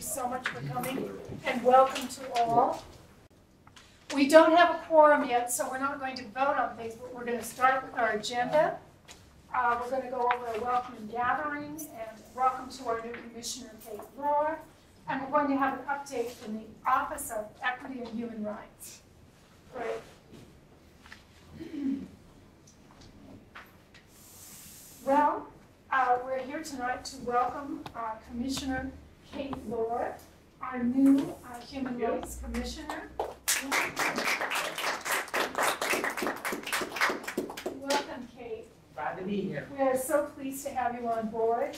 so much for coming, and welcome to all. We don't have a quorum yet, so we're not going to vote on things, but we're going to start with our agenda. We're going to go over a welcome and gathering, and welcome to our new Commissioner, Kate Rohr. And we're going to have an update from the Office of Equity and Human Rights. Great. Well, we're here tonight to welcome Commissioner Kate Rohr, our new Human Rights Commissioner. Welcome, Kate. Glad to be here. We are so pleased to have you on board.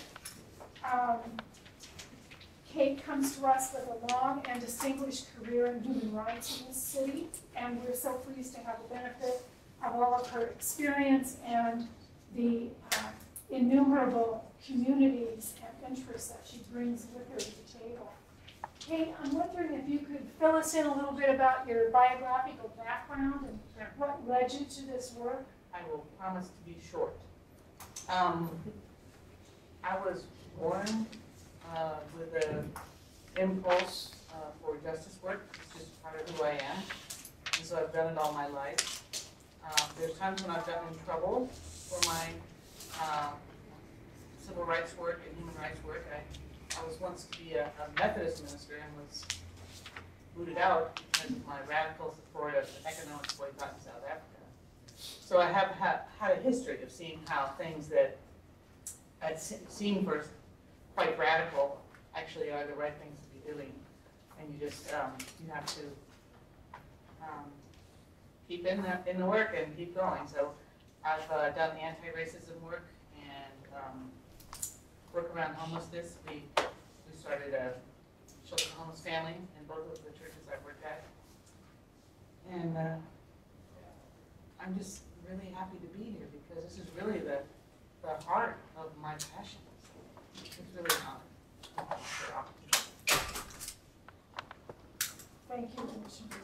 Kate comes to us with a long and distinguished career in human rights in this city, and we're so pleased to have the benefit of all of her experience and the innumerable communities and interests that she brings with her to the table. Kate, I'm wondering if you could fill us in a little bit about your biographical background and what led you to this work. I will promise to be short. I was born with an impulse for justice work. It's just part of who I am, and so I've done it all my life. There's times when I've gotten in trouble for my civil rights work and human rights work. I was once to be a Methodist minister and was booted out because of my radical support of the economic boycott in South Africa. So I have had a history of seeing how things that I'd seen first quite radical actually are the right things to be doing, and you just you have to keep in the work and keep going. So I've done anti-racism work and work around homelessness. We started a shelter for homeless family in both of the churches I've worked at, and I'm just really happy to be here because this is really the heart of my passion. So it's really an honor. Thank you, Commissioner.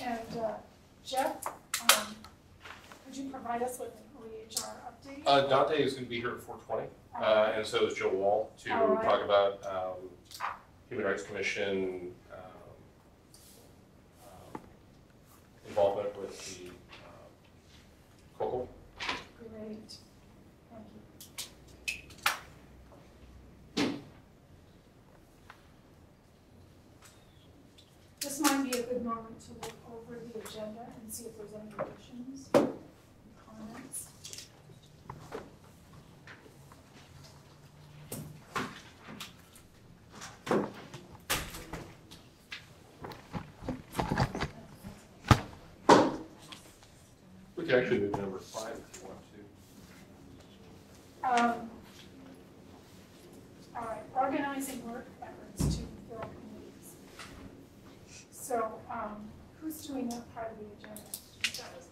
And Jeff, could you provide us with an OEHR update? Dante is going to be here at 4:20, and so is Joe Wall to talk about Human Rights Commission involvement with the COCO. Great. Thank you. This might be a good moment to look over the agenda and see if there's any additions, comments. We can actually move to number 5 if you want to. All right, organizing work efforts to fill committees. So, who's doing that part of the agenda? That was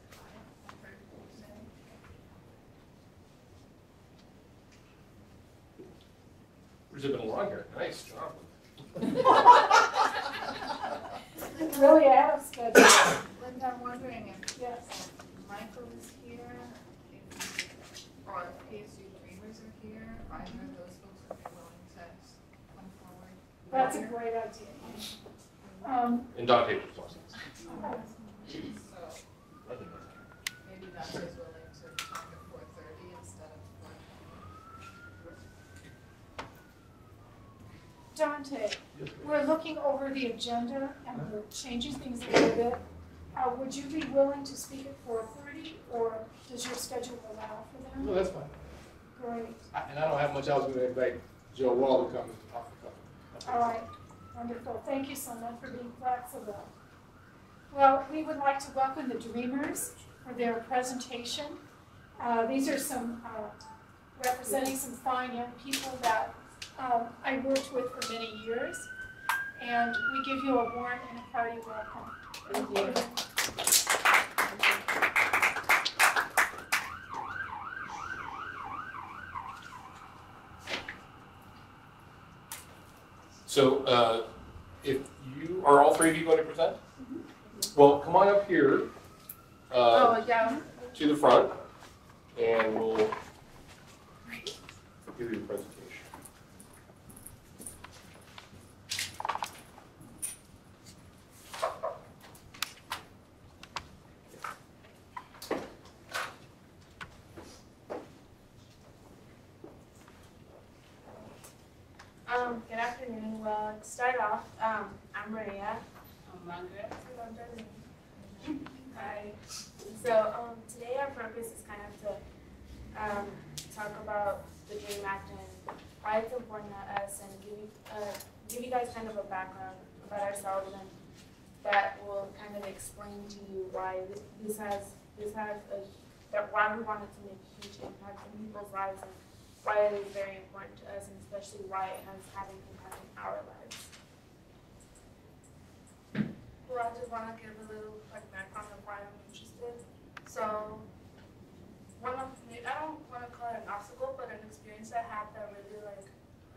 Where's it been long here? Nice job. Really ahead of schedule. Linda, I'm wondering if Yes. Michael is here, or if PSU Dreamers are here, either of those folks would be willing to come forward. That's a great idea. And Dante just wants So maybe Dante's willing to talk at 4:30 instead of 4:20. Dante, we're looking over the agenda and we're changing things a little bit. Would you be willing to speak at 4:30, or does your schedule allow for that? No, that's fine. Great. And I don't have much else going to invite Joe Wall to come and talk to All right. Wonderful. Thank you so much for being flexible. Well, we would like to welcome the Dreamers for their presentation. These are some representing some fine young people that I worked with for many years, and we give you a warm and a hearty welcome. Thank you. So, if you are all three of you going to present? Well, come on up here to the front, and we'll give you a presentation. Good afternoon. Well, to start off, I'm Maria. I'm Margaret. Hi. So, today our purpose is kind of to talk about the DREAM Act and why it's important to us, and give you guys kind of a background about ourselves, and that will kind of explain to you why why we wanted to make a huge impact in people's lives, and why it is very important to us, and especially why it has had an impact in our lives. Well, I just want to give a little background of why I'm interested. So, I don't want to call it an obstacle, but an experience I had that really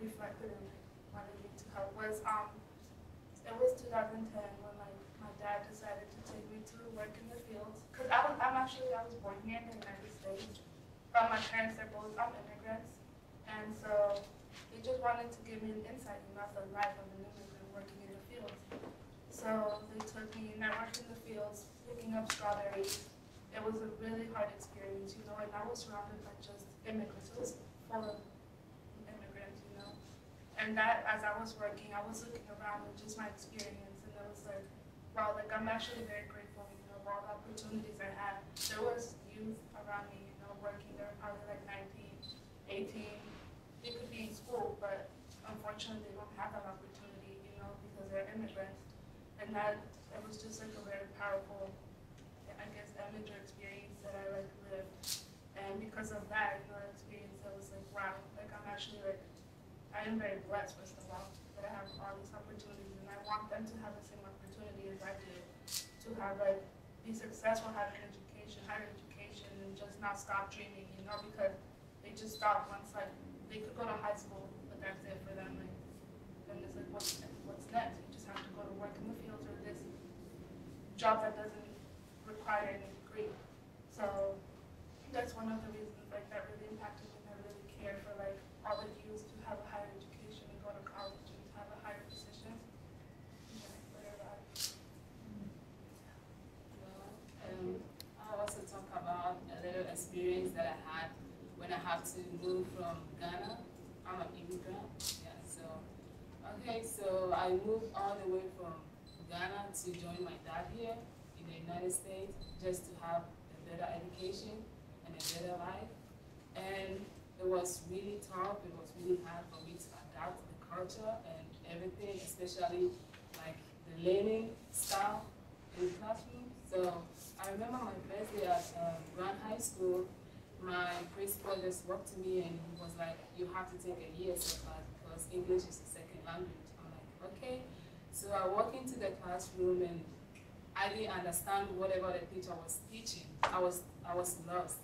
reflected and wanted me to help was it was 2010 when my dad decided to take me to work in the fields. Cause I was born here in the United States, but my parents are both immigrants, and so they just wanted to give me an insight into the life of an immigrant working in the fields. So they took me and I worked in the fields picking up strawberries. It was a really hard experience, and I was surrounded by just immigrants. It was full of immigrants, And that, as I was working, I was looking around at just my experience, and it was like, wow, I'm actually very grateful, of all the opportunities I had. There was youth around me, working. They were probably 19, 18. They could be in school, but unfortunately they don't have that opportunity, because they're immigrants. And that, it was just a very powerful, I guess, immigrant experience that I lived. And because of that, experience, I was like, wow, I'm actually I am very blessed, first of all, that I have all these opportunities, and I want them to have the same opportunity as I did, to have be successful, have an education, higher education, and just not stop dreaming, because they just stop once they could go to high school, but that's it for them. Then it's what's next? You just have to go to work in the fields or this job that doesn't require any degree. So that's one of the reasons that really impacted me, and I really care for all the youth to have a higher education and go to college and to have a higher position. I'll also talk about a little experience that I had when I had to move from Ghana. I'm an immigrant. Yeah, so I moved all the way from Ghana to join my dad here in the United States, just to have a better education and a better life. And it was really tough. It was really hard for me to adapt to the culture and everything, especially the learning style in the classroom. So I remember my first day at Grand High School. My principal just walked to me and he was like, "You have to take a year so class because English is a second language." I'm like, "Okay." So I walked into the classroom and I didn't understand whatever the teacher was teaching. I was lost.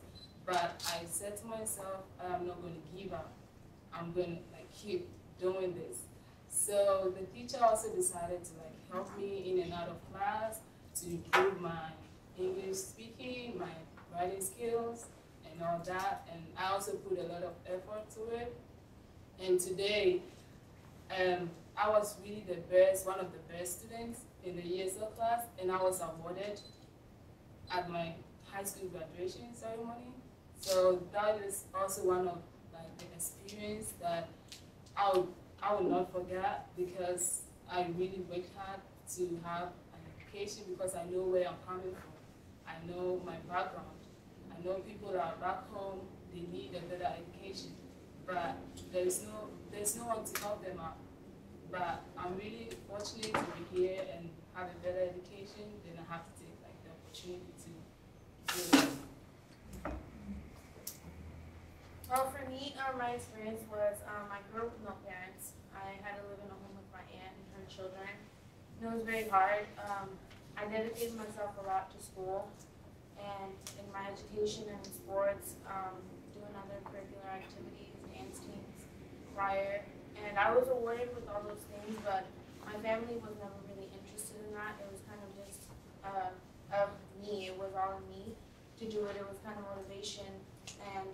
But I said to myself, I'm not going to give up. I'm going to keep doing this. So the teacher also decided to help me in and out of class to improve my English speaking, my writing skills, and all that. And I also put a lot of effort to it. And today, I was really one of the best students in the ESL class, and I was awarded at my high school graduation ceremony. So that is also one of the experience that I will not forget, because I really worked hard to have an education, because I know where I'm coming from. I know my background. I know people that are back home, they need a better education, but there's no one to help them out. But I'm really fortunate to be here and have a better education. Then I have to take the opportunity to do it. Well, for me, my experience was I grew up with no parents. I had to live in a home with my aunt and her children. And it was very hard. I dedicated myself a lot to school and in my education and in sports, doing other curricular activities, dance teams, choir. And I was awarded with all those things, but my family was never really interested in that. It was kind of just of me. It was all in me to do it. It was kind of motivation. And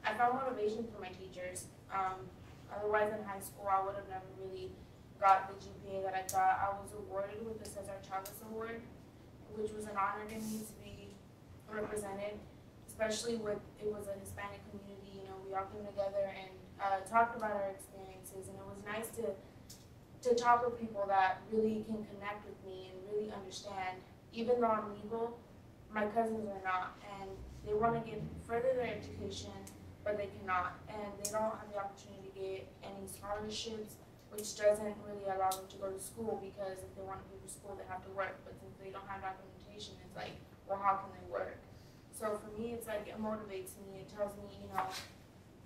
I found motivation through my teachers. Otherwise, in high school, I would have never really got the GPA that I got. I was awarded with the Cesar Chavez Award, which was an honor to me to be represented, especially with, it was a Hispanic community. We all came together and talked about our experiences, and it was nice to talk with people that really can connect with me and really understand. Even though I'm legal, my cousins are not, and they want to further their education, but they cannot, and they don't have the opportunity to get any scholarships, which doesn't really allow them to go to school, because if they want to go to school, they have to work, but since they don't have documentation, it's like, well, how can they work? So for me, it's like, it motivates me. It tells me, you know,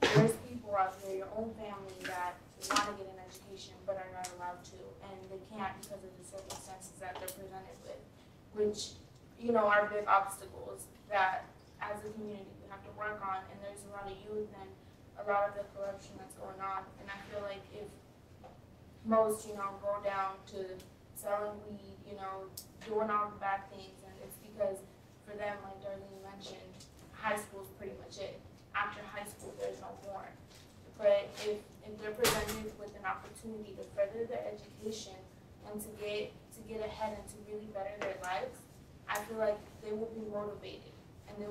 there's people out there, your own family, that want to get an education but are not allowed to, and they can't because of the circumstances that they're presented with, which, you know, are big obstacles that as a community we have to work on. And there's a lot of youth and a lot of the corruption that's going on, and I feel like if most, you know, go down to selling weed, you know, doing all the bad things, and it's because for them, like Darlene mentioned, high school is pretty much it. After high school, there's no more. But if they're presented with an opportunity to further their education and to get ahead and to really better their lives, I feel like they will be motivated, and they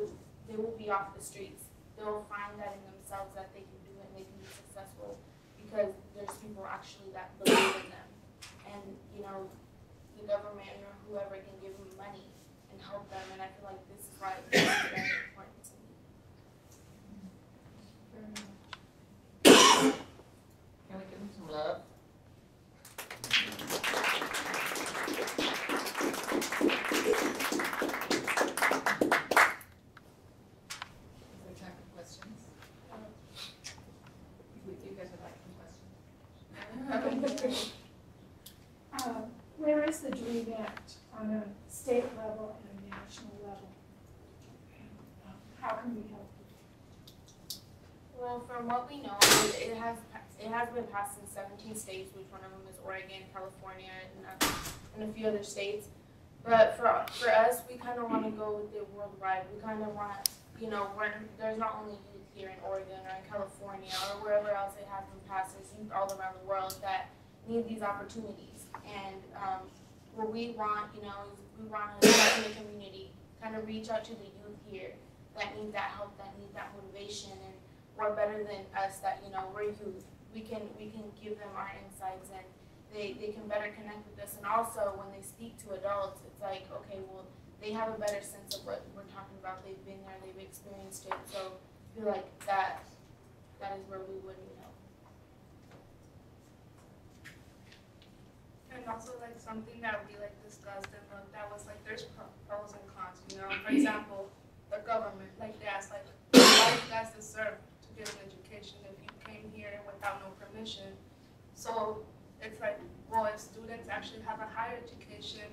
will be off the streets. They'll find that in themselves, that they can do it and they can be successful, because there's people actually that believe in them. And, you know, the government or whoever can give them money and help them, and I feel like this is why it's very important to me. Can we give them some love? Is there time for questions? You guys would like some questions? Where is the Dream Act on a state level and a national level? How can we help? Well, from what we know, it has been passed in 17 states, which one of them is Oregon, California, and a few other states. But for us, we kind of want to go with it worldwide. We kind of want, you know, there's not only youth here in Oregon or in California or wherever else it has been passed. There's youth all around the world that need these opportunities. And what we want, you know, is we want to talk in the community, kind of reach out to the youth here that need that help, that need that motivation, and we're better than us that, you know, we're youth. We can give them our insights, and they can better connect with us. And also when they speak to adults, it's like, okay, well, they have a better sense of what we're talking about. They've been there, they've experienced it. So I feel like that is where we would need help. And also, like, something that we like discussed and looked at was like, there's pros and cons, you know. For example, the government, like they asked, like, why do you guys deserve to get an education if you came here without no permission? So it's like, well, if students actually have a higher education,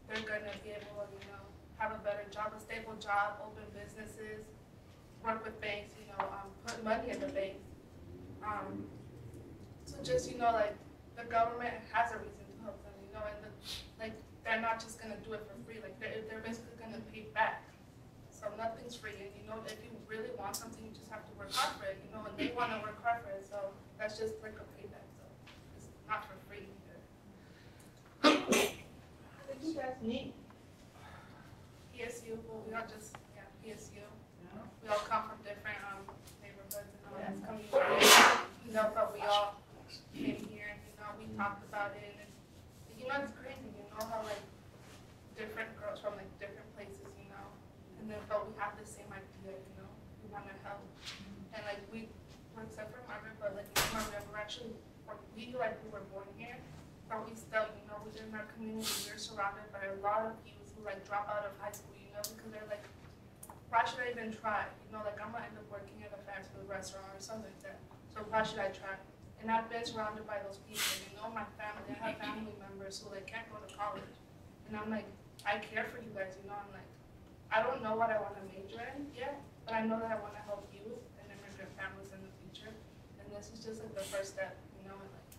they're gonna be able to, you know, have a better job, a stable job, open businesses, work with banks, you know, put money in the bank. So just, you know, like, the government has a reason to help them, you know, and like, they're not just gonna do it for free. Like, they're basically gonna pay back. So nothing's free, and, you know, if you really want something, you just have to work hard for it, you know, and they wanna work hard for it, so that's just like a payback, so it's not for free either. What do you guys need? PSU, well, we all just, yeah, PSU. We all come from different neighborhoods and all that communities, you know, but we all came here and, you know, we talked about it, and, you know, it's crazy, you know, how, like, different girls from, like, different places, you know, and then, but we have the same idea, you know, we want to help, and, like, we, except for Margaret, but, like, Margaret, we were born here, but we still, you know, within our community, we're surrounded by a lot of youth who, like, drop out of high school, you know, because they're like, why should I even try? You know, like, I'm gonna end up working at a fast food restaurant or something like that, so why should I try? And I've been surrounded by those people, you know, my family, I have family members who, like, can't go to college, and I'm like, I care for you guys, you know, I'm like, I don't know what I want to major in yet, but I know that I want to help youth and immigrant families in the future, and this is just, like, the first step, you know, and, like,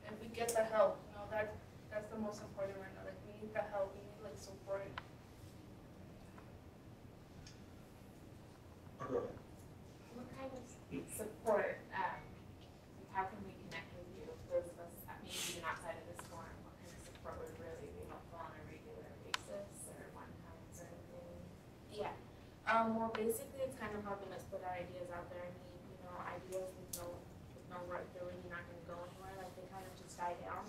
if we get the help, you know, that's the most important right now, like, we need the help, we need, like, support. What kind of support, how can we connect with you, those of us that maybe even outside of this forum, what kind of support would really be helpful on a regular basis or one-time sort of thing? Yeah, well, basically it's kind of helping us put our ideas out there. I mean, you know, ideas with no work, they're really not gonna go anywhere, like they kind of just die down.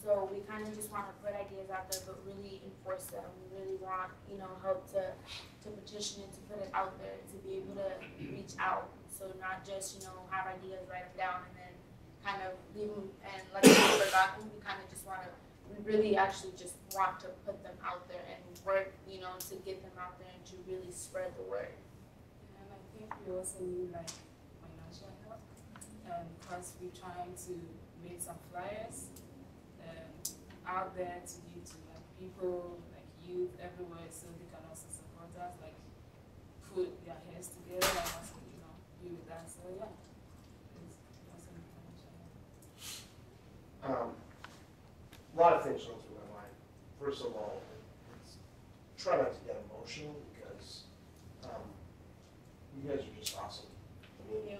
So we kind of just want to put ideas out there, but really enforce them. We really want, you know, help to petition it, to put it out there, to be able to reach out. So not just, you know, have ideas, write them down, and then kind of leave them and let them be forgotten. We kind of just want to, we really actually just want to put them out there and work, you know, to get them out there and to really spread the word. And I think we also need like financial help, and because we're trying to make some flyers out there to give to like people, like youth everywhere, so they can also support us, like put their heads together and also, you know, be with us. So yeah, it's also financial help. A lot of things run through my mind. First of all, it's, try not to get emotional because you guys are just awesome. I mean,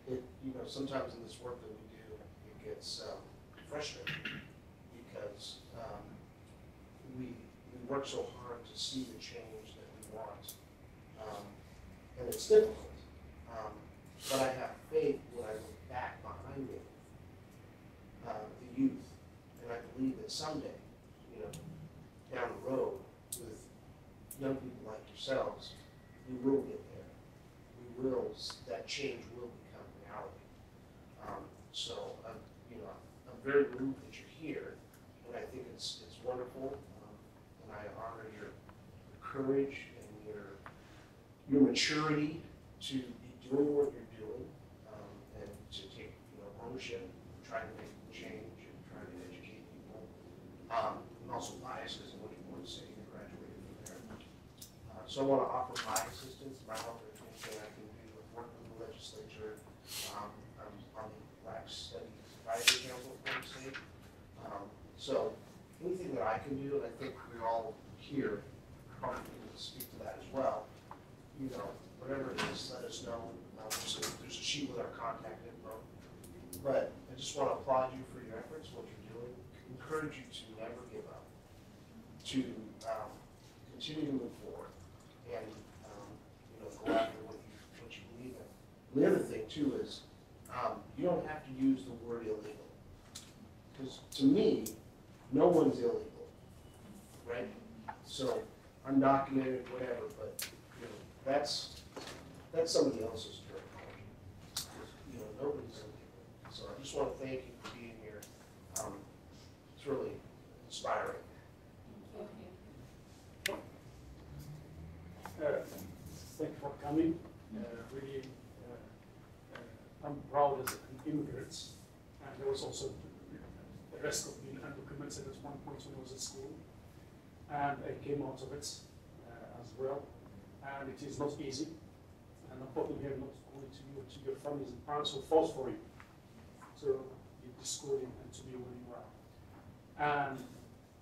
you know, sometimes in this work that we do, it gets frustrating because we work so hard to see the change that we want, and it's difficult. But I have faith when I look back behind me, the youth, and I believe that someday, you know, down the road, with young people like yourselves, we will get there. We will. That change will become reality. So, you know, I'm very moved that you're here. And I think it's wonderful, and I honor your courage and your maturity to be doing what you're doing, and to take, you know, ownership, try to make change, and try to educate people. I'm also biased because of what you want to say. You graduated from there, so I want to offer my assistance, my help, and anything I can do with working with the legislature. I'm on the Black Studies Advisory Council for the state. So anything that I can do, and I think we're all here probably can speak to that as well. You know, whatever it is, let us know. There's a sheet with our contact info. But I just want to applaud you for your efforts, what you're doing. Encourage you to never give up, to continue to move forward, and you know, go after what you believe in. And the other thing too is you don't have to use the word illegal, because to me, no one's illegal, right? So undocumented, whatever, but you know, that's somebody else's terminology. You know, nobody's illegal. So I just want to thank you for being here. It's really inspiring. Thank you for coming. Really, I'm proud as an immigrant, and there was also the rest of being undocumented at one point when I was at school, and I came out of it as well. And it is not easy, and I'm talking here not only to you, to your families and parents who fought for you to be schooling and to be where you are. And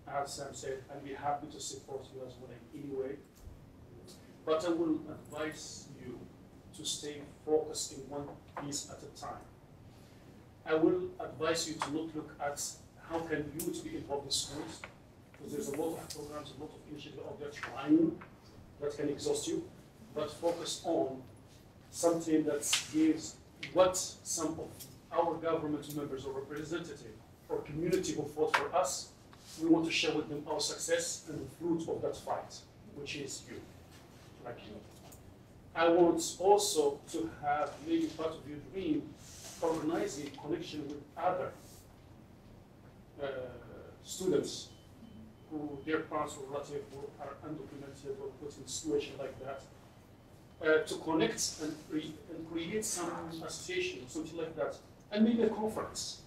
as Sam said, I'll be happy to support you as well in any way. But I will advise you to stay focused in one piece at a time. I will advise you to not look at how can youth be involved in schools, because there's a lot of programs, a lot of initiatives out there trying that can exhaust you, but focus on something that gives what some of our government members or representatives or community who fought for us, we want to share with them our success and the fruit of that fight, which is you, like you. I want also to have maybe part of your dream, organizing connection with other students who their parents or relatives who are undocumented or put in a situation like that, to connect and create some association or something like that, and maybe a conference.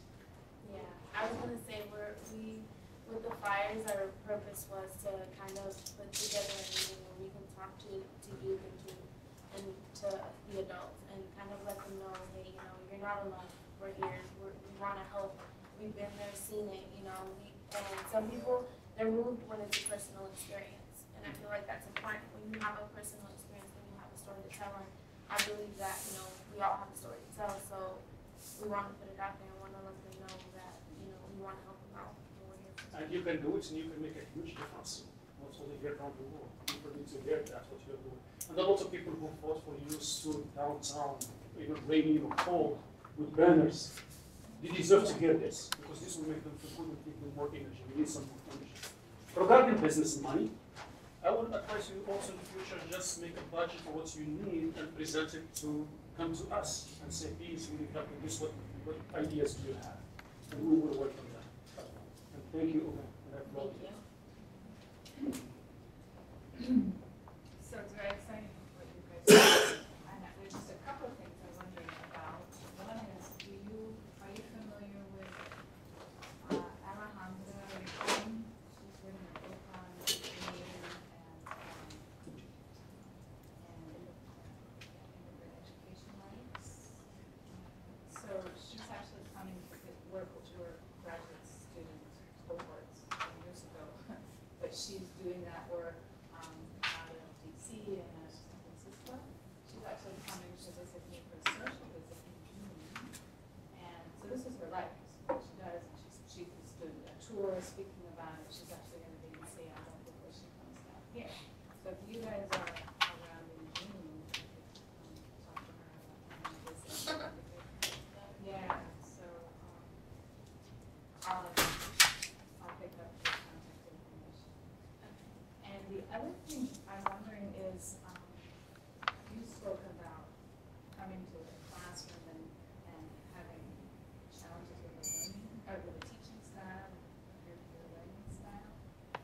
Yeah, I was gonna say with the flyers, our purpose was to kind of put together a meeting where we can talk to youth and to the adults and kind of let them know, hey, you know, you're not alone. We're here. We want to help. We've been there, seen it. You know, and some people they're moved when it's a personal experience, and I feel like that's important. When you have a personal experience, when you have a story to tell, and I believe that we all have a story to tell. So we want to put it out there and want to let them know that we want to help them out. And you can do it, and you can make a huge difference. Not only here around the world. People need to hear that what you're doing. And a lot of people who fought for you stood downtown, even rainy or cold, with banners They deserve to hear this, because this will make them feel good and give them more energy. We need some more energy. Regarding business and money, I would advise you also in the future, just make a budget for what you need and present it to come to us and say, please, we need help with this, what ideas do you have? And we will work on that. And thank you, Uwe. Thank you. So it's very exciting what you guys are doing. And there's just a couple of things I'm wondering about. One is, are you familiar with Alejandra Rincon? She's written a book on immigrant education rights. So she's actually coming to work with your graduate student cohorts years ago. But she's doing that work out of DC and San Francisco. She's actually coming to visit me for a social visit in June. And so this is her life. What she does, and she just did a tour speaking about it. She's actually going to be in Seattle before she comes down here. So if you guys are around in June, I could talk to her about coming to visit. Yeah, so I'll pick up your contact information. And the other thing I'm wondering is, you spoke about coming to the classroom and having challenges with the learning, or with the teaching style, your learning style.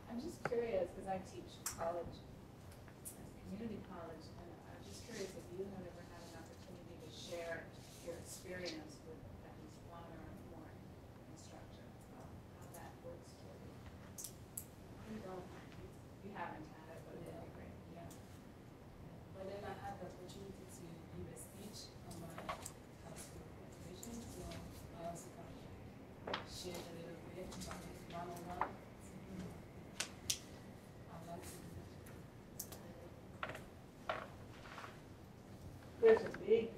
I'm just curious, because I teach college, community college, and I'm just curious if you have ever had an opportunity to share your experience with at least one or more instructors, how that works for you. You haven't had it, but it'd be great, yeah. But then I had the opportunity to give a speech on my high school graduation, so I also kind of shared a little bit about it one-on-one. I'd like to do that. There's a big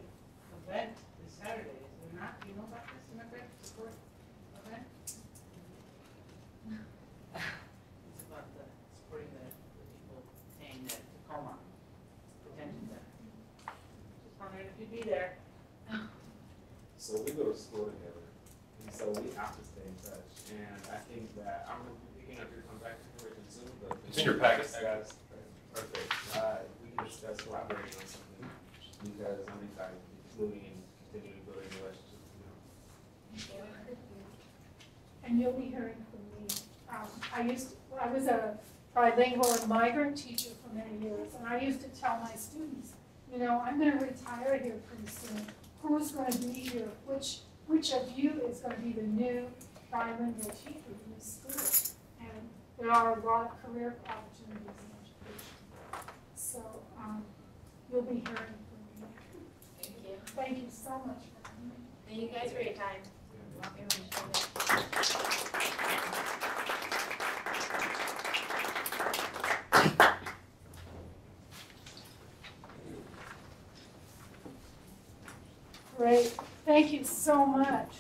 event this Saturday, is there not? Do you know about this immigrant support event? It's about supporting the people staying at Tacoma Detention Center. Just wondering if you'd be there. So we go to school together, and so we have to stay in touch. And I think that I'm going to be picking up your contact information soon, but It's in your packet. I got it. Perfect. We can discuss collaborating on something because I'm excited to keep moving and continuing building relationships. And you'll be hearing from me. I was a bilingual and migrant teacher for many years, and I used to tell my students, you know, I'm going to retire here pretty soon. Who's going to be here? Which of you is going to be the new bilingual teacher in this school? And there are a lot of career opportunities in education. So you'll be hearing from me. Thank you. Thank you so much for coming. Thank you guys for your time. Great. Thank you so much.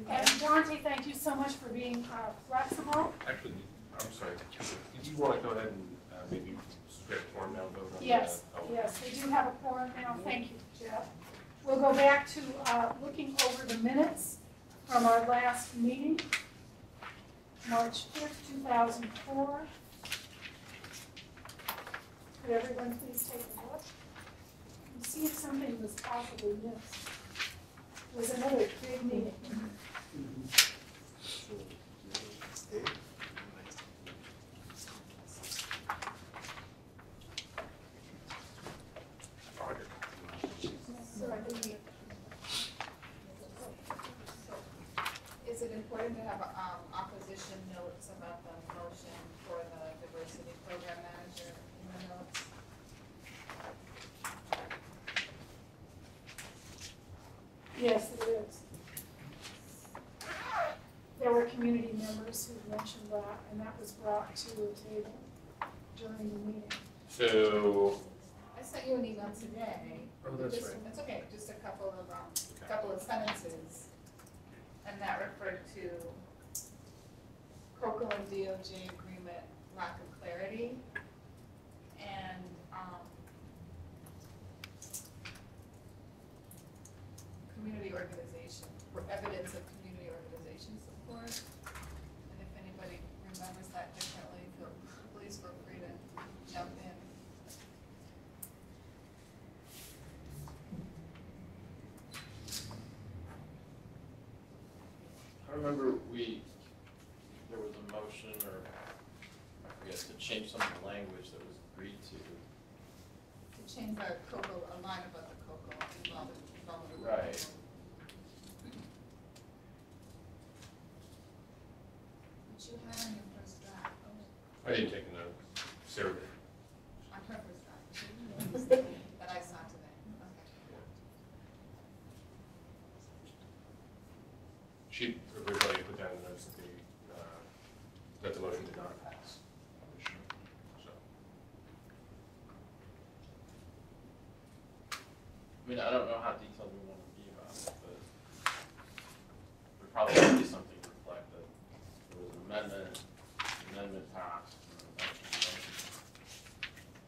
And Dante, thank you so much for being flexible. Actually, I'm sorry, did you want to go ahead and maybe script form now? Vote on Yes, that? Oh. yes, we do have a quorum now. Thank you, Jeff. We'll go back to looking over the minutes from our last meeting, March 5th, 2004. Could everyone please take a look and see if something was possibly missed? It was another big meeting. Is it important to have opposition notes about the motion for the diversity program manager in the notes? Yes, it is. There were community members who mentioned that, and that was brought to the table during the meeting. So, I sent you an email today. Oh, that's Just- right. It's okay, just a couple of sentences. And that referred to COCO and DOJ agreement lack of clarity. And, community organization, evidence of community organization support. And if anybody remembers that differently, please feel free to jump in. I remember there was a motion, or I forget, to change some of the language that was agreed to. To change our COCO, a line about the COCO involving vulnerable Right. people. Which you had on your first draft. I didn't take a note. Sarah did. On her first draft. That I saw today. Okay. She originally put down the notes that the motion did not pass. So, I mean, I don't know how detailed we want to be about it, but there probably should be something to reflect that there was an amendment, the amendment passed, and then the motion.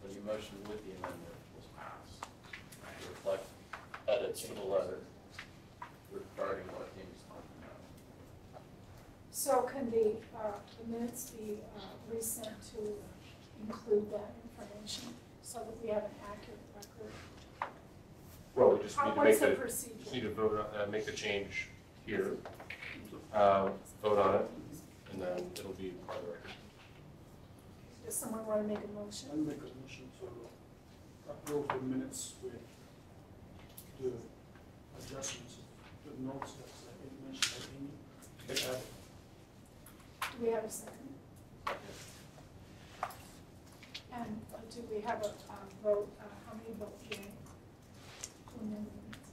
But the motion with the amendment was passed to reflect edits to the letter regarding what Amy's talking about. So can the minutes be resent to include that information so that we have an accurate record? well, we just need to What's make the the, procedure? just need to vote on, make the change here, vote on it, and then it'll be part of the record. Does someone want to make a I'll motion? make a motion to approve the minutes with the adjustments, the notes that I mentioned by Amy. Do we have a second? And do we have a vote, how many votes yea? To amend the minutes?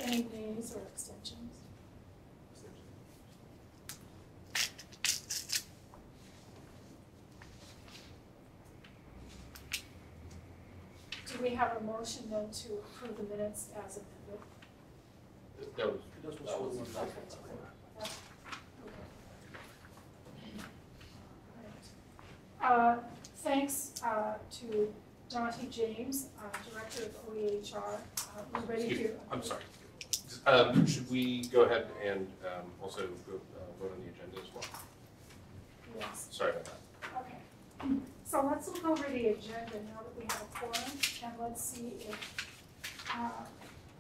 Any nays or abstentions? Do we have a motion then to approve the minutes as amended? That was, That was Okay, okay. Thanks to Dante James, Director of OEHR. We're ready excuse to. me, I'm sorry. Should we go ahead and also go, vote on the agenda as well? Yes, Sorry about that. okay. So let's look over the agenda now that we have a quorum, and let's see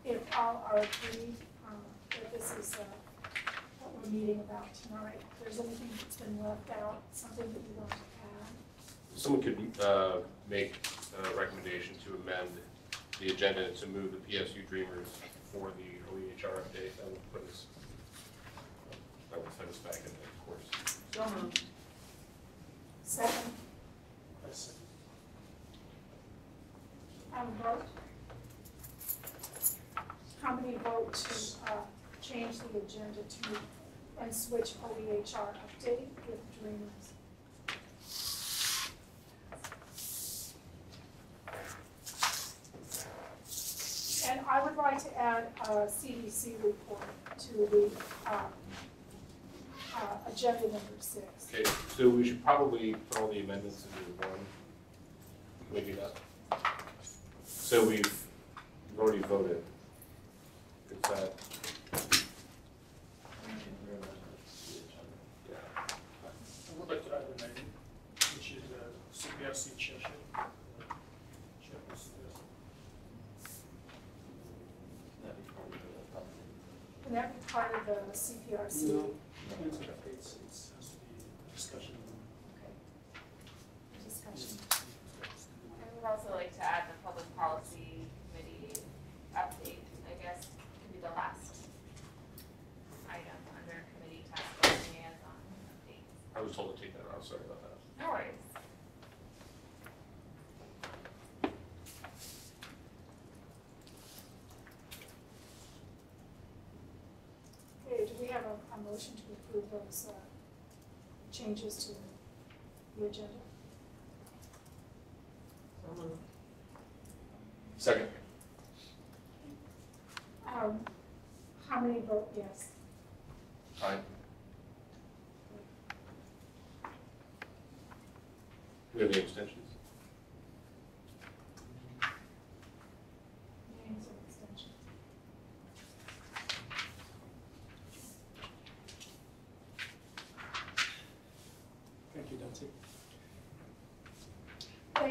if all are agreed that this is what we're meeting about tonight. If there's anything that's been left out, something that you want to add. Someone could make a recommendation to amend the agenda to move the PSU Dreamers for the OEHR update. That would put us, that would set us back in the course. So moved. Second, I second. vote. How many vote to change the agenda to and switch OEHR update with Dreamers? And I would like to add a CDC report to the agenda number 6. Okay, so we should probably put all the amendments into one. Can we do that? So we've already voted. Is that, yeah. I would like to add a name, which is CPRC chairship. Can that be part of the CPRC? No, it has to be discussion. Okay. Discussion. I would also like to add the public policy committee update, I guess, could be the last item under committee task force liaison updates. I was told to take that out, sorry about that. No worries. Okay, do we have a motion to approve those changes to the agenda? So moved. Second. How many vote yes? Aye. Do we have any abstentions?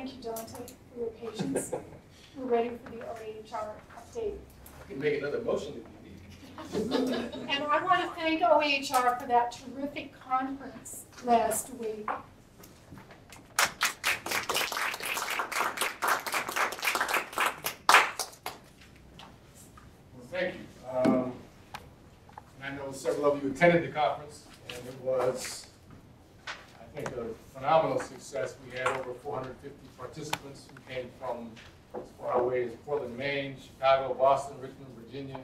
Thank you, Dante, for your patience. We're ready for the OEHR update. I can make another motion if you need. And I want to thank OEHR for that terrific conference last week. Well, thank you. And I know several of you attended the conference, and it was, I think, a phenomenal success. We had over 450 participants who came from as far away as Portland, Maine, Chicago, Boston, Richmond, Virginia,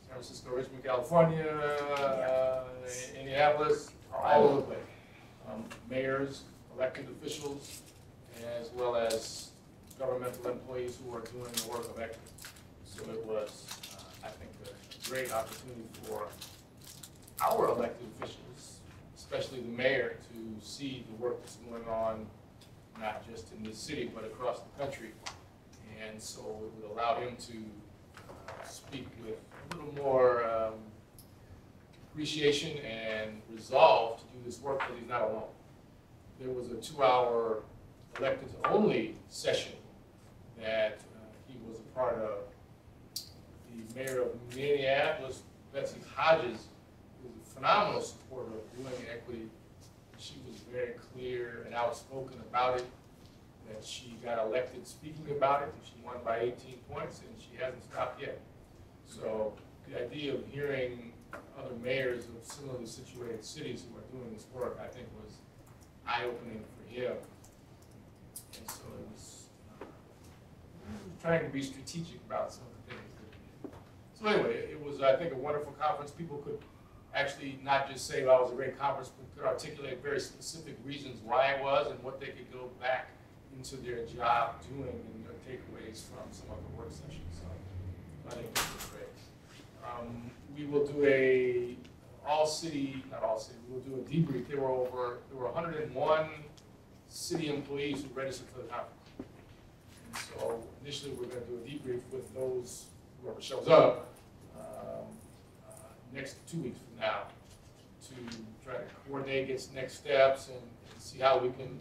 San Francisco, Richmond, California, Indianapolis, all over the place. Mayors, elected officials, as well as governmental employees who are doing the work of equity. So it was, I think, a great opportunity for our elected officials, especially the mayor, to see the work that's going on, not just in this city, but across the country. And so it would allow him to speak with a little more appreciation and resolve to do this work, because he's not alone. There was a 2-hour elected-only session that he was a part of. The mayor of Minneapolis, Betsy Hodges, was a phenomenal supporter of doing equity. She was very clear and outspoken about it, that she got elected speaking about it, and she won by 18 points, and she hasn't stopped yet. So the idea of hearing other mayors of similarly situated cities who are doing this work, I think, was eye-opening for him. And so it was trying to be strategic about some of the things that we did. So anyway, it was, I think, a wonderful conference. People could actually not just say, well, it was a great conference, but could articulate very specific reasons why it was and what they could go back into their job doing and their takeaways from some of the work sessions. So I think this was great. We will do a not all city, we will do a debrief. There were 101 city employees who registered for the conference. And so initially we're going to do a debrief with those, whoever shows up, next 2 weeks from now, to try to coordinate its next steps and see how we can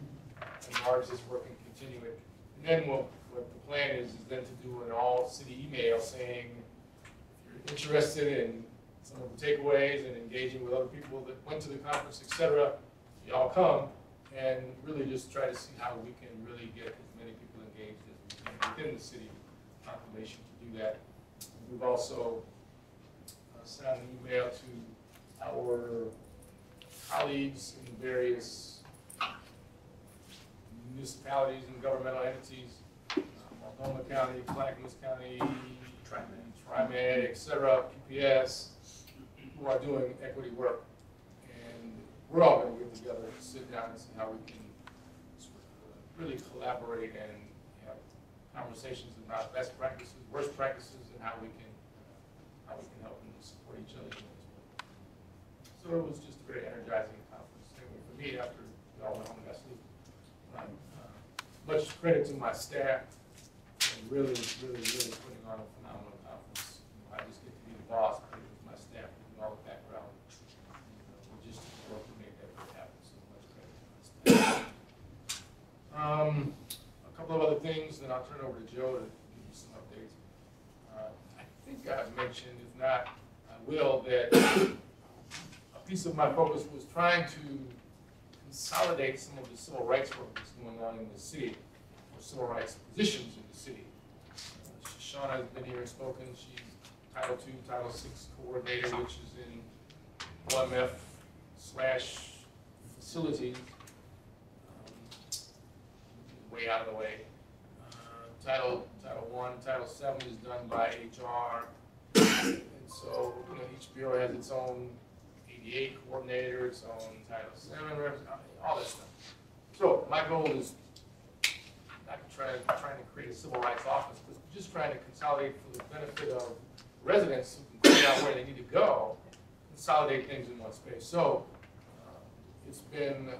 enlarge this work and continue it. And then what the plan is then to do an all-city email saying, if you're interested in some of the takeaways and engaging with other people that went to the conference, etc., y'all come, and really just try to see how we can really get as many people engaged as we can within the city population to do that. We've also sent out an email to our colleagues in various municipalities and governmental entities, Multnomah County, Clackamas County, TriMed, etc., PPS, who are doing equity work. And we're all going to get together and sit down and see how we can really collaborate and have conversations about best practices, worst practices, and how we can help and support each other. So it was just a very energizing conference. Anyway, for me, after we all went home and got sleep, much credit to my staff and really putting on a phenomenal conference. I just get to be the boss, but it was my staff doing all the background logistics work to make that happen. So much credit to my staff. A couple of other things, then I'll turn over to Joe to give you some updates. I think I've mentioned, if not, I will, that a piece of my focus was trying to consolidate some of the civil rights work that's going on in the city, or civil rights positions in the city. Shoshana has been here and spoken. She's Title II, Title VI coordinator, which is in OMF/facilities. Way out of the way. Title I, Title VII is done by HR. And so, each bureau has its own ADA coordinator, its own Title VII reps, all that stuff. So my goal is not trying to create a civil rights office, but just trying to consolidate for the benefit of residents who can figure out where they need to go, consolidate things in one space. So it's been,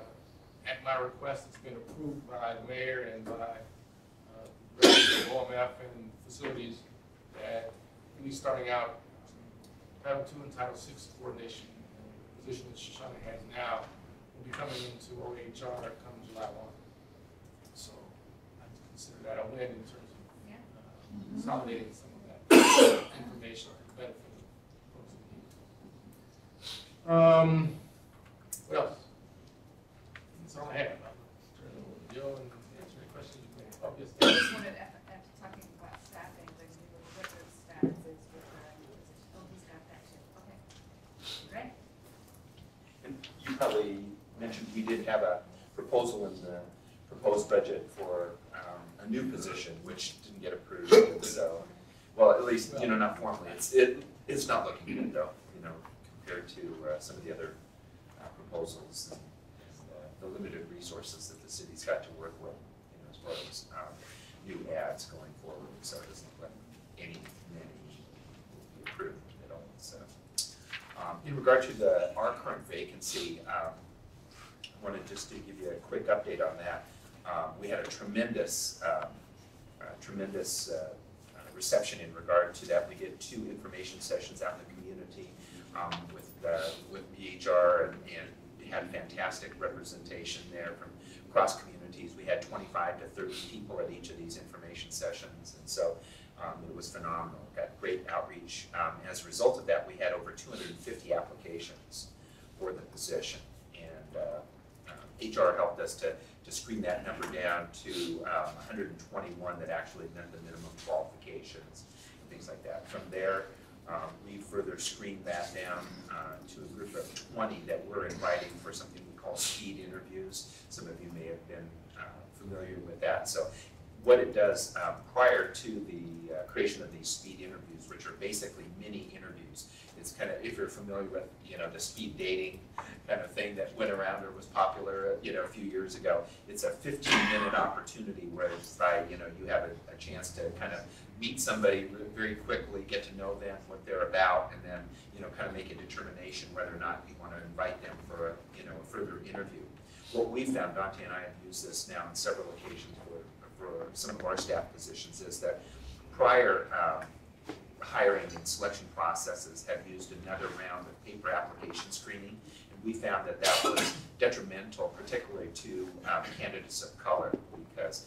at my request, it's been approved by the mayor and by residents of OMF and facilities that really starting out Title II and Title VI coordination, the position that Shoshana has now, will be coming into OEHR come July 1. So consider that a win in terms of Yeah. consolidating some of that information to benefit folks in need. What else? That's all I have. I'll turn it over to Joe and answer any questions you may have. Oh, yes. I just wanted, after talking about staffing, like, what the status is with the staff action. Okay. Right? And you probably mentioned we did have a proposal in the proposed budget for a new position, which didn't get approved. So, well, at least, not formally. It's not looking good though, compared to some of the other proposals and the limited resources that the city's got to work with, as far as new ads going forward. So it doesn't look like many will be approved at all. So, in regard to our current vacancy, I wanted just to give you a quick update on that. We had a tremendous reception in regard to that. We did 2 information sessions out in the community with PHR, and we had fantastic representation there from across communities. We had 25 to 30 people at each of these information sessions, and so it was phenomenal. Got great outreach. As a result of that, we had over 250 applications for the position, and HR helped us to screen that number down to 121 that actually met the minimum qualifications and things like that. From there, we further screened that down to a group of 20 that we're inviting for something we call speed interviews. Some of you may have been familiar with that. So what it does prior to the creation of these speed interviews, which are basically mini interviews, it's kind of, if you're familiar with the speed dating kind of thing that went around or was popular a few years ago, it's a 15-minute opportunity where you have a chance to kind of meet somebody very quickly, get to know them, what they're about, and then kind of make a determination whether or not you want to invite them for a further interview. What we found, Dante and I have used this now on several occasions for some of our staff positions, is that prior hiring and selection processes have used another round of paper application screening, and we found that was detrimental, particularly to candidates of color, because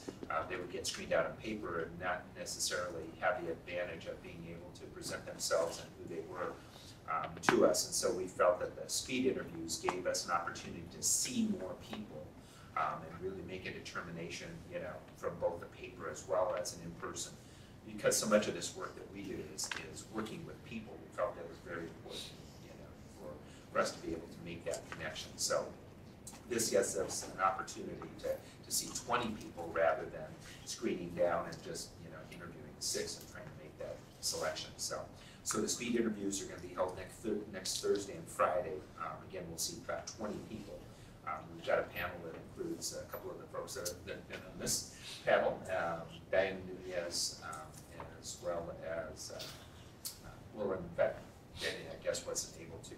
they would get screened out on paper and not necessarily have the advantage of being able to present themselves and who they were to us. And so we felt that the speed interviews gave us an opportunity to see more people and really make a determination, from both the paper as well as an in-person. Because so much of this work that we do is working with people, we felt that was very important, for us to be able to make that connection. So this gives us an opportunity to see 20 people rather than screening down and just interviewing 6 and trying to make that selection. So the speed interviews are going to be held next Thursday and Friday. Again, we'll see about 20 people. We've got a panel that includes a couple of the folks that have been on this panel, Diane Nunez, as well as, well, in fact, Danny, I guess, wasn't able to.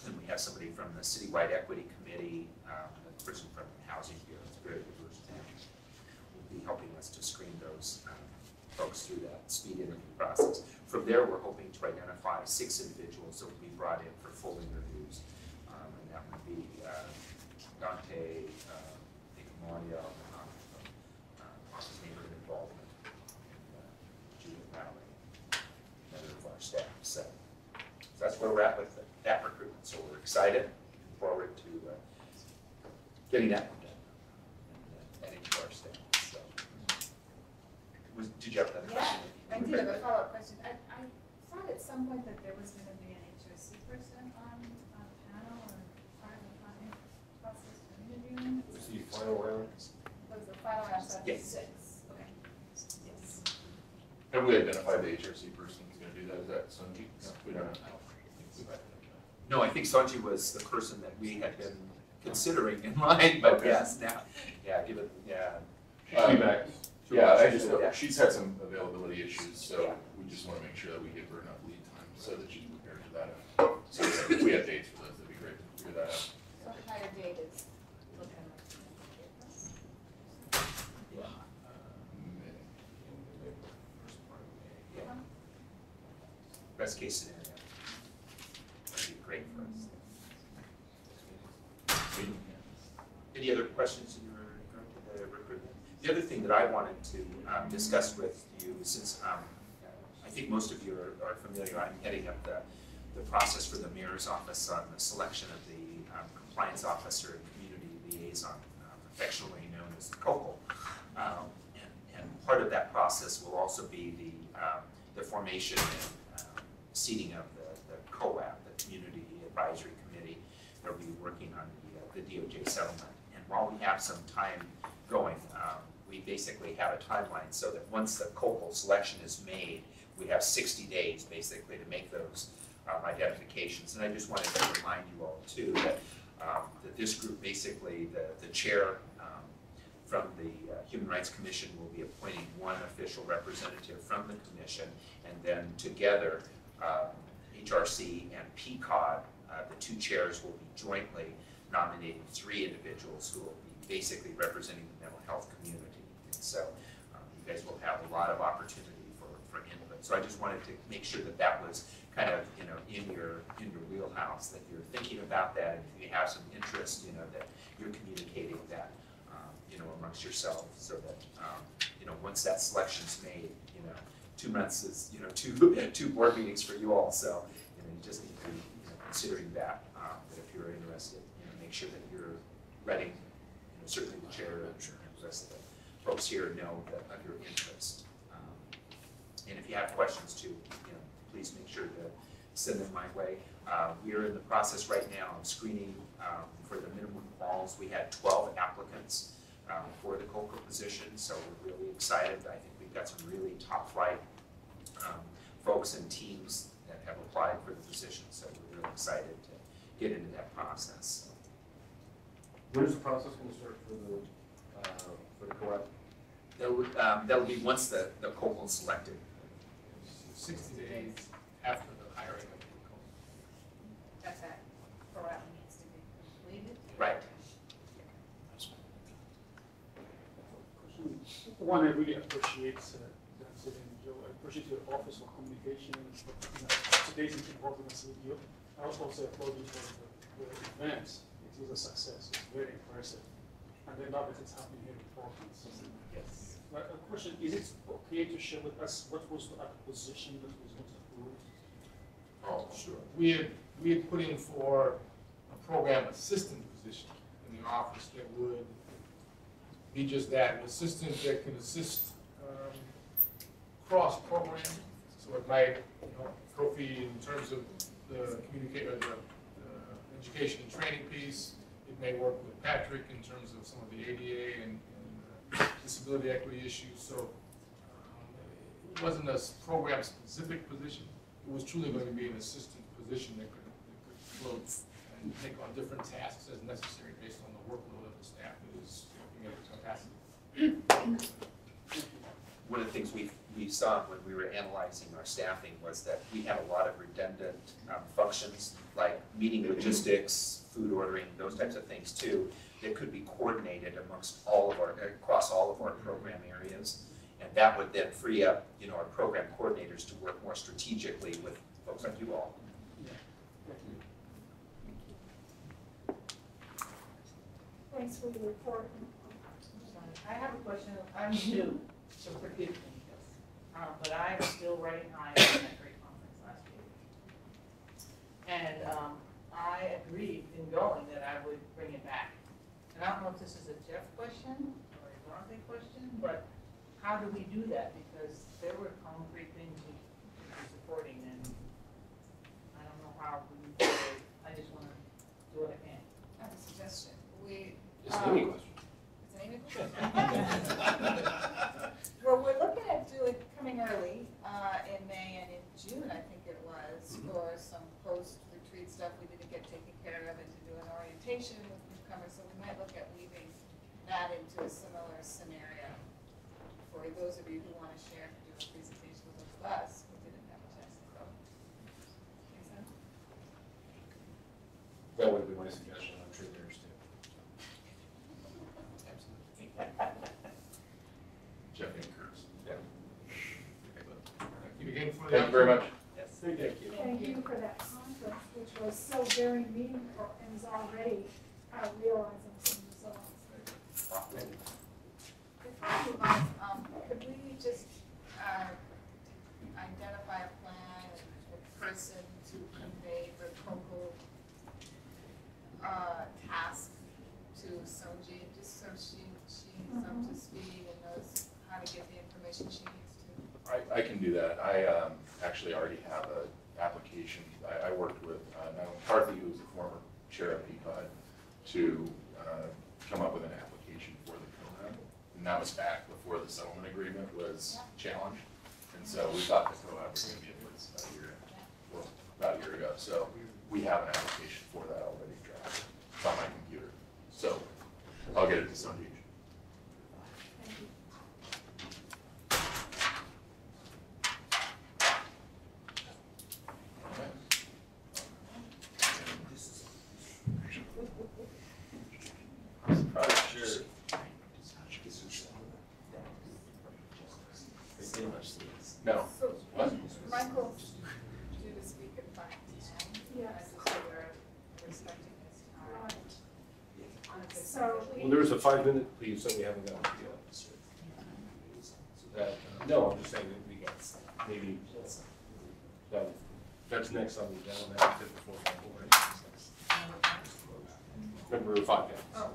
And we have somebody from the Citywide Equity Committee, a person from Housing Bureau. It's a very diverse panel. Will be helping us to screen those folks through that speed interview process. From there, we're hoping to identify 6 individuals that will be brought in for full interviews. And that would be Dante, Mario, Office Neighborhood Involvement, and Judith Valley, and other of our staff. So that's where we're at with that recruitment. So we're excited, looking forward to getting that one done and adding to our staff. So, did you have another question? I did have a follow-up question. I thought at some point that there was going to be an HRC person on a panel or part of the planning process for interviewing. Was the final round? Was the final round set Yes. 6? Okay. Yes. Have we identified the HRC person who's gonna do that? Is that Sanjeev? No, we don't know. I don't think we've identified. No, I think Sanji was the person that we had been considering in line, but Okay. yes, now, give it, She should be back. Sure. I just know Yeah. she's had some availability issues, so Yeah. we just wanna make sure that we give her enough lead time so that she's prepared for that. So if we have dates for those, that'd be great to figure that out. So higher date is looking like. best case scenario. That'd be great for us. Any other questions in regard to the recruitment? other thing that I wanted to discuss with you, since I think most of you are familiar, I'm heading up the process for the mayor's office on the selection of the compliance officer and community liaison, affectionately known as the COCL. And part of that process will also be the formation and seating of the COAP, the Community Advisory Committee. They'll be working on the DOJ settlement. And while we have some time going, we basically have a timeline so that once the COCL selection is made, we have 60 days basically to make those identifications. And I just wanted to remind you all too that this group, basically the chair from the Human Rights Commission will be appointing one official representative from the commission, and then together HRC and PCOD, the two chairs, will be jointly nominating 3 individuals who will be basically representing the mental health community. And so you guys will have a lot of opportunity for input. So I just wanted to make sure that that was kind of, you know, in your wheelhouse, that you're thinking about that, and if you have some interest, you know, that you're communicating that, you know, amongst yourselves, so that, you know, once that selection's made, you know, 2 months is, you know, two board meetings for you all. So, you know, you just need to be, you know, considering that, that if you're interested, you know, make sure that you're ready. You know, certainly the chair and the rest of the folks here know that of your interest. And if you have questions too, you know, please make sure to send them my way. We are in the process right now of screening for the minimum quals. We had 12 applicants for the COCL position, so we're really excited. I think we've got some really top flight folks and teams that have applied for the position, so we're really excited to get into that process. When is the process going to start for the co-op? That'll be once the COCL is selected. 60 days after the hiring of the COCL. That co-op needs to be completed. Right. One, I really appreciate Joe. I appreciate your Office for Communication and today's involvement with you. I also applaud you for the event. It is a success. It's very impressive. And then now that it's happening here in Portland. Yes. But a question, is it okay to share with us what was the position that was not approved? Oh, sure. We had put in for a program assistant position in the office that would be just that, an assistant that can assist cross-program. So it might, you know, Kofi, in terms of the education and training piece. It may work with Patrick in terms of some of the ADA and disability equity issues. So it wasn't a program-specific position. It was truly going to be an assistant position that could float and take on different tasks as necessary based on the workload of the staff that is working at the capacity. One of the things we saw when we were analyzing our staffing was that we had a lot of redundant functions, like meeting logistics, food ordering, those types of things too, that could be coordinated amongst across all of our program areas. And that would then free up, you know, our program coordinators to work more strategically with folks like you all. Thanks for the report. I have a question. I'm new, so forgive me. But I am still writing high on that great conference last week. And I agreed in going that I would bring it back. And I don't know if this is a Jeff question or a Dorothy question, but how do we do that? Because there were concrete things we were supporting, and I don't know how we do it. I just want to do what I can. I have a suggestion. It's an Amy question. It's an Amy question. Well, we're looking at coming early in May and in June, I think it was, for some post-retreat stuff we didn't get taken care of, and to do an orientation with newcomers. So we might look at weaving that into a similar scenario for those of you who want to share and do a presentation with us who didn't have a chance to go. Make sense? That would be my suggestion. I'm sure theirs too. Absolutely. Jeff concurs. Yeah. Thank you again for the Thank you very much. Yes. Thank you. Thank you for that conference, which was so very meaningful and is already realizing some results. Thank you. before I move on, could we just identify a plan and a person to convey the local task to Sonji, just so she's up to speed and knows how to get the information she needs to? I can do that. I actually already have an application. I worked with McCarthy, who was a former chair of PCOD, to come up with an application for the COAB. And that was back before the settlement agreement was challenged. And so we thought the COAB was going to be in place about a year ago. So we have an application for that already drafted. It's on my computer. So I'll get it to Sandeep. No. So, What? Michael, due to speak at 5 p.m. Yes. I just so we're respecting his time. Right. So Well, there was a 5-minute, please, that we haven't gotten to yet. No, I'm just saying that we got maybe, that's next on the agenda, that's before 5. Number 5, yeah. Oh,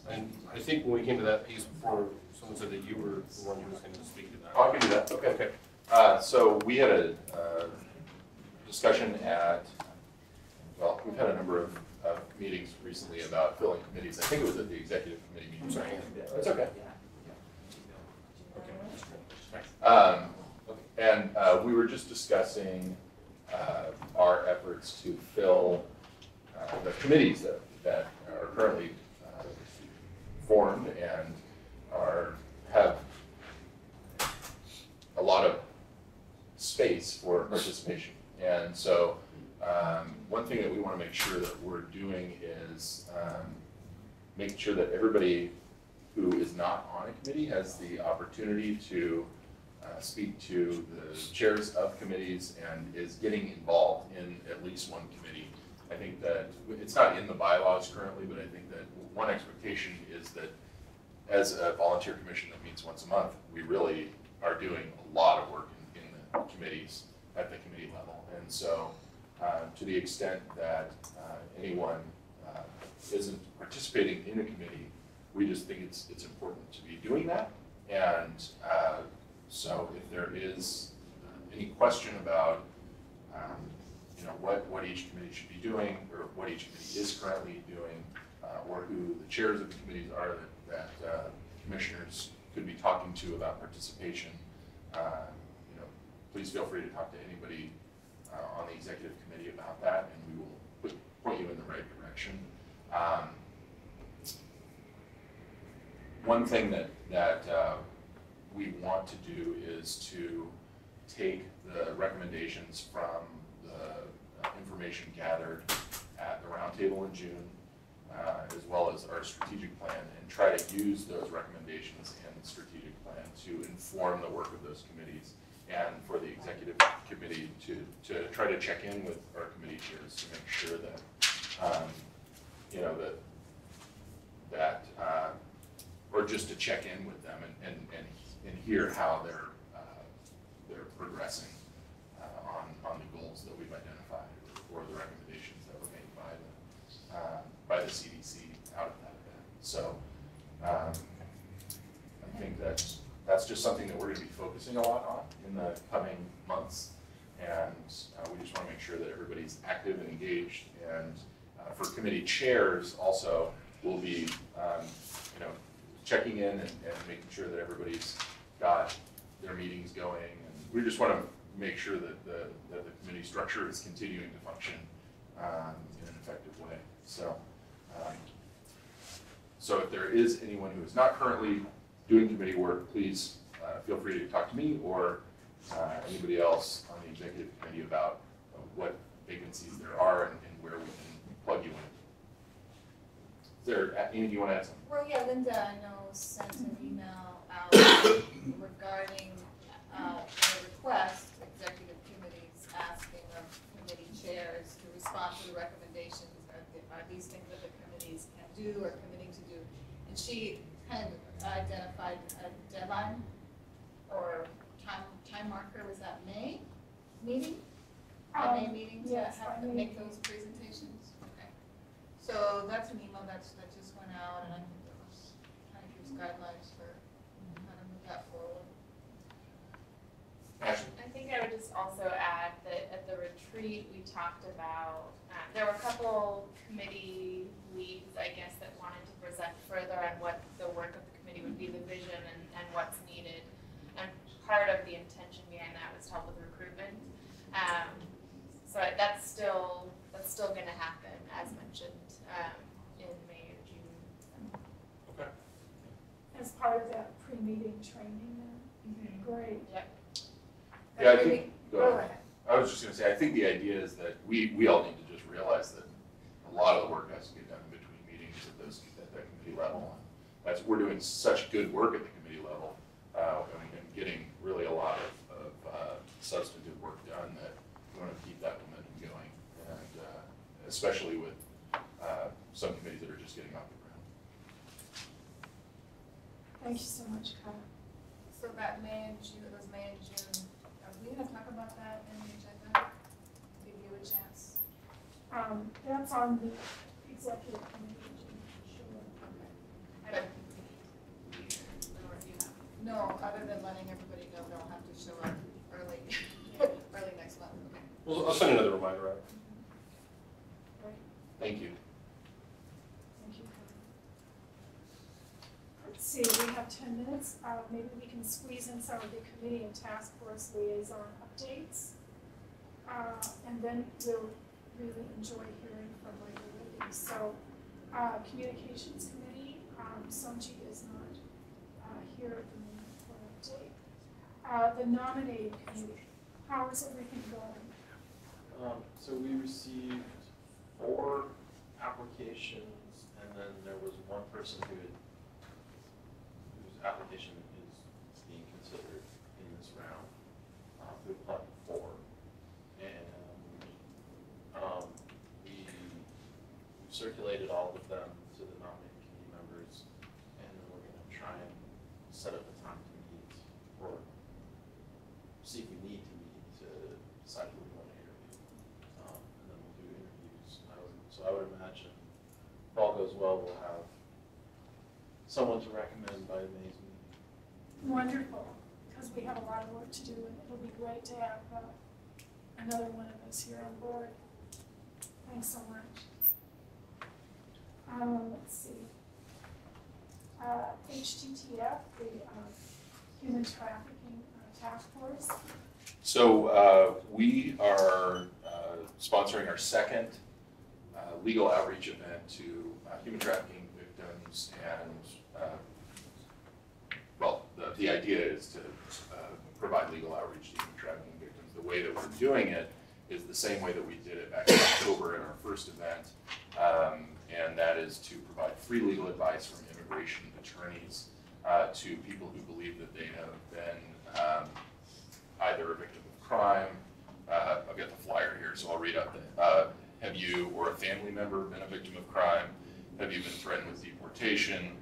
And I think when we came to that piece before, someone said that you were the one who was going to speak to that. Oh, I can do that. Okay. So we had a discussion at, well, we've had a number of meetings recently about filling committees. I think it was at the executive committee meeting. Sorry. That's okay. And we were just discussing our efforts to fill the committees that are currently formed and have a lot of space for participation. And so one thing that we want to make sure that we're doing is making sure that everybody who is not on a committee has the opportunity to speak to the chairs of committees and is getting involved in at least one committee. I think that it's not in the bylaws currently, but I think that one expectation is that as a volunteer commission that meets once a month, we really are doing a lot of work in the committees at the committee level. And so to the extent that anyone isn't participating in a committee, we just think it's important to be doing that. And so if there is any question about what each committee should be doing, or what each committee is currently doing, or who the chairs of the committees are that commissioners could be talking to about participation, please feel free to talk to anybody on the executive committee about that, and we will point you in the right direction. One thing that we want to do is to take the recommendations from the information gathered at the Roundtable in June, as well as our strategic plan, and try to use those recommendations and the strategic plan to inform the work of those committees, and for the executive committee to try to check in with our committee chairs to make sure that or just to check in with them and hear how they're progressing on the goals that we've identified, or the recommendations that were made by the CDC out of that event. So I think that's just something that we're going to be focusing a lot on in the coming months, and we just want to make sure that everybody's active and engaged. And for committee chairs also, we'll be checking in and making sure that everybody's got their meetings going, and we just want to make sure that the committee structure is continuing to function in an effective way. So if there is anyone who is not currently doing committee work, please feel free to talk to me or anybody else on the executive committee about what vacancies there are and where we can plug you in. Is there anything you want to add something? Well, yeah, Linda, I know, sent an email out regarding a request to executive committees asking of committee chairs to respond to the recommendations. Are these things that the committees can do or committing to do? that May meeting? A May meeting to yes, have by to May make meeting. those presentations? Okay. So that's an email that just went out, and I think that was kind of gives guidelines for how to move that forward. Ashley? I think I would just also add that at the retreat, we talked about, there were a couple committee leads, I guess, that wanted to present further on what the work of the committee would be, the vision and what's needed. And part of the intention behind that was to help with recruitment. So that's still gonna happen, as mentioned, in May or June. Okay. As part of that pre-meeting training then? Great. Yep. Yeah, I think, go ahead. I was just gonna say, I think the idea is that we all need to just realize that a lot of the work has to get done in between meetings at that committee level. And we're doing such good work at the committee level, and getting really a lot of substantive work done that we want to keep that momentum going, and especially with some committees that are just getting off the ground. Thank you so much, Kyle. So that May and June, it was May and June, are we gonna talk about that in the agenda? Give you a chance. That's on the executive committee, sure. I don't think we need, or you have, no, other than letting everybody know they'll have to show up early, early next month, okay. Well, I'll send another reminder out. Great. Thank you. Thank you. Let's see, we have 10 minutes. Maybe we can squeeze in some of the committee and task force liaison updates. And then we'll really enjoy hearing from Withey. So, communications committee, Sonji is not here at the moment for an update. The nominating committee, how is everything going? So we received 4 applications, and then there was one person whose application is being considered in this round, who applied for. And we circulated all of them to the nominating committee members, and then we're going to try and set up a time to meet, or see if we need to meet to decide who we want to interview. And then we'll do interviews. So I would imagine, if all goes well, we'll have someone to recommend by May's meeting. Wonderful, because we have a lot of work to do, and it'll be great to have another one of us here on board. Thanks so much. Let's see. HTTF, the Human Trafficking Task Force. So we are sponsoring our second legal outreach event to human trafficking victims, and well, the idea is to provide legal outreach to human trafficking victims. The way that we're doing it is the same way that we did it back in October at our first event, and that is to provide free legal advice from immigration attorneys to people who believe that they have been either a victim of crime. I've got the flyer here, so I'll read out the, have you or a family member been a victim of crime? Have you been threatened with deportation?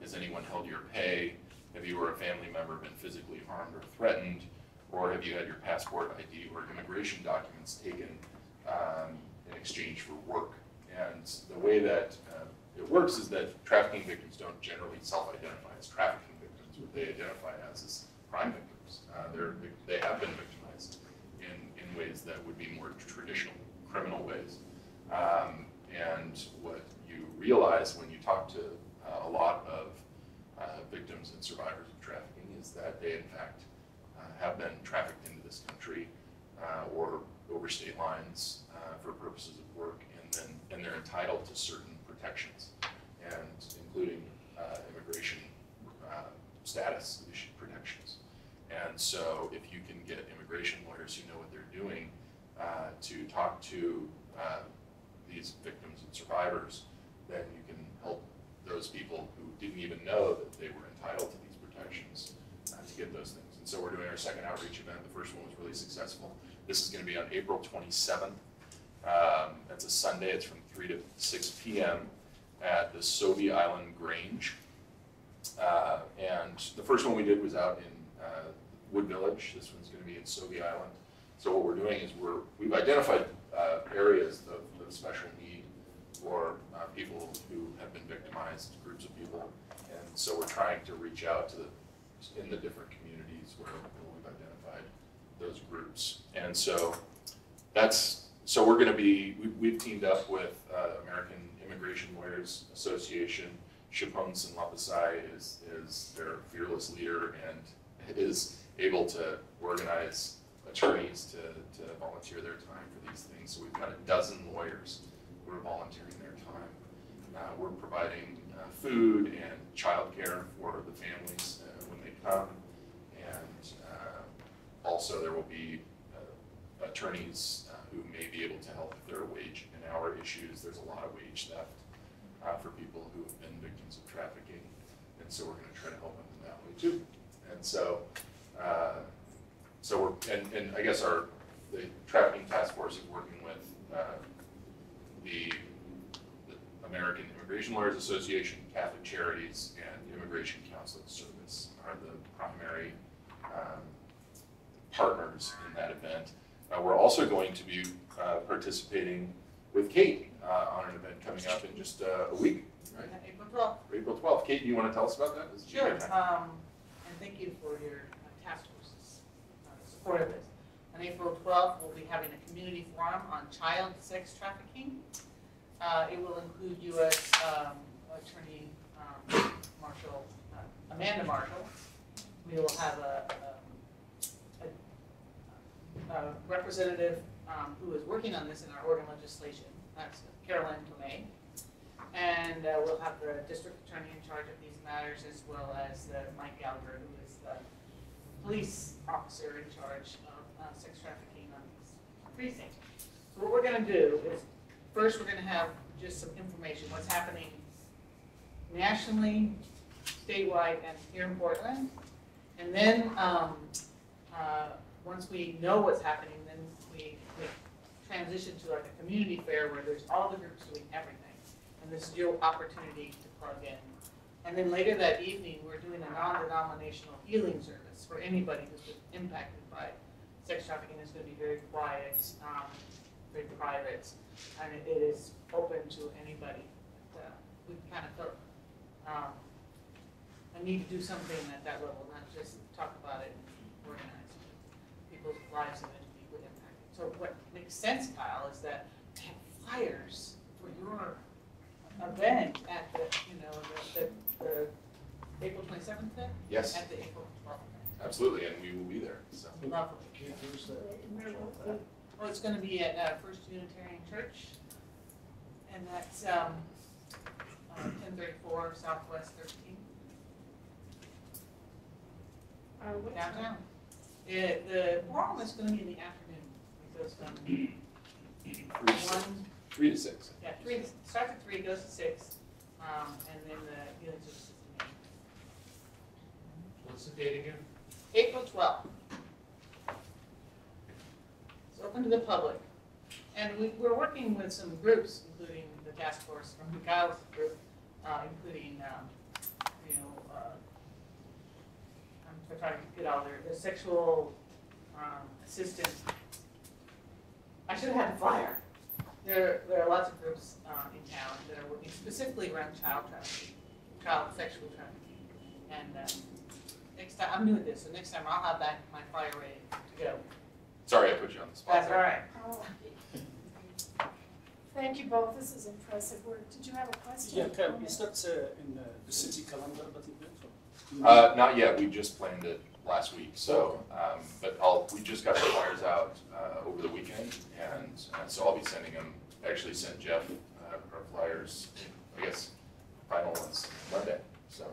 Has anyone held your pay? Have you or a family member been physically harmed or threatened? Or have you had your passport ID or immigration documents taken in exchange for work? And the way that it works is that trafficking victims don't generally self-identify as trafficking victims. What they identify as is crime victims. They have been victimized in ways that would be more traditional criminal ways. And what you realize when you talk to a lot of victims and survivors of trafficking is that they in fact have been trafficked into this country or over state lines for purposes of work, and they're entitled to certain protections, and including immigration status protections. And so if you can get immigration lawyers who know what they're doing to talk to these victims and survivors, then you can help those people who didn't even know that they were entitled to these protections to get those things. And so we're doing our second outreach event. The first one was really successful. This is going to be on April 27th. That's a Sunday. It's from 3 to 6 p.m. at the Sauvie Island Grange. And the first one we did was out in Wood Village. This one's going to be in Sobe Island. So what we're doing is we've identified areas of special need for people who have been victimized, groups of people, and so we're trying to reach out to in the different communities where we've identified those groups. And so we're going to be, we've teamed up with American Immigration Lawyers Association. Shipons and Lapasai is their fearless leader and is able to organize attorneys to volunteer their time for these things. So we've got a dozen lawyers who are volunteering their time. We're providing food and childcare for the families when they come, and also there will be attorneys who may be able to help if there are wage and hour issues. There's a lot of wage theft for people who have been victims of trafficking, and so we're going to try to help them in that way too. And so, I guess the trafficking task force is working with the American Immigration Lawyers Association, Catholic Charities, and Immigration Counseling Service are the primary partners in that event. We're also going to be participating with Kate on an event coming up in just a week, right? April 12th. April 12th. Kate, do you want to tell us about that? Sure. And thank you for your task force's support of this. On April 12th, we'll be having a community forum on child sex trafficking. It will include U.S. Attorney Marshall, Amanda Marshall. We will have a representative who is working on this in our Oregon legislation. That's Carolyn Tomei. And we'll have the district attorney in charge of these matters, as well as Mike Gallagher, who is the police officer in charge of sex trafficking on these precincts. So what we're going to do is, first we're going to have just some information, what's happening nationally, statewide, and here in Portland. And then once we know what's happening, then we transition to like a community fair where there's all the groups doing everything. And this is your opportunity to plug in. And then later that evening, we're doing a non-denominational healing service for anybody who's been impacted by sex trafficking. It's going to be very quiet, very private, and it is open to anybody. We kind of felt I need to do something at that level, not just talk about it and organize it. People's lives have been deeply impacted. So what makes sense, Kyle, is that to have flyers for your event at the April 27th then? Yes. At the April 12th event. Absolutely, and we will be there. So. Lovely. Where's Well, it's going to be at First Unitarian Church, and that's 1034 Southwest 13th. Downtown. The forum is going to be in the afternoon. It goes from 3 to 6. Yeah, starts at 3, goes to 6, and then the healing services in the evening. What's the date again? April 12th. It's open to the public. And we're working with some groups, including the task force from Kyle's group, including, I'm trying to get all the sexual assistant. I should have had a flyer. There are lots of groups in town that are working specifically around child trafficking, child sexual trafficking. And next time, I'm new at this, so next time I'll have my flyer ready to go. Sorry I put you on the spot. That's all right. Thank you both. This is impressive work. Did you have a question? Yeah, is that in the city calendar that event? Not yet. We just planned it last week. So, but we just got the flyers out over the weekend, and so I'll be sending them. Actually, sent Jeff our flyers. I guess final ones Monday. So.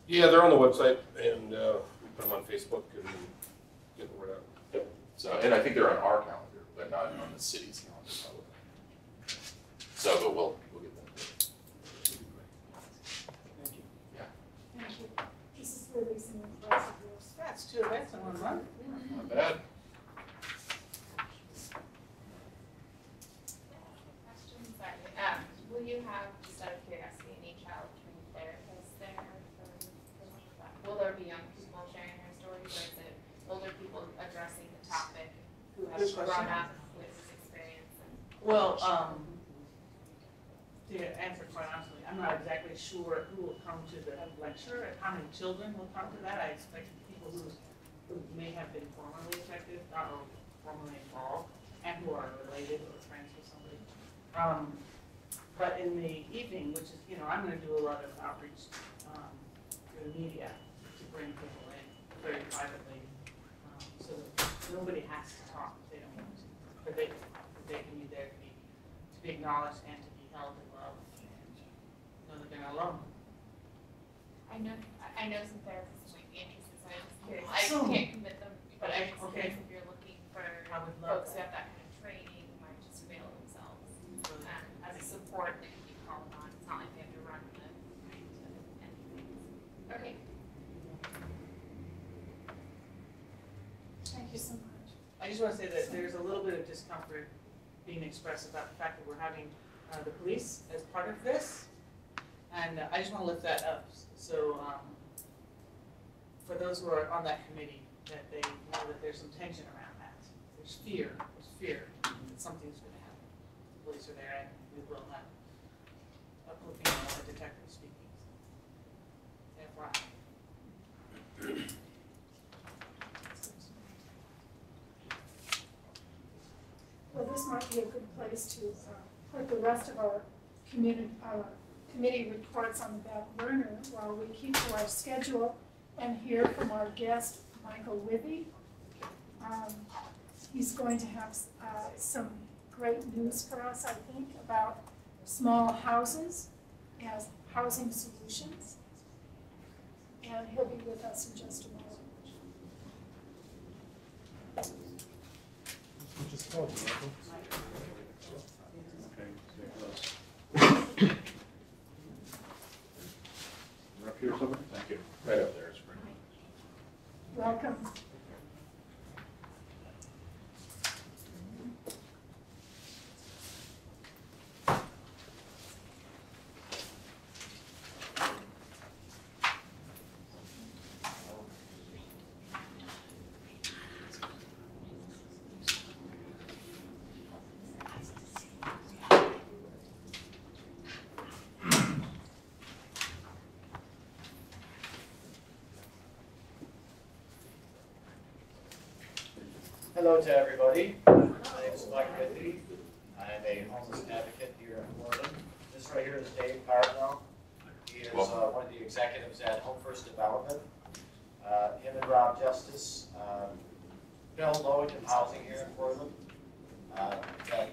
Yeah, they're on the website, and we put them on Facebook and get the word out. Yep. So, and I think they're on our calendar, but not on the city's calendar. Probably. So, but we'll get them. Thank you. Yeah. Thank you. This is really some impressive work. That's 2 events in 1 month. Not bad. Question, sorry. Will you have, just out of curiosity, any child trained therapists there? Will there be young people sharing their stories, or is it older topic, who Good has question. brought up with his experience and. Well, to answer quite honestly, I'm not exactly sure who will come to the lecture and how many children will come to that. I expect people who may have been formerly affected or formerly involved and who are related or friends with somebody. But in the evening, which is, I'm going to do a lot of outreach to the media to bring people in very privately, so that nobody has to talk if they don't want to, but they can be there to be acknowledged and to be held in love and know that they're not alone. I know some therapists might be interested, so I'm just curious. Awesome. I can't commit them, but I'm just Okay. curious if you're looking for I would love folks who have that kind of training, who might just avail themselves as a support that can be called on. It's not like they have to run the night to anything. Okay. Thank you so much. I just want to say that there's a little bit of discomfort being expressed about the fact that we're having the police as part of this, and I just want to lift that up. So for those who are on that committee, that they know that there's some tension around that. There's fear that something's going to happen. The police are there, and we will have a detective speaking. FYI. Well, this might be a good place to put the rest of our committee reports on the back burner while we keep to our schedule and hear from our guest, Michael Withey. He's going to have some great news for us, I think, about small houses as housing solutions. And he'll be with us in just a moment. Just call me, Michael. You're up here somewhere? Thank you. Right up there is great. Welcome. Hello to everybody. My name is Mike Withey. I'm a homeless advocate here in Portland. This right here is Dave Cardinal. He is one of the executives at Home First Development. Him and Rob Justice build low-income housing here in Portland. That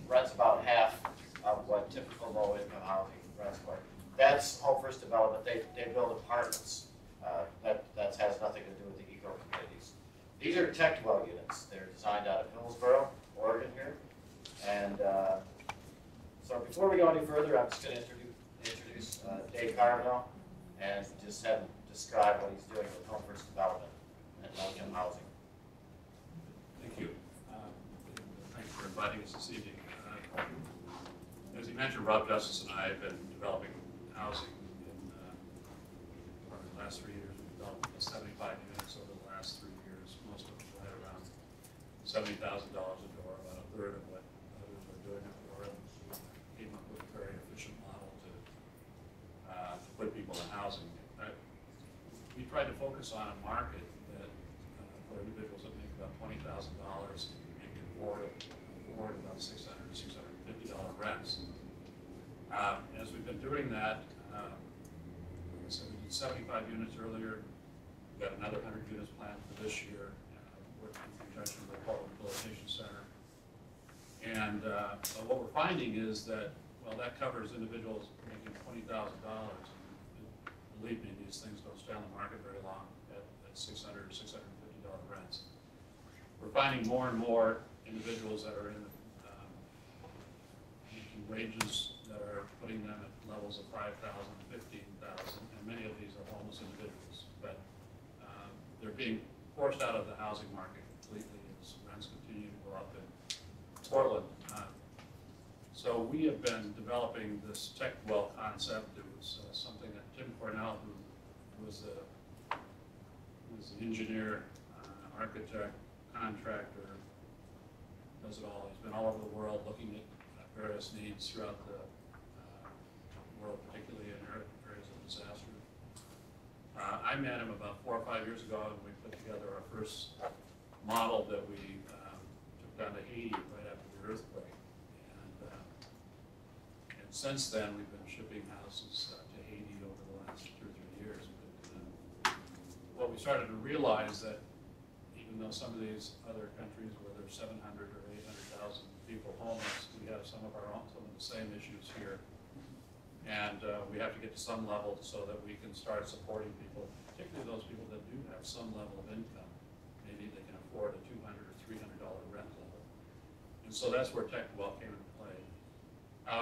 rents about half of what typical low-income housing rents for. That's Home First Development. They build apartments. That has nothing to do with the eco-communities. These are tech dwell units. They're designed out of Hillsboro, Oregon here. And so before we go any further, I'm just going to introduce Dave Carbonell and just have him describe what he's doing with Home First Development and low-income housing. Thank you. Thanks for inviting us this evening. As you mentioned, Rob Justice and I have been developing housing in the last 3 years. We've developed 75 units over the last 3 years. Most of them right around $70,000 a door, about a third of what others are doing it for. And we came up with a very efficient model to put people in housing. We tried to focus on a market that for individuals that make about $20,000 and can afford about $600 to $650 rents. As we've been doing that, so we did 75 units earlier. We've got another 100 units planned for this year, working in conjunction with the Portland Rehabilitation Center. And what we're finding is that, well, that covers individuals making $20,000. Believe me, these things don't stay on the market very long at $600 or $650 rents. We're finding more and more individuals that are in making wages that are putting them at levels of $5,000, $15,000, and many of these are homeless individuals. But they're being forced out of the housing market completely as rents continue to go up in Portland. So we have been developing this tech dwell concept. It was something that Tim Cornell, who was the engineer, architect, contractor, does it all. He's been all over the world looking at various needs throughout the world, particularly in areas of disaster. I met him about 4 or 5 years ago, and we put together our first model that we took down to Haiti right after the earthquake. And since then, we've been shipping houses to Haiti over the last 2 or 3 years. But, what we started to realize that even though some of these other countries where there's 700 or 800,000 people homeless, we have some of the same issues here. And we have to get to some level so that we can start supporting people, particularly those people that do have some level of income. Maybe they can afford a $200 or $300 rent level. And so that's where TechWell came into play.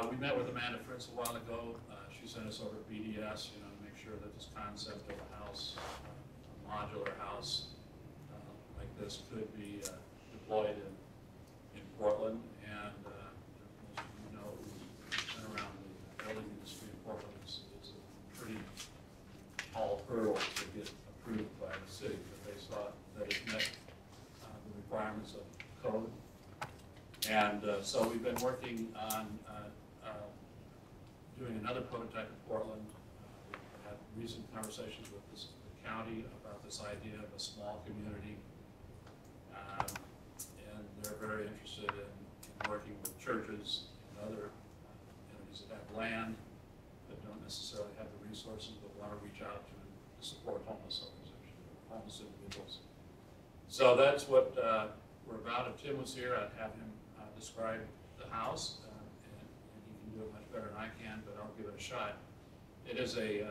We met with Amanda Fritz a while ago. She sent us over to BDS, to make sure that this concept of a house, a modular house like this could be deployed in Portland. And most of you know, who've been around the building industry in Portland, it's a pretty tall hurdle to get approved by the city, but they saw that it met the requirements of code. And so we've been working on doing another prototype in Portland. We've had recent conversations with the county about this idea of a small community. And they're very interested in working with churches and other entities that have land but don't necessarily have the resources but want to reach out to support homeless organizations, homeless individuals. So that's what we're about. If Tim was here, I'd have him describe the house, and he can do it much better than I can, but I'll give it a shot. It is a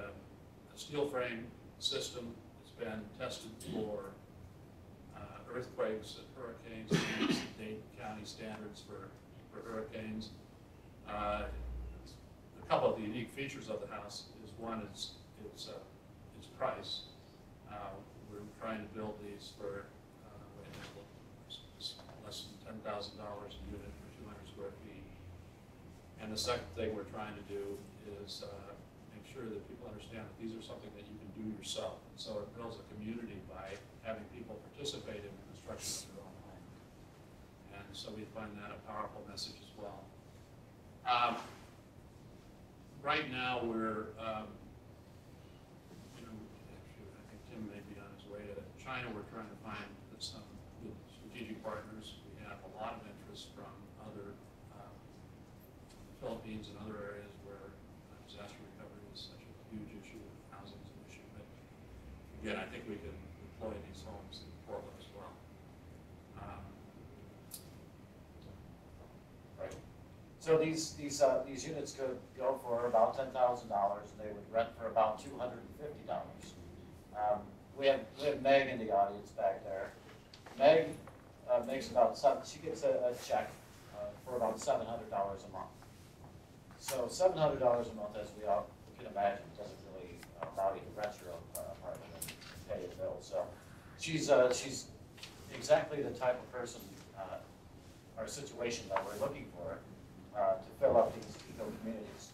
steel frame system. It's been tested for earthquakes and hurricanes, state county standards for hurricanes. A couple of the unique features of the house is one, its price. We're trying to build these for less than $10,000 a unit for 200 square feet. And the second thing we're trying to do is make sure that people understand that these are something that you can do yourself. And so it builds a community by having people participate in the construction of their own home. And so we find that a powerful message as well. Right now we're, actually I think Tim may be on his way to China. We're trying to find some good strategic partners. We have a lot of interest from other Philippines and other areas where disaster recovery is such a huge issue, housing is an issue. But again, I think we can deploy these homes in Portland as well. Right. So these units could go for about $10,000, and they would rent for about $250. We have Meg in the audience back there. Meg makes about she gets a check for about $700 a month. So $700 a month, as we all can imagine, doesn't really allow you to rent your own apartment and pay your bills. So she's exactly the type of person or situation that we're looking for to fill up these eco communities.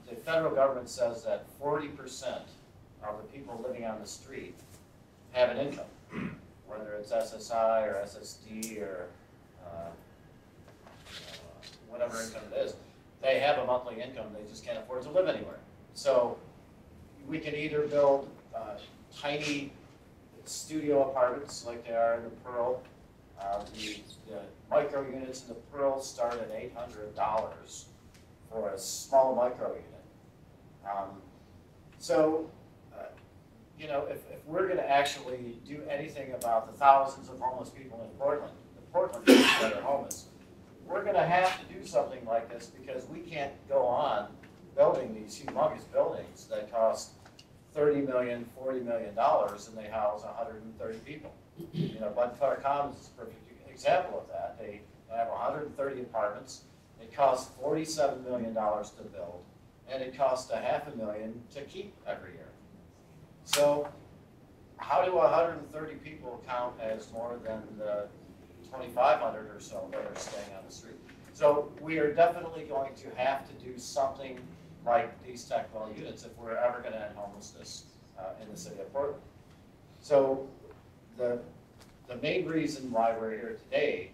The federal government says that 40% of the people living on the street have an income, whether it's SSI or SSD or whatever income it is. They have a monthly income, they just can't afford to live anywhere. So we can either build tiny studio apartments like they are in the Pearl. The micro units in the Pearl start at $800 for a small micro unit. If we're going to actually do anything about the thousands of homeless people in Portland, that are homeless, we're going to have to do something like this because we can't go on building these humongous buildings that cost $30 million, $40 million, and they house 130 people. Bud Clark Commons is a perfect example of that. They have 130 apartments. It costs $47 million to build, and it costs $500,000 to keep every year. So how do 130 people count as more than the 2,500 or so that are staying on the street? So we are definitely going to have to do something like these TechWell units if we're ever going to end homelessness in the city of Portland. So the main reason why we're here today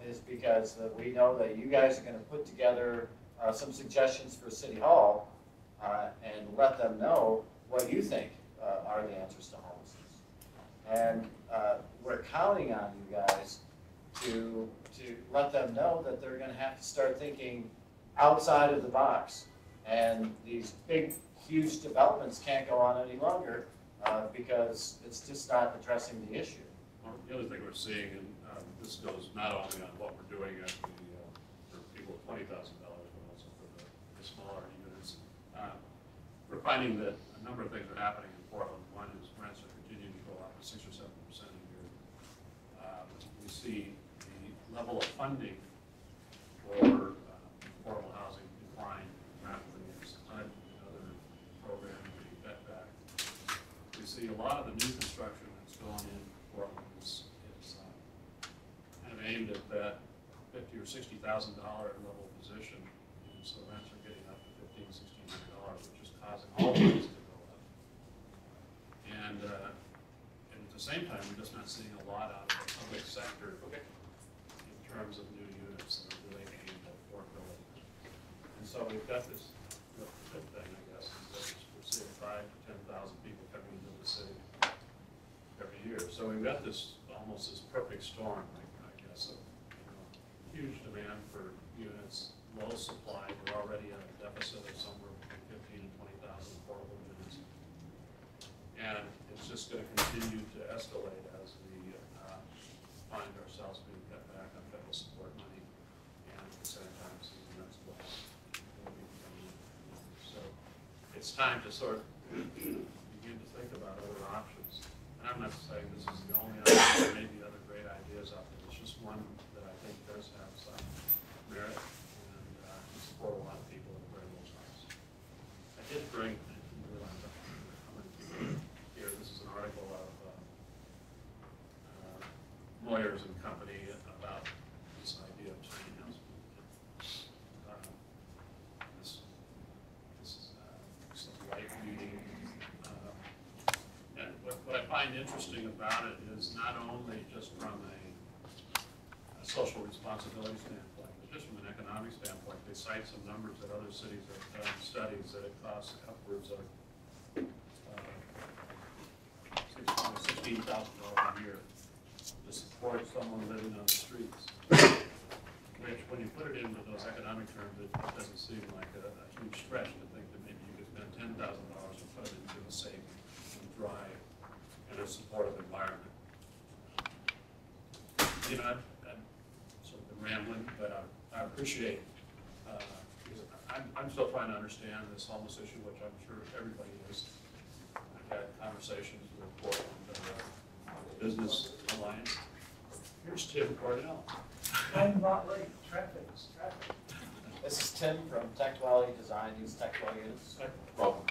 is because we know that you guys are going to put together some suggestions for City Hall and let them know what you think are the answers to homelessness. And we're counting on you guys to let them know that they're going to have to start thinking outside of the box. And these big, huge developments can't go on any longer because it's just not addressing the issue. Well, the other thing we're seeing, and this goes not only on what we're doing at for people with $20,000, but also for the smaller units. We're finding that a number of things are happening in Portland. One is rents are continuing to go up to 6 or 7% a year. We see the level of funding for affordable housing decline rapidly as HUD and other programs being cut back. We see a lot of the new construction that's going in Portland is kind of aimed at that $50,000 or $60,000 level position, and so rents are getting up to $1,500, $1,600, which is causing all the rents to go up. And at the same time, we're just not seeing a lot out of the public sector in terms of new units that are really aimed at affordability. And so we've got this good thing, I guess, is that we're seeing 5,000 to 10,000 people coming into the city every year. So we've got this almost this perfect storm, I guess, of huge demand for units, low supply. We're already at a deficit of somewhere between 15,000 and 20,000 affordable units. And it's just going to continue to escalate as we find ourselves being cut back on federal support money, and at the same time seeing rents go up. So it's time to sort of begin to think about other options. And I'm not saying this is the only option. There may be other great ideas out there. It's just one that I think does have some merit and can support a lot of people at a very low cost. I did bring, I didn't realize how many people here. This is an article of lawyers and company about this idea of tiny house. This is some light reading. And what I find interesting about it is not only just from a social responsibility standpoint, but just from an economic standpoint. They cite some numbers that other cities have done studies that it costs upwards of $16,000 a year to support someone living on the streets. Which, when you put it into those economic terms, it doesn't seem like a huge stretch to think that maybe you could spend $10,000 to put it into a safe and dry and a supportive environment. You know, I've sort of been rambling, but I appreciate, because I'm still trying to understand this homeless issue, which I'm sure everybody is. I've had conversations with Portland Business Alliance. Here's Tim Cornell. I'm not late. Traffic. This is Tim from Tech Quality Design, use Tech Quality units. Welcome.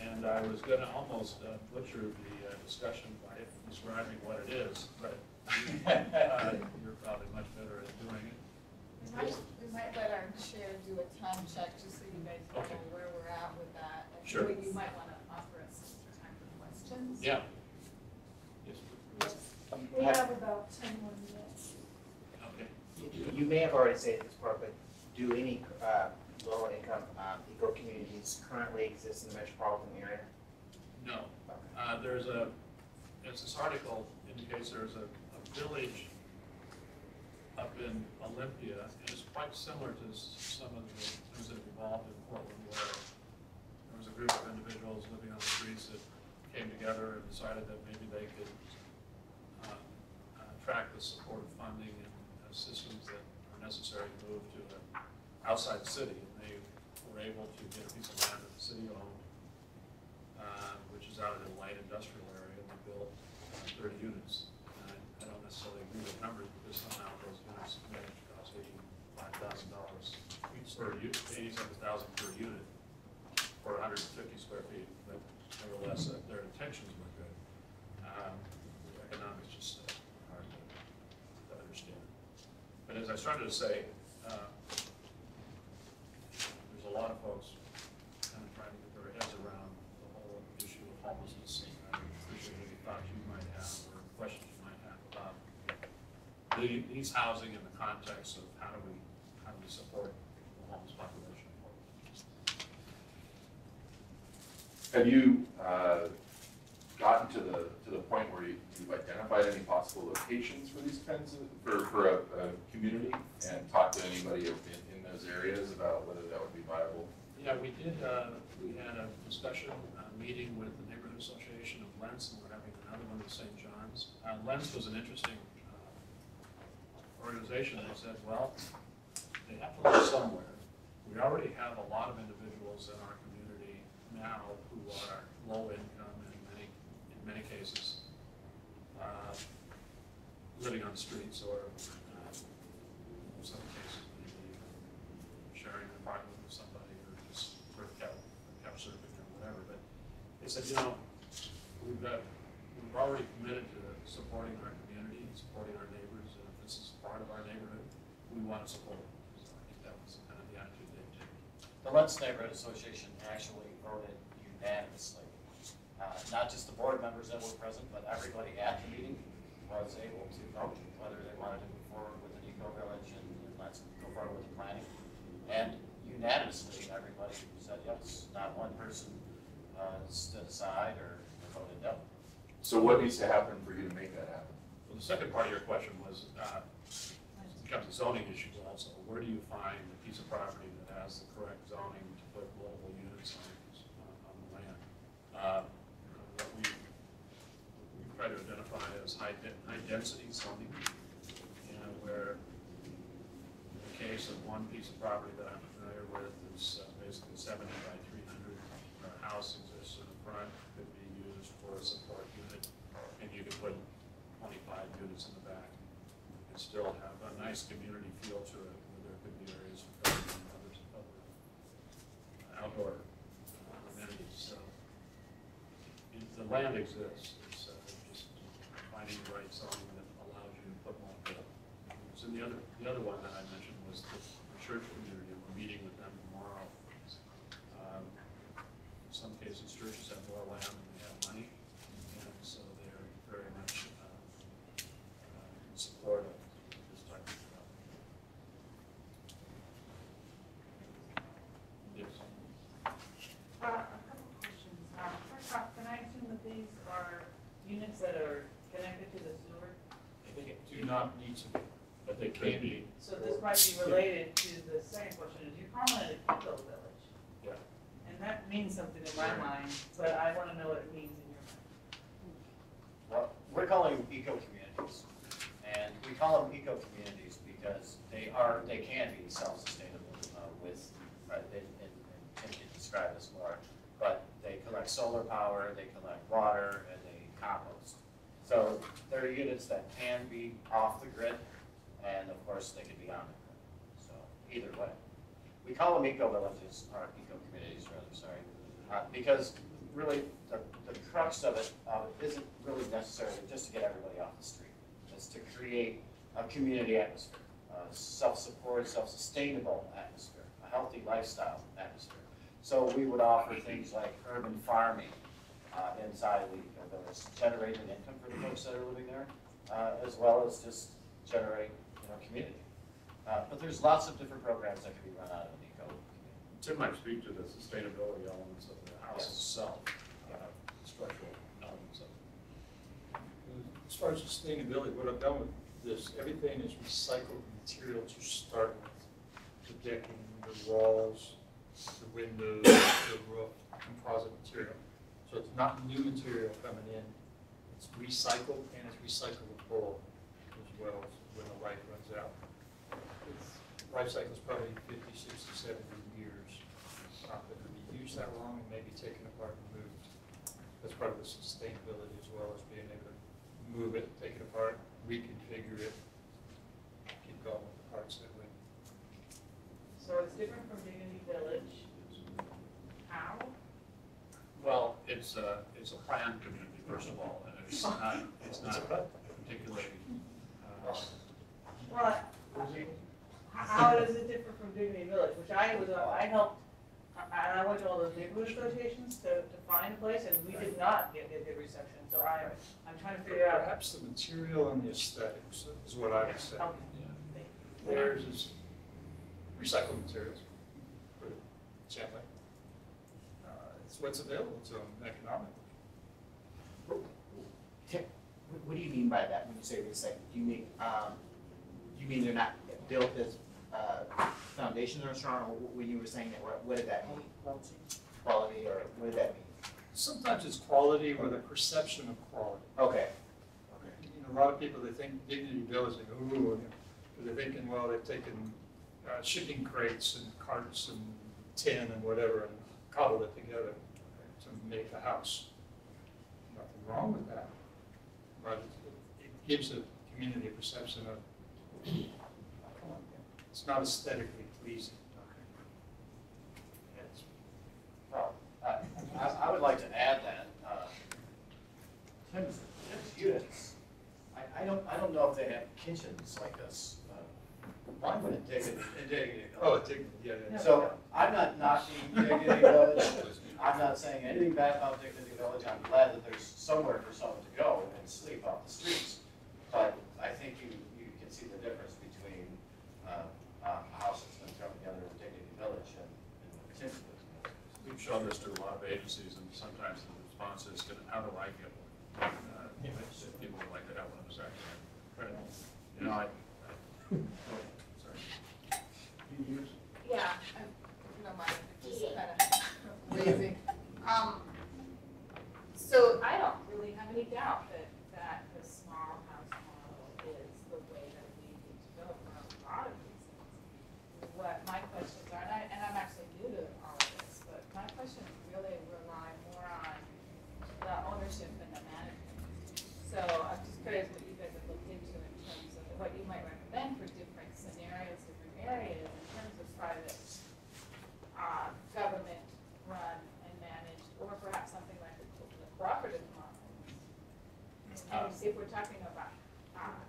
And I was going to almost butcher the discussion by describing what it is, but you're probably much better at doing it. We might let our chair do a time check just so you guys know where we're at with that. And Sure. You might want to offer us some time for questions. Yeah. We have about 10 more minutes. Okay. You may have already said this part, but do any low-income eco communities currently exist in the metropolitan area? No. As this article indicates, there's a village up in Olympia, and it's quite similar to some of the things that have evolved in Portland, where there was a group of individuals living on the streets that came together and decided that maybe they could attract the supportive funding and systems that are necessary to move to outside the city. And they were able to get a piece of land that the city owned, which is out in a light industrial area, and they built 30 units. And I don't necessarily agree with numbers, because somehow those units managed to cost $85,000 each per unit, $87,000 per unit for 150 square feet. But nevertheless, their intentions were good. The economics just hard to understand. But as I started to say, there's a lot of folks kind of trying to get their heads around the whole issue of homelessness. And I appreciate any thoughts you might have or questions you might have about needs housing in the context of how do we support the homeless population. Have you gotten to the point where you've identified any possible locations for these kinds of, for a community, and talked to anybody in those areas about whether that would be viable? Yeah, we did. We had a discussion, meeting with the Neighborhood Association of Lents, and we're having another one with St. John's. Lents was an interesting organization. They said, well, they have to look somewhere. We already have a lot of individuals in our community now who are low income in many cases, living on the streets, or in some cases maybe sharing an apartment with somebody, or just for couch surfing or whatever. But they said, you know, we've already committed to supporting our community, supporting our neighbors, and if this is part of our neighborhood, we want to support it. So I think that was kind of the attitude they've taken. The Lents Neighborhood Association actually voted unanimously. Not just the board members that were present, but everybody at the meeting was able to vote whether they wanted to move forward with an eco-village and let's go forward with the planning. And unanimously, everybody said yes. Not one person stood aside or voted no. So what needs to happen for you to make that happen? Well, the second part of your question was, it becomes a zoning issue also. Where do you find a piece of property that has the correct zoning to put multiple units on the land? What we try to identify as high density zoning, where in the case of one piece of property that I'm familiar with is basically 70 by 300. Our house exists in the front, could be used for a support unit, and you could put 25 units in the back and still have a nice community feel to it, where there could be areas for gardening and other outdoor amenities. So the land exists. It's just finding the right zoning that allows you to put more people. So the other one that I mentioned was the church community, and we're meeting with them tomorrow. In some cases, churches have more land than they have money, and so they're very much in support of this type of stuff. Yes. A couple questions. First off, can I assume that these are units that are connected to the sewer? They do not need to be, but they can be. So this might be related to the second question, is you're calling it an eco-village? Yeah. And that means something in my mind, but I want to know what it means in your mind. Well, we're calling them eco-communities. And we call them eco-communities because they can be self-sustainable and Tim can describe this more, but they collect solar power, they collect water, and they compost. So they're units that can be off the grid, and of course they can be on the grid. So either way. We call them eco-villages, or eco-communities rather, sorry, because really the crux of it isn't really necessarily just to get everybody off the street. It's to create a community atmosphere, a self-support, self-sustainable atmosphere, a healthy lifestyle atmosphere. So we would offer things like urban farming inside the eco-village, generate an income for the folks that are living there, as well as just generate community. But there's lots of different programs that can be run out of an eco-community. Tim might speak to the sustainability elements of the house itself, structural elements of it. As far as sustainability, what I've done with this, everything is recycled material to start with. The decking, the walls, the windows, the roof, composite material. So it's not new material coming in. It's recycled and it's recyclable as well when the life runs out. Its life cycle is probably 50, 60, 70 years. It's not going to be used that long and maybe taken apart and moved. That's part of the sustainability as well as being able to move it, take it apart, reconfigure it, keep going with the parts that way. So it's different from Dignity Village. How? Well, it's a planned community, first of all, and it's not particularly. Well, how is it different from Dignity Village, which I And I went to all those neighborhood associations to find a place, and we did not get good reception, so I'm trying to figure out. Perhaps the material and the aesthetics is what I would say. Okay. Theirs is recycled materials, for example. It's what's available to them economically. What do you mean by that when you say recycled? Do you mean they're not built as foundations are strong, or when you were saying that, what did that mean? Quality, or what did that mean? Sometimes it's quality or the perception of quality. Okay. You know, a lot of people, they think Dignity Village, they go, ooh, you know, they're thinking, well, they've taken shipping crates and carts and tin and whatever and cobbled it together to make a house. Nothing wrong with that. But it gives the community a perception of, come on, it's not aesthetically pleasing. Well, I would like to add that Tim's units, I don't know if they have kitchens like this. Mine would in Dignity. Oh, Dignity, yeah. So I'm not knocking Dignity Village. I'm not saying anything bad about Dignity Village. I'm glad that there's somewhere for someone to go and sleep off the streets. But I think you can see the difference between a house that's been thrown together in Dignity Village and Tim's Village. We've shown this to a lot of agencies, and sometimes the response is, how do I get one? You know, people would like to have one of those actually. You know, sorry. Yeah, no mind, just kind of waving. So I don't really have any doubt that the small house model is the way that we need to go for a lot of reasons. What my questions are, and I'm actually new to all of this, but my questions really rely more on the ownership and the management. So I'm just curious what you guys have looked into in terms of what you might recommend for different scenarios, different areas in terms of private, government run and managed, or perhaps something like the cooperative model. And if we're talking about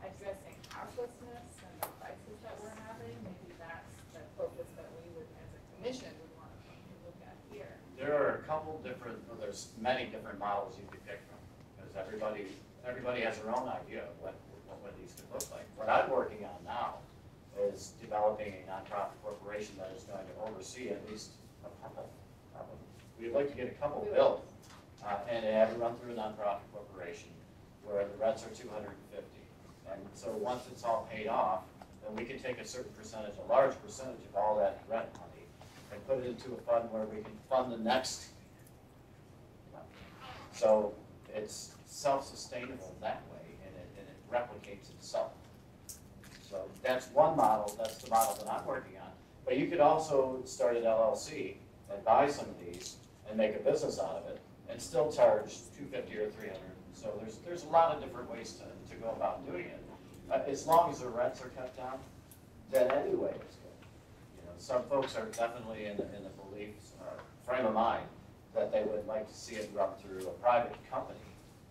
addressing houselessness and the crisis that we're having, maybe that's the focus that we would, as a commission, would want to look at here. There are a couple different, well, there's many different models you could pick from, because everybody has their own idea of what these could look like. What I'm working on now is developing a nonprofit corporation that is going to oversee at least a couple. We'd like to get a couple built and have it run through a nonprofit corporation where the rents are $250. And so once it's all paid off, then we can take a certain percentage, a large percentage of all that rent money and put it into a fund where we can fund the next. So it's self-sustainable that way, and it replicates itself. So that's one model, that's the model that I'm working on. But you could also start an LLC and buy some of these and make a business out of it and still charge $250 or $300. So there's a lot of different ways to go about doing it. As long as the rents are cut down, then any way is good. You know, some folks are definitely in the belief frame of mind that they would like to see it run through a private company,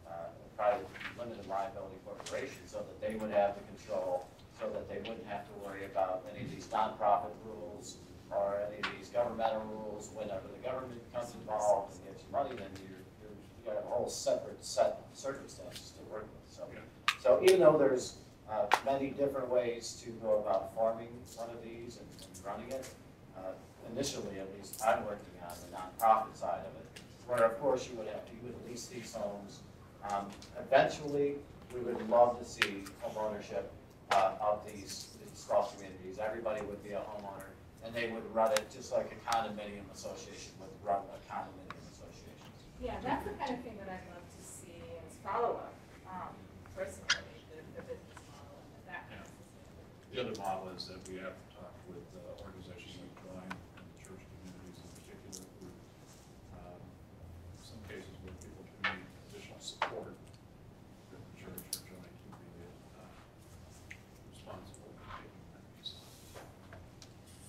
a private limited liability corporation, so that they would have the control, so that they wouldn't have to worry about any of these nonprofit rules or any of these governmental rules. Whenever the government becomes involved and gives you money, then you got a whole separate set of circumstances to work with. So even though there's many different ways to go about forming one of these and running it, initially at least I'm working on the nonprofit side of it, where of course you would lease these homes. Eventually, we would love to see home ownership of these small communities. Everybody would be a homeowner, and they would run it just like a condominium association would run a condominium association. Yeah, that's the kind of thing that I'd love to see as follow-up, personally, the business model and that kind of system. The other model is that we have to talk with organizations like Join and church communities in particular, who, in some cases where people can need additional support, that the church or Join can be responsible for taking that piece.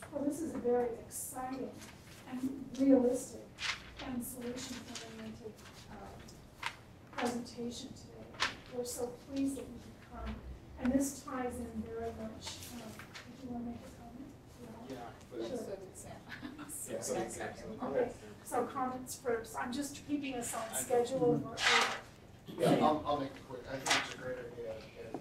Well, this is a very exciting and realistic and solution-oriented presentation today. We're so pleased that you could come, and this ties in very much. Did you want to make a comment? Yeah, Sure. Okay. Excellent. Okay, so comments first. I'm just keeping us on schedule. and Yeah, I'll make it quick. I think it's a great idea, and,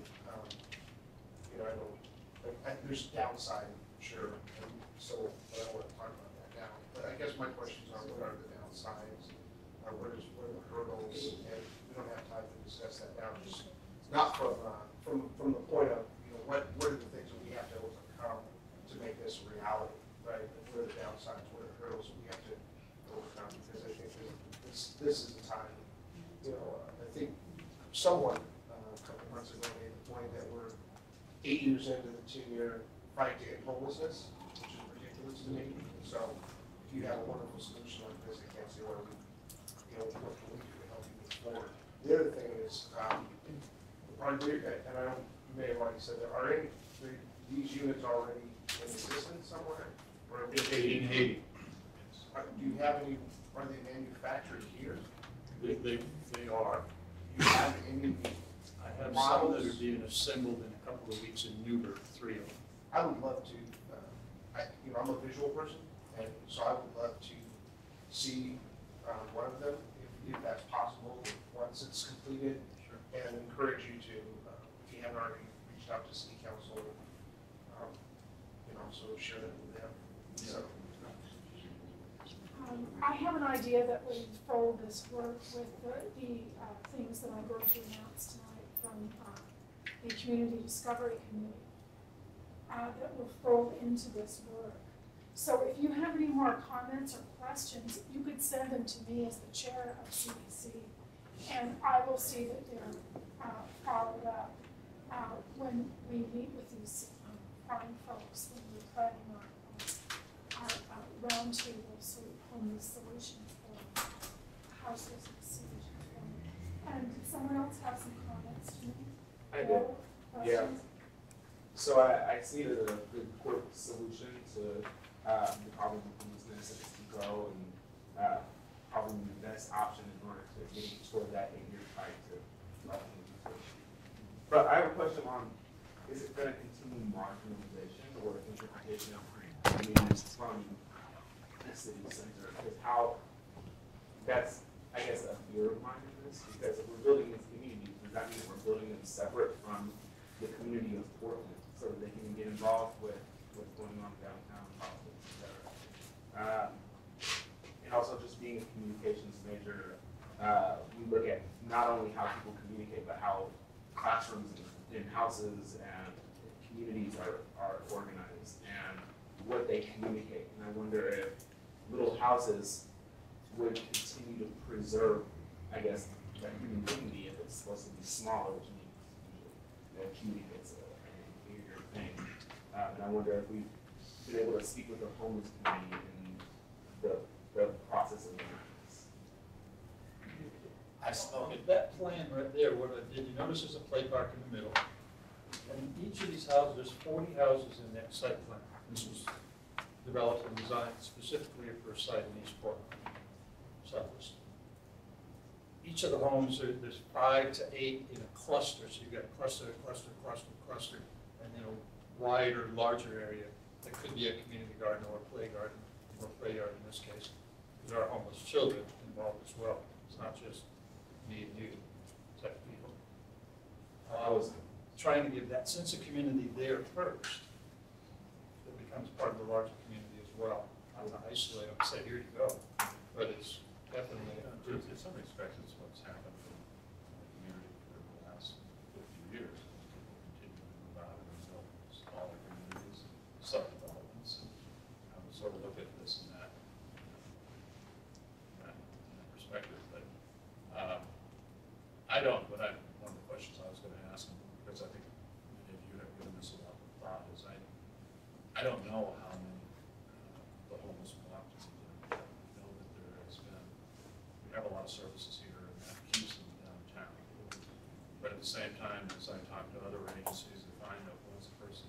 you know, I don't, there's downside, sure, and so I don't want to talk about that now. But I guess my questions are, what are the downsides? What are the hurdles? And we don't have time to discuss that now, just not from the point of, you know, what are the things that we have to overcome to make this a reality, right? What are the downsides? What are the hurdles we have to overcome? Because I think this is the time, you know, I think someone a couple months ago made the point that we're 8 years into the 2-year fight to end homelessness, which is ridiculous to me. So if you have a wonderful solution like this, I can't see why we, you know, what can we do to help you move forward? The other thing is, are there, and I don't, you may have already said that, are these units already in existence somewhere? Or In Haiti. do you have any, are they manufactured here? They are. Do you have any? I have some that are being assembled in a couple of weeks in Newburgh, 3 of them. I would love to, you know, I'm a visual person, and so I would love to see one of them, if that's possible, once it's completed. Sure. And encourage you to, if you haven't already reached out to city council, you know, so share that with them. So. I have an idea that would fold this work with the things that I'm going to announce tonight from the Community Discovery Committee that will fold into this work. So if you have any more comments or questions, you could send them to me as the chair of CDC, and I will see that they're followed up when we meet with these fine folks when we're planning our roundtable homeless solutions for houses in the city. And did someone else have some comments to make? I do. Yeah. So I see it as a good quick solution to the problem of homelessness as we go, and probably the best option in order to get toward that 8-year fight to homelessness. But I have a question on, is it going to continue marginalization or interpretation of communities from the city center? Because how, that's, I guess, a fear of mine in this, because if we're building these communities, does that mean we're building them separate from the community of Portland so that they can get involved with what's going on downtown, politics, et cetera? And also just being a communications major, we look at not only how people communicate, but how classrooms and houses and communities are organized and what they communicate. And I wonder if little houses would continue to preserve, I guess, that human dignity if it's supposed to be smaller, which means that communicates a bigger thing. And I wonder if we've been able to speak with the homeless community in the process of this. I spoke. That plan right there, did you notice there's a play park in the middle? And each of these houses, there's 40 houses in that site plan. This was developed and designed specifically for a site in East Portland, Southwest. Each of the homes, there's 5 to 8 in a cluster, so you've got cluster, cluster, cluster, cluster, and then a wider, larger area that could be a community garden or a play garden, or play yard in this case. There are homeless children involved as well. It's not just me and you type of people. I was trying to give that sense of community there first. That becomes part of the larger community as well. Not to isolate them and say, here you go. But it's definitely. In some respects, it's what's happened in the community for the last 50 years. People continue to move out and build smaller communities, sub-developments, and I would sort of look at this in that perspective. But I don't, but one of the questions I was going to ask, because I think many of you have given this a lot of thought, is I don't know how many the homeless block is. I know that there has been, we have a lot of services here and that keeps them downtown. But at the same time, as I talk to other agencies, they find that once a person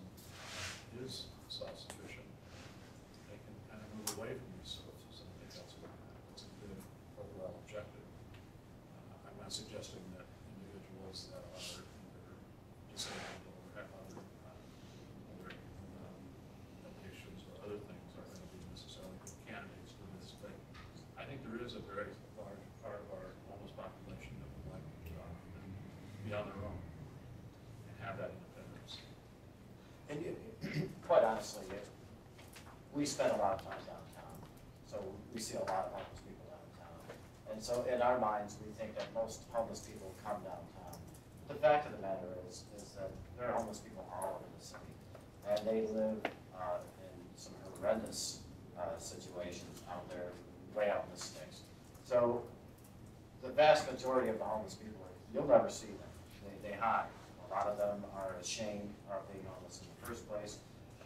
is self-sufficient, they can kind of move away from these services. I think that's a good overall objective. I'm not suggesting that individuals that are either disabled or have other, that they should we spend a lot of time downtown, so we see a lot of homeless people downtown. And so in our minds, we think that most homeless people come downtown. The fact of the matter is that there are homeless people all over the city, and they live in some horrendous situations out there, way out in the sticks. So the vast majority of the homeless people, you'll never see them. They hide. A lot of them are ashamed of being homeless in the first place.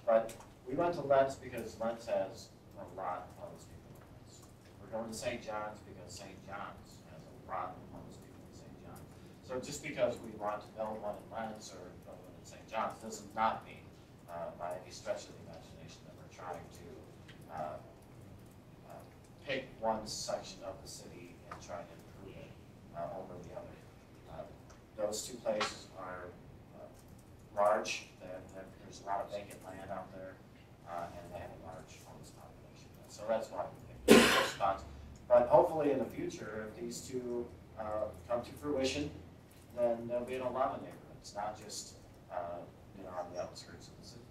But we went to Lentz because Lentz has a lot of homeless people in Lentz. We're going to St. John's because St. John's has a lot of homeless people in St. John's. So just because we want to build one in Lentz or build one in St. John's does not mean, by any stretch of the imagination, that we're trying to pick one section of the city and try to improve it over the other. Those two places are large. There's a lot of vacant land out there, and they have a large homeless population. So that's why we picked those spots. But hopefully in the future, if these two come to fruition, then there'll be in a lot of neighborhoods, not just on the outskirts of the city.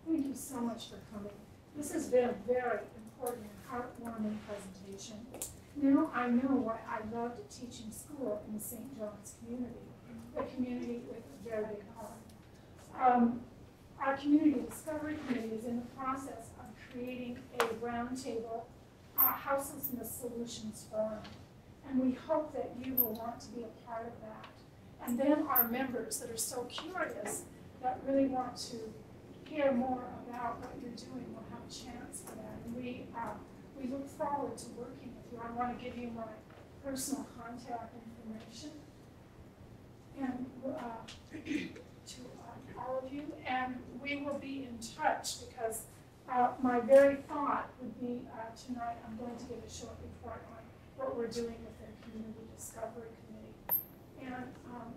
Thank you so much for coming. This has been a very important and heartwarming presentation. Now I know why I loved teaching school in the St. John's community, a community with a very big heart. Our Community Discovery Committee is in the process of creating a roundtable houselessness solutions forum, and we hope that you will want to be a part of that. And then our members that are so curious, that really want to hear more about what you're doing, will have a chance for that. And we look forward to working with you. I want to give you my personal contact information and to all of you, and we will be in touch because my very thought would be tonight I'm going to give a short report on what we're doing with the Community Discovery Committee. And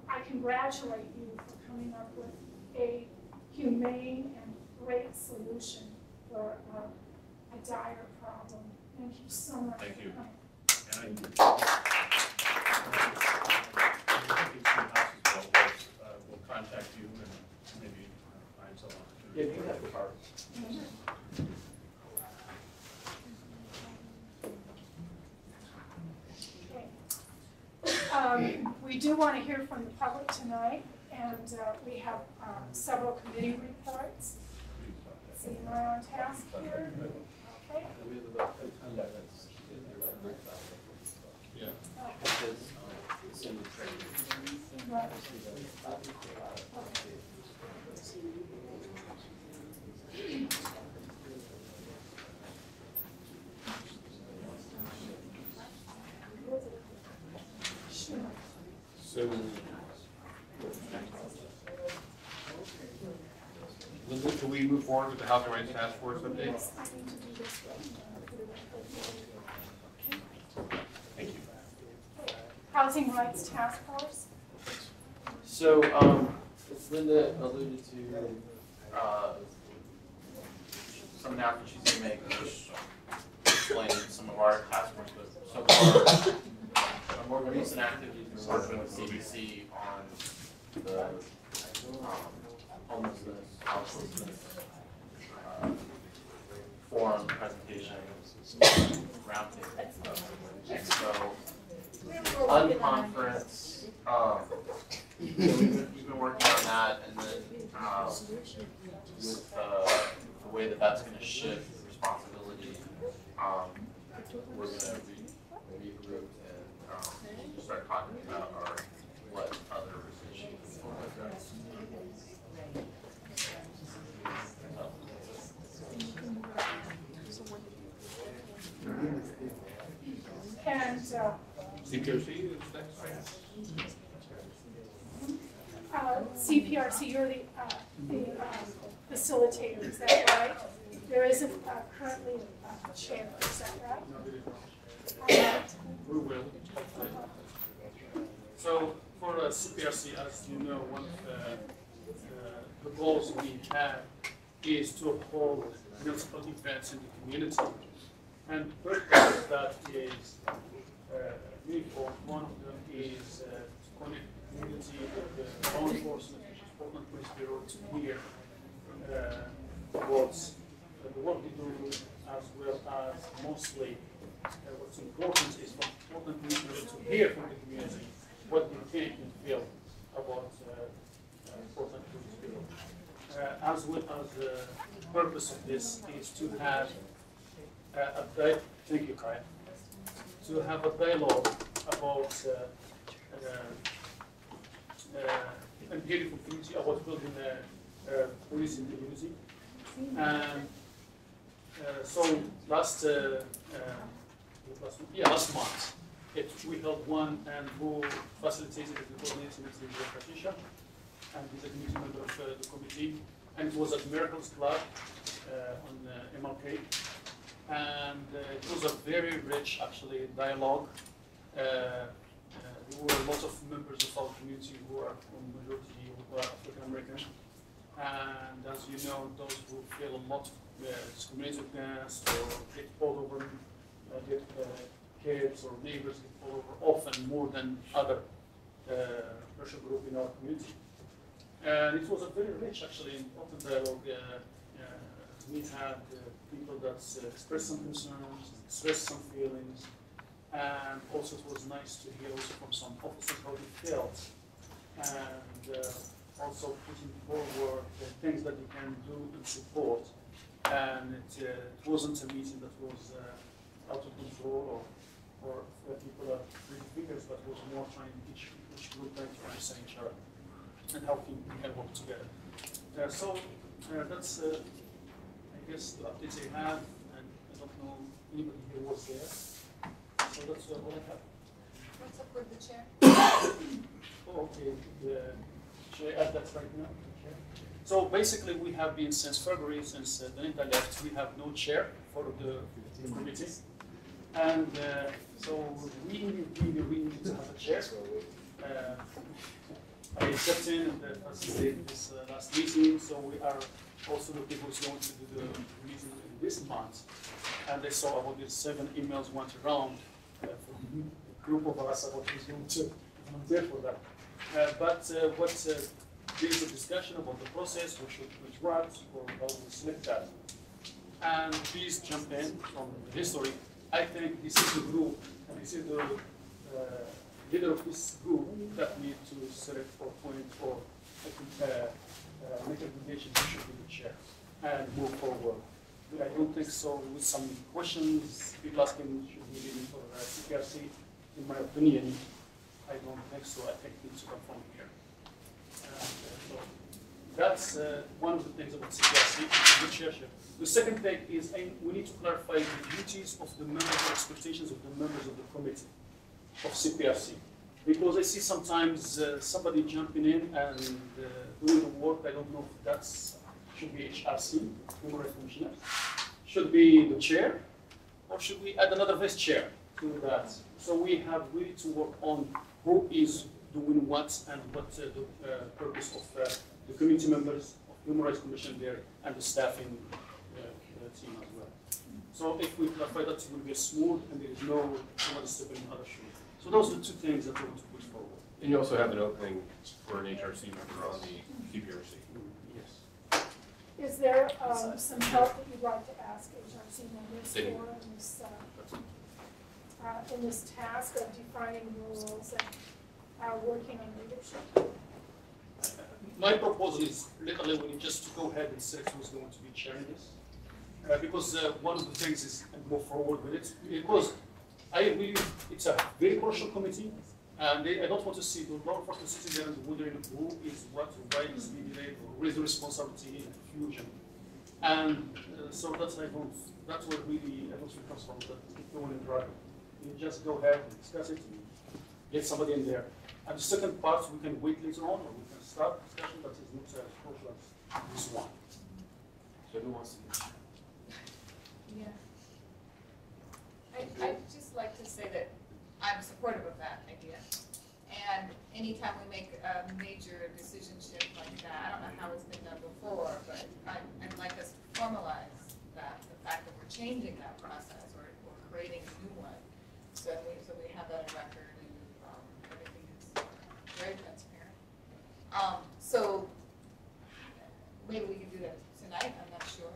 I congratulate you for coming up with a humane and great solution for a dire problem. Thank you so much. Thank you. Thank you. We'll contact you and maybe find some opportunity. Yeah, you have the card. We do want to hear from the public tonight, and we have several committee reports. See, am I on task here? Okay. Yeah. Right. Sure. So, Linda, can we move forward with the Housing Rights Task Force update? Yes, I need to do this one. Thank you. Housing Rights Task Force. So, as Linda alluded to, some announcements she's going to make, which explain some of our task force, but so far, our more recent activities, we're working with CDC on the homelessness forum presentation, roundtable. So, unconference, we've been working on that, and then with the way that that's going to shift responsibility, we're going to regroup and start talking about what other issues we'll address. And CPOC is next. CPRC, you're the facilitator, is that right? There isn't currently a chair, is that right? We will. So for CPRC, as you know, one of the goals we have is to hold municipal events in the community. And the purpose of that is threefold. One of them is to connect the community with the law enforcement, which is Portland Police Bureau, to hear what's the work they do, as well as mostly what's important is for important people to hear from the community what they think and feel about Portland Community. As well as the purpose of this is to have thank you, Kai, to have a dialogue about a beautiful community, about building a policing community. And so last month, we held one, and who facilitated the coordination is Patricia, and he's a community member of the committee. And it was at Miracles Club on MLK. And it was a very rich, actually, dialogue. There were a lot of members of our community who are majority who are African American. And as you know, those who feel a lot of discriminated against or get pulled over, kids or neighbors get pulled over often more than other racial group in our community. And it was a very rich, actually, important dialogue. We had people that expressed some concerns, expressed some feelings, and also it was nice to hear also from some officers how they felt, and also putting forward the things that you can do and support. And it wasn't a meeting that was out of control or people are reading figures, but was more trying each group trying to understand each other and how we can work together. So that's, I guess, the updates I have, and I don't know anybody here was there. So that's all I have. What's up with the chair? Oh, okay. Should I add that right now? Okay. So basically, we have been since February, since Danita left, we have no chair for the committee. And so we really need to have a chair. I stepped in and facilitated this last meeting, so we are also looking who's going to do the meeting this month. And I saw about these 7 emails went around from a group of us about who's going to volunteer for that. But there is a discussion about the process, which routes, or how we select that. And please jump in from the history. I think this is the group, and this is the leader of this group that need to select or point or make a recommendation who should be the chair and move forward. But I don't think so. With some questions, people asking should we leave it for CPRC, in my opinion, I don't think so. I think it needs to come from here. So that's one of the things about CPRC, the chairship. The second thing is we need to clarify the duties of the members or expectations of the members of the committee of CPRC. Because I see sometimes somebody jumping in and doing the work. I don't know if that should be HRC, Human Rights Commissioner, should be the chair, or should we add another vice chair to that? So we have really to work on who is doing what and what the purpose of the community members of Human Rights Commission there and the staffing team as well. So if we clarify that, it will be smooth and there is no somebody stepping in other shoes. So those are the 2 things that we want to push forward. And you also have an opening for an HRC member on the CPRC. Yes. Is there some help that you'd like to ask HRC members for in this task of defining rules and working on leadership? My proposal is literally we need just to go ahead and select who's going to be chairing this. Because one of the things is and move forward with it. Because I believe it's a very crucial committee, and I don't want to see a lot of us sitting there and wondering who is what, why is being delayed, or who is the responsibility in confusion. And so that's what really I don't feel comes from that keep going and driving. You just go ahead and discuss it, and get somebody in there. And the second part we can wait later on, or we can start discussion that is not as crucial as this one. So who wants to? Yeah. I'd just like to say that I'm supportive of that idea. And anytime we make a major decision shift like that, I don't know how it's been done before, but I'd like us to formalize that, the fact that we're changing that process or creating a new one. So we have that on record and everything is very transparent. So maybe we can do that tonight, I'm not sure,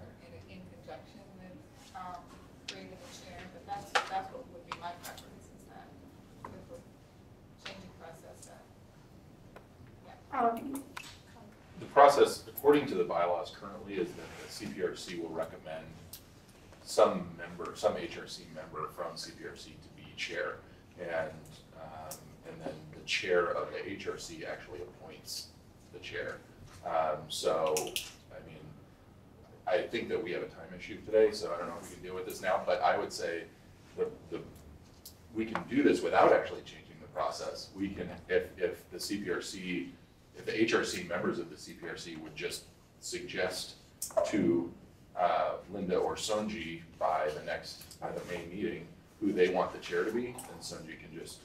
in conjunction that's what would be my preference, is that if we're changing process, The process, according to the bylaws currently, is that the CPRC will recommend some HRC member from CPRC to be chair, and then the chair of the HRC actually appoints the chair. So, I mean, I think that we have a time issue today, so I don't know if we can deal with this now, but I would say we can do this without actually changing the process. We can, if the CPRC, if the HRC members of the CPRC would just suggest to Linda or Sonji by the main meeting who they want the chair to be, then Sonji can just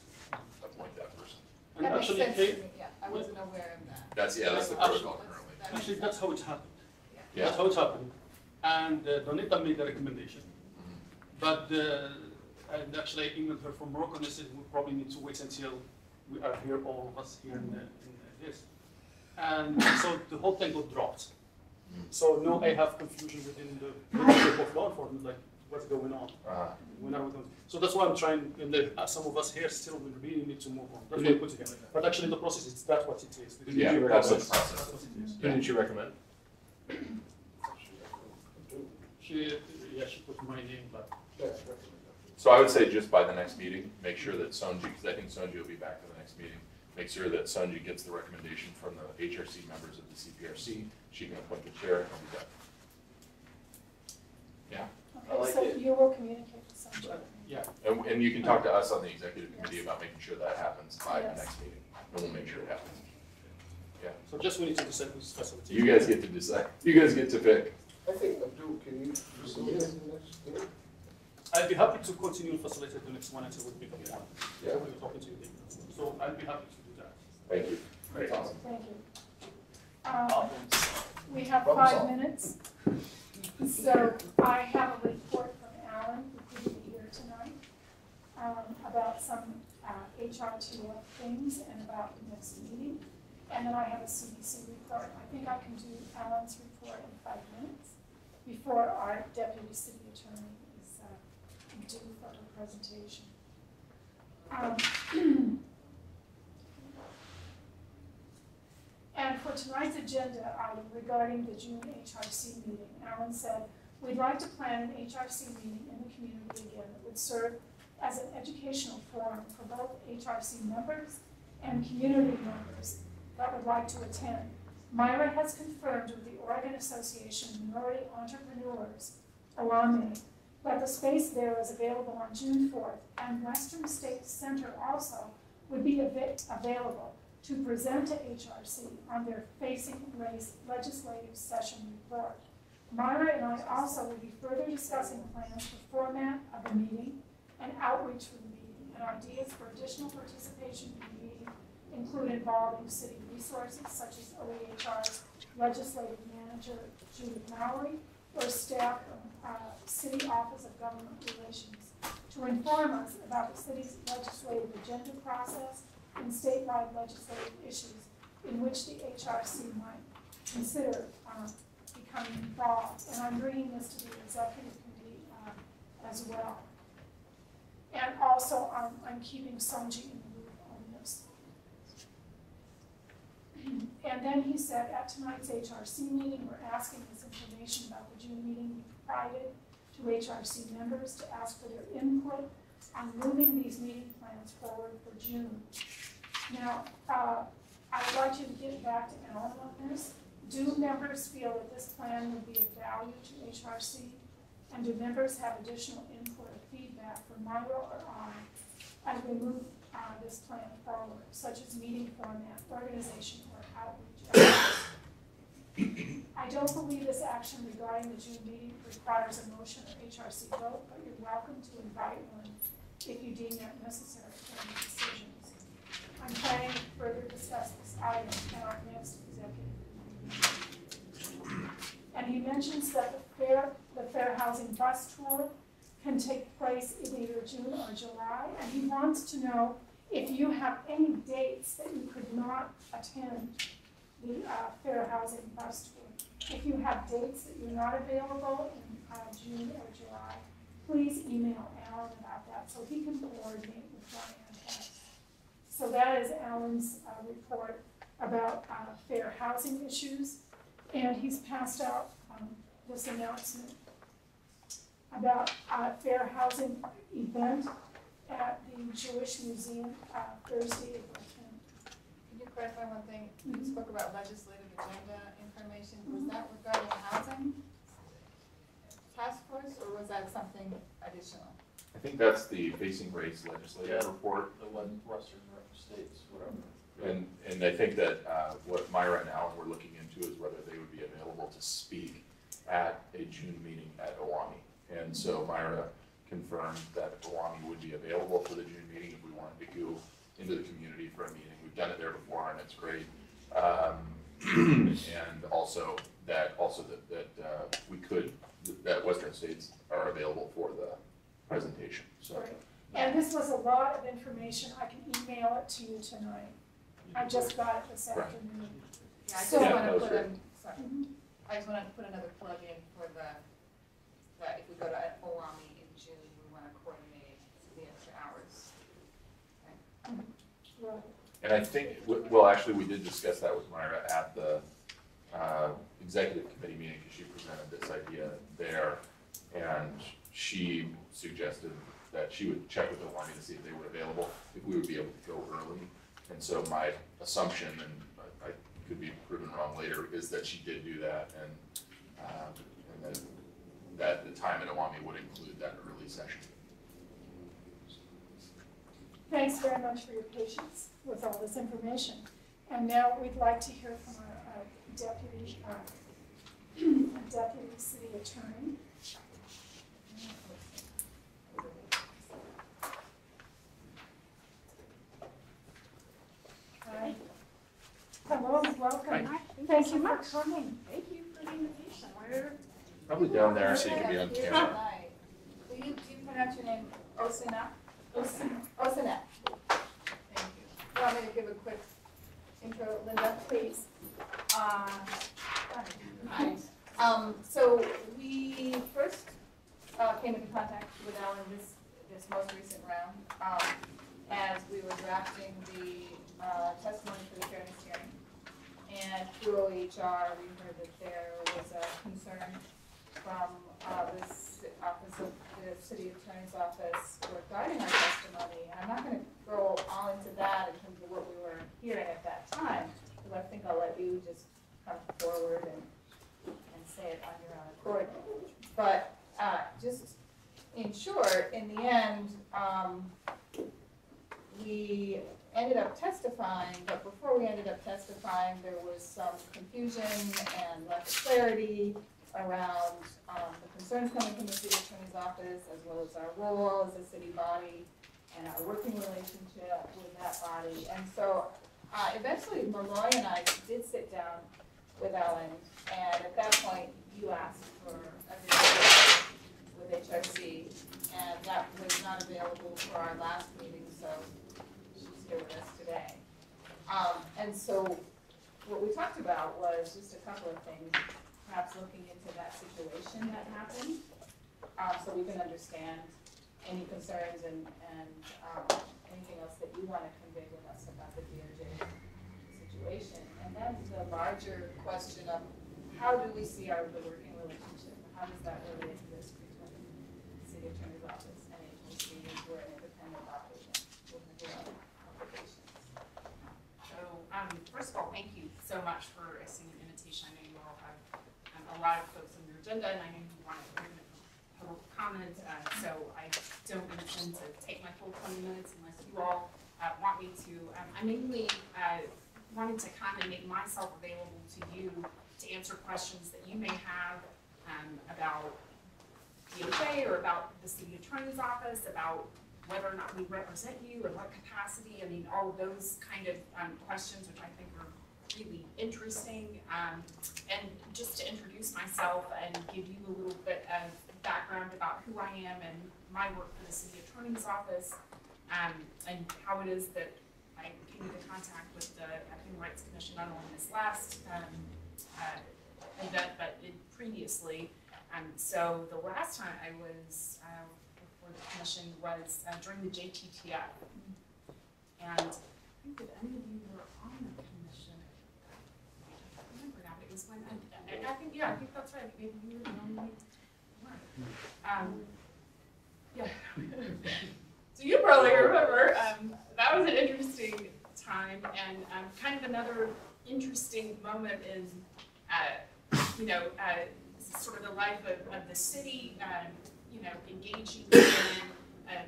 appoint that person. And that makes actually, sense to me, yeah, I wasn't aware of that. That's the protocol currently. Actually, that's how it happened. Yeah. That's how it happened. And Donita made the recommendation. But, and actually I emailed her from Morocco and I said, we probably need to wait until we are here, all of us here in this. And so the whole thing got dropped. So now I have confusion within the group of law enforcement, like what's going on? When are we going? So that's why I'm trying, and some of us here still we really need to move on. That's why I put it together. But actually in the process, that's what it is. Yeah, that's the process. Who did you recommend? She put my name, but. So I would say just by the next meeting, make sure that Sonji, because I think Sonji will be back for the next meeting, make sure that Sonji gets the recommendation from the HRC members of the CPRC. She can appoint the chair and be done. Yeah. Okay, so you will communicate with Sonji. Yeah. And you can talk to us on the executive committee about making sure that happens by the next meeting. And we'll make sure it happens. Yeah. So just we need to decide who's facilitating. You guys get to decide. You guys get to pick. I think, Abdul, can you facilitate the next meeting? I'd be happy to continue facilitate the next one until we pick up one. Yeah. We're talking to you later. So I'd be happy to do that. Thank you. That's awesome. Thank you. We have 5 minutes. So I have a report from Alan, who couldn't be here tonight, about some HTTF things and about the next meeting. And then I have a CBC report. I think I can do Alan's report in 5 minutes before our deputy city attorney is due for her presentation. And for tonight's agenda item regarding the June HRC meeting, Alan said, we'd like to plan an HRC meeting in the community again that would serve as an educational forum for both HRC members and community members that would like to attend. Myra has confirmed with the Oregon Association of Minority Entrepreneurs, alumni, that the space there is available on June 4th, and Western State Center also would be available to present to HRC on their Facing Race legislative session report. Myra and I also will be further discussing plans for format of the meeting and outreach for the meeting, and ideas for additional participation in the meeting include involving city resources such as OEHR's legislative manager, Judith Mowry, or staff from City Office of Government Relations to inform us about the city's legislative agenda process and statewide legislative issues in which the HRC might consider becoming involved. And I'm bringing this to the executive committee as well. And also, I'm keeping Sonji in the loop on this. And then he said, at tonight's HRC meeting, we're asking this information about the June meeting be provided to HRC members to ask for their input on moving these meeting plans forward for June. Now, I'd like you to get back to Alan on this. Do members feel that this plan would be of value to HRC? And do members have additional input or feedback from Myra or I as we move this plan forward, such as meeting format, organization, or outreach? I don't believe this action regarding the June meeting requires a motion or HRC vote, but you're welcome to invite one if you deem that necessary for any decisions. I'm planning to further discuss this item at our next executive meeting. And he mentions that the Fair Housing Bus Tour can take place in either June or July, and he wants to know if you have any dates that you could not attend the Fair Housing Bus Tour. If you have dates that you're not available in June or July, please email Alan about that so he can coordinate with Diane Hess. So that is Alan's report about fair housing issues. And he's passed out this announcement about a fair housing event at the Jewish Museum Thursday, April 10th. Can you clarify one thing? You spoke about legislative agenda information. Was that regarding the housing task force, or was that something additional? I think that's the Facing Race legislative report. The Western states, whatever. And I think that what Myra and Alan were looking into is whether they would be available to speak at a June meeting at OAMI. And so Myra confirmed that OAMI would be available for the June meeting if we wanted to go into the community for a meeting. We've done it there before and it's great. And also that we could, that Western states are available for the presentation. So. Right. And this was a lot of information. I can email it to you tonight. I just got it this afternoon. Yeah, I just So, want to put in, sorry. I just wanted to put another plug in for that if we go to OAMI in June, we want to coordinate the extra hours. Okay. Right. And I think, well, actually, we did discuss that with Myra at the executive committee meeting because she presented this idea there, and she suggested that she would check with OAMI to see if they were available, if we would be able to go early. And so my assumption, and I could be proven wrong later, is that she did do that, and that the time at OAMI would include that early session. Thanks very much for your patience with all this information. And now we'd like to hear from our deputy city attorney. Hi. Hello and welcome. Hi. Thank you for coming. Thank you for the invitation. We're Probably down there so you can be on here camera. tonight. Do you pronounce your name Osoinach? Osoinach. Thank you. You want me to give a quick intro, Linda, please? Hi. So we first came into contact with Alan this most recent round as we were drafting the testimony for the fairness hearing. And through OEHR, we heard that there was a concern from the office of the city attorney's office regarding our testimony. And I'm not going to go all into that in terms of what we were hearing at that time, because I think I'll let you just come forward and say it on your own accord. But just in short, in the end, we ended up testifying, but before we ended up testifying, there was some confusion and lack of clarity around the concerns coming from the city attorney's office, as well as our role as a city body and our working relationship with that body. And so eventually Malloy and I did sit down with Ellen, and at that point you asked for a video with HRC, and that was not available for our last meeting, so she's here with us today. And so what we talked about was just a couple of things, perhaps looking into that situation that happened, so we can understand any concerns and anything else that you want to convey with us about the DOJ situation. And then the larger question of how do we see our working relationship? How does that really exist between the city attorney's office and agencies who are an independent body with their own obligations? So, first of all, thank you so much for extending the invitation. I know you all have a lot of folks on your agenda, and I know you want to open it for public comment, so I don't intend to take my full 20 minutes unless you all want me to. I mainly wanted to kind of make myself available to you to answer questions that you may have about DOJ or about the city attorney's office, about whether or not we represent you, in what capacity. I mean, all of those kind of questions, which I think are really interesting. And just to introduce myself and give you a little bit of background about who I am and my work for the city attorney's office, and how it is that I came into contact with the Human Rights Commission, not only in this last event, but previously. So the last time I was before the commission was during the JTTF. And I think that any of you were on the commission. I don't remember now, but it was when, I think, yeah, I think that's right. Maybe you were the only one. Yeah. So you probably remember, that was an interesting time, and kind of another interesting moment in, you know, sort of the life of the city, you know, engaging in a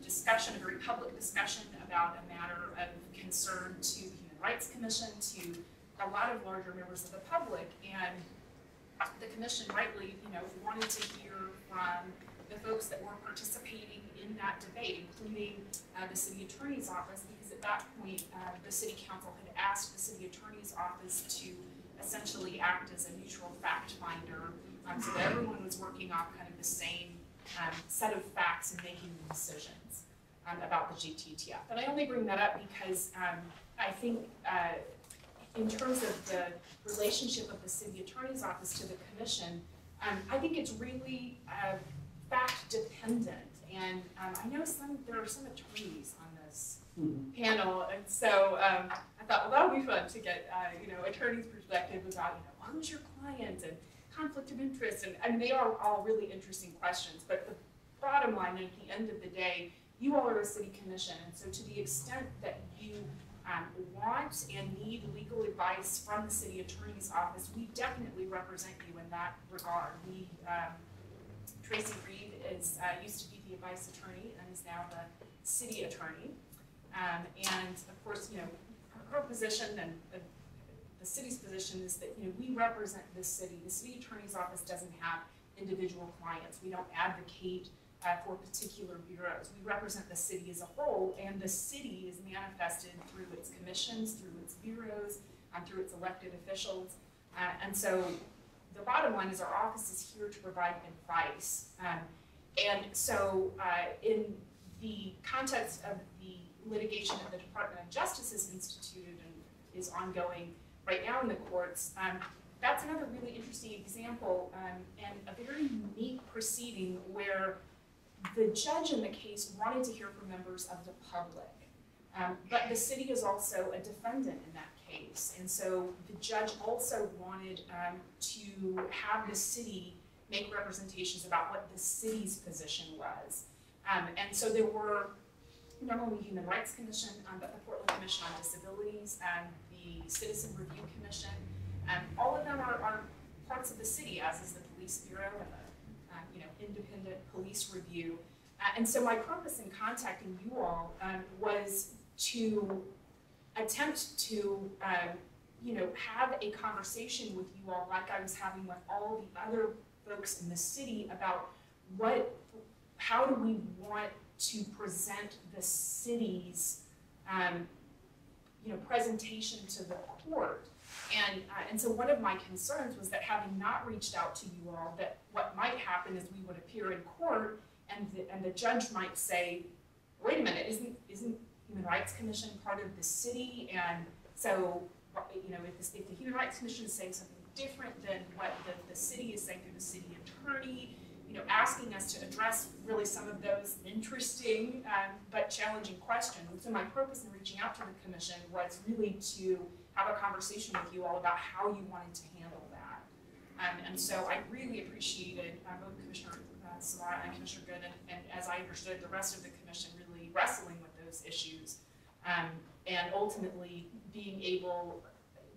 discussion, a very public discussion about a matter of concern to the Human Rights Commission, to a lot of larger members of the public, and the commission rightly, you know, wanted to hear from the folks that were participating in that debate, including the city attorney's office, because at that point, the city council had asked the city attorney's office to essentially act as a neutral fact finder, so that everyone was working off kind of the same set of facts and making decisions about the GTTF. And I only bring that up because I think in terms of the relationship of the city attorney's office to the commission, I think it's really fact dependent. And I know there are some attorneys on this panel, and so I thought, well, that would be fun to get you know, attorney's perspective about, you know, who's your client and conflict of interest, and they are all really interesting questions. But the bottom line, at the end of the day, you all are a city commission, and so to the extent that you want and need legal advice from the city attorney's office, we definitely represent you in that regard. We, Tracy Reed used to be the advice attorney and is now the city attorney. And of course, you know, her position and the city's position is that, you know, we represent this city. The city attorney's office doesn't have individual clients. We don't advocate for particular bureaus. We represent the city as a whole, and the city is manifested through its commissions, through its bureaus, through its elected officials. And so the bottom line is our office is here to provide advice. And so in the context of the litigation that the Department of Justice has instituted and is ongoing right now in the courts, that's another really interesting example and a very unique proceeding where the judge in the case wanted to hear from members of the public. But the city is also a defendant in that case. And so the judge also wanted to have the city make representations about what the city's position was. And so there were not only the Human Rights Commission, but the Portland Commission on Disabilities and the Citizen Review Commission. All of them are parts of the city, as is the Police Bureau and the you know, independent police review. And so my purpose in contacting you all was to attempt to you know, have a conversation with you all like I was having with all the other folks in the city about how do we want to present the city's you know, presentation to the court. And so one of my concerns was that having not reached out to you all, that what might happen is we would appear in court and the judge might say, wait a minute, isn't Human Rights Commission part of the city? And so, you know, if the Human Rights Commission is saying something different than what the city is saying through the city attorney, you know, asking us to address really some of those interesting but challenging questions. So my purpose in reaching out to the commission was really to have a conversation with you all about how you wanted to handle that. And so I really appreciated both Commissioner Samara and Commissioner Good, and as I understood, the rest of the commission really wrestling with those issues. And ultimately being able,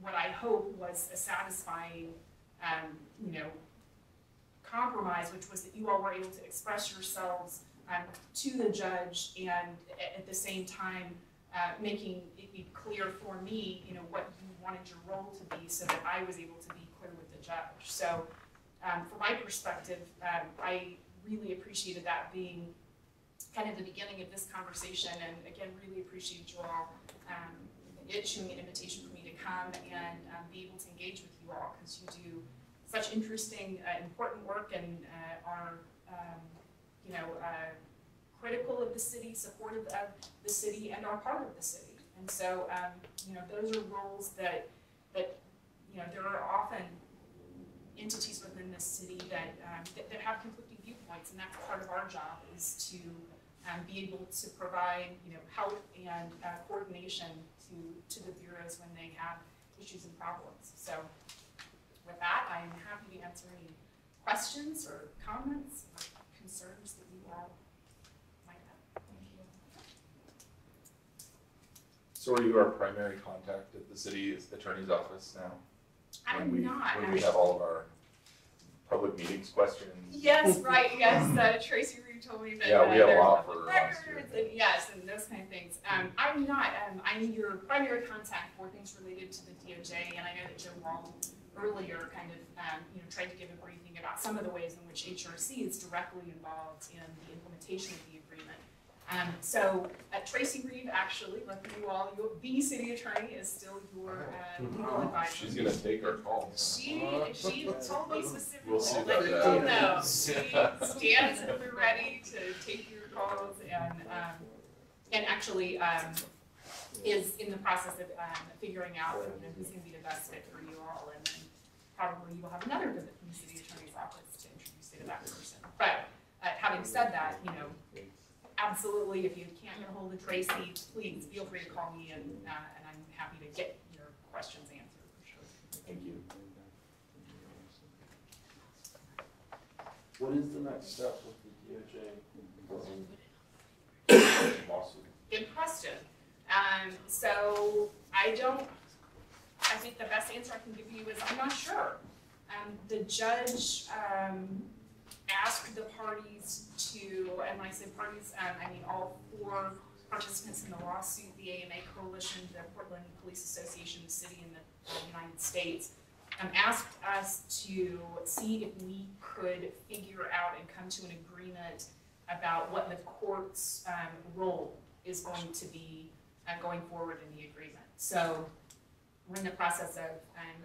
what I hope was a satisfying, you know, compromise, which was that you all were able to express yourselves to the judge, and at the same time making it be clear for me, you know, what you wanted your role to be, so that I was able to be clear with the judge. So from my perspective, I really appreciated that being kind of the beginning of this conversation, and again, really appreciate you all issuing an invitation for me to come and be able to engage with you all, because you do such interesting, important work, and are, you know, critical of the city, supportive of the city, and are part of the city. And so, you know, those are roles that, you know, there are often entities within within this city that, that have conflicting viewpoints, and that's part of our job, is to be able to provide, help and coordination to the bureaus when they have issues and problems. So with that, I am happy to answer any questions or comments or concerns that you all might have. Thank you. So are you our primary contact at the city attorney's office now? I'm not. When we have all of our public meetings questions? Yes, right, yes, Tracy Reed told me that Yeah, we have a there's lot public for records and yes, and those kind of things. I'm not, I'm your primary contact for things related to the DOJ, and I know that Joe Wall earlier kind of, tried to give a briefing about some of the ways in which HRC is directly involved in the implementation of the agreement. So Tracy Reed, actually, like you all, the city attorney is still your legal advisor. She's gonna take our calls. She told me specifically We'll see that about you that. all know. She stands at the ready to take your calls and actually is in the process of figuring out who's going to be the best fit for you all, and then probably you will have another visit from the city attorney's office to introduce you to that person. But having said that, absolutely, if you can't get a hold of Tracy, please feel free to call me, and I'm happy to get your questions answered for sure. Thank you. What is the next step with the DOJ lawsuit? Good question. So I think the best answer I can give you is I'm not sure. The judge asked the parties to, and when I say parties, I mean all 4 participants in the lawsuit, the AMA Coalition, the Portland Police Association, the city, and the United States, asked us to see if we could figure out and come to an agreement about what the court's role is going to be going forward in the agreement. So we're in the process of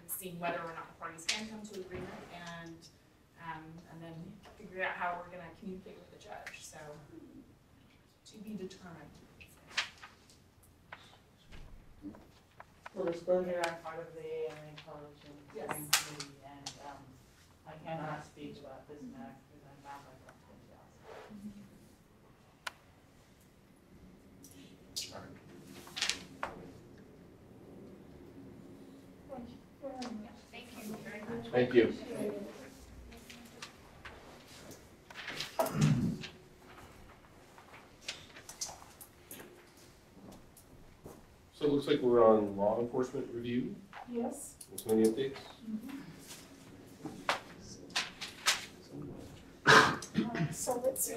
seeing whether or not the parties can come to agreement, and then figure out how we're going to communicate with the judge. So to be determined. Full disclosure, I'm part of the AMA Coalition Yes. Committee, and I cannot speak about this matter because I'm bound by confidentiality. Thank you very much. Thank you. So it looks like we're on law enforcement review. Yes. With any updates? So let's see.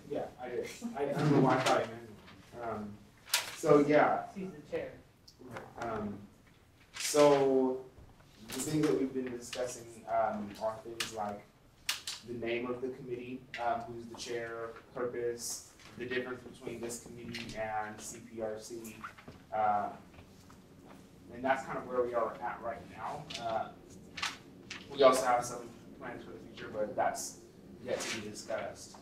Yeah, I did. I don't know why I thought I meant. So yeah. She's the chair. So the things that we've been discussing are things like the name of the committee, who's the chair, purpose, the difference between this committee and CPRC, and that's kind of where we are at right now. We also have some plans for the future, but that's yet to be discussed.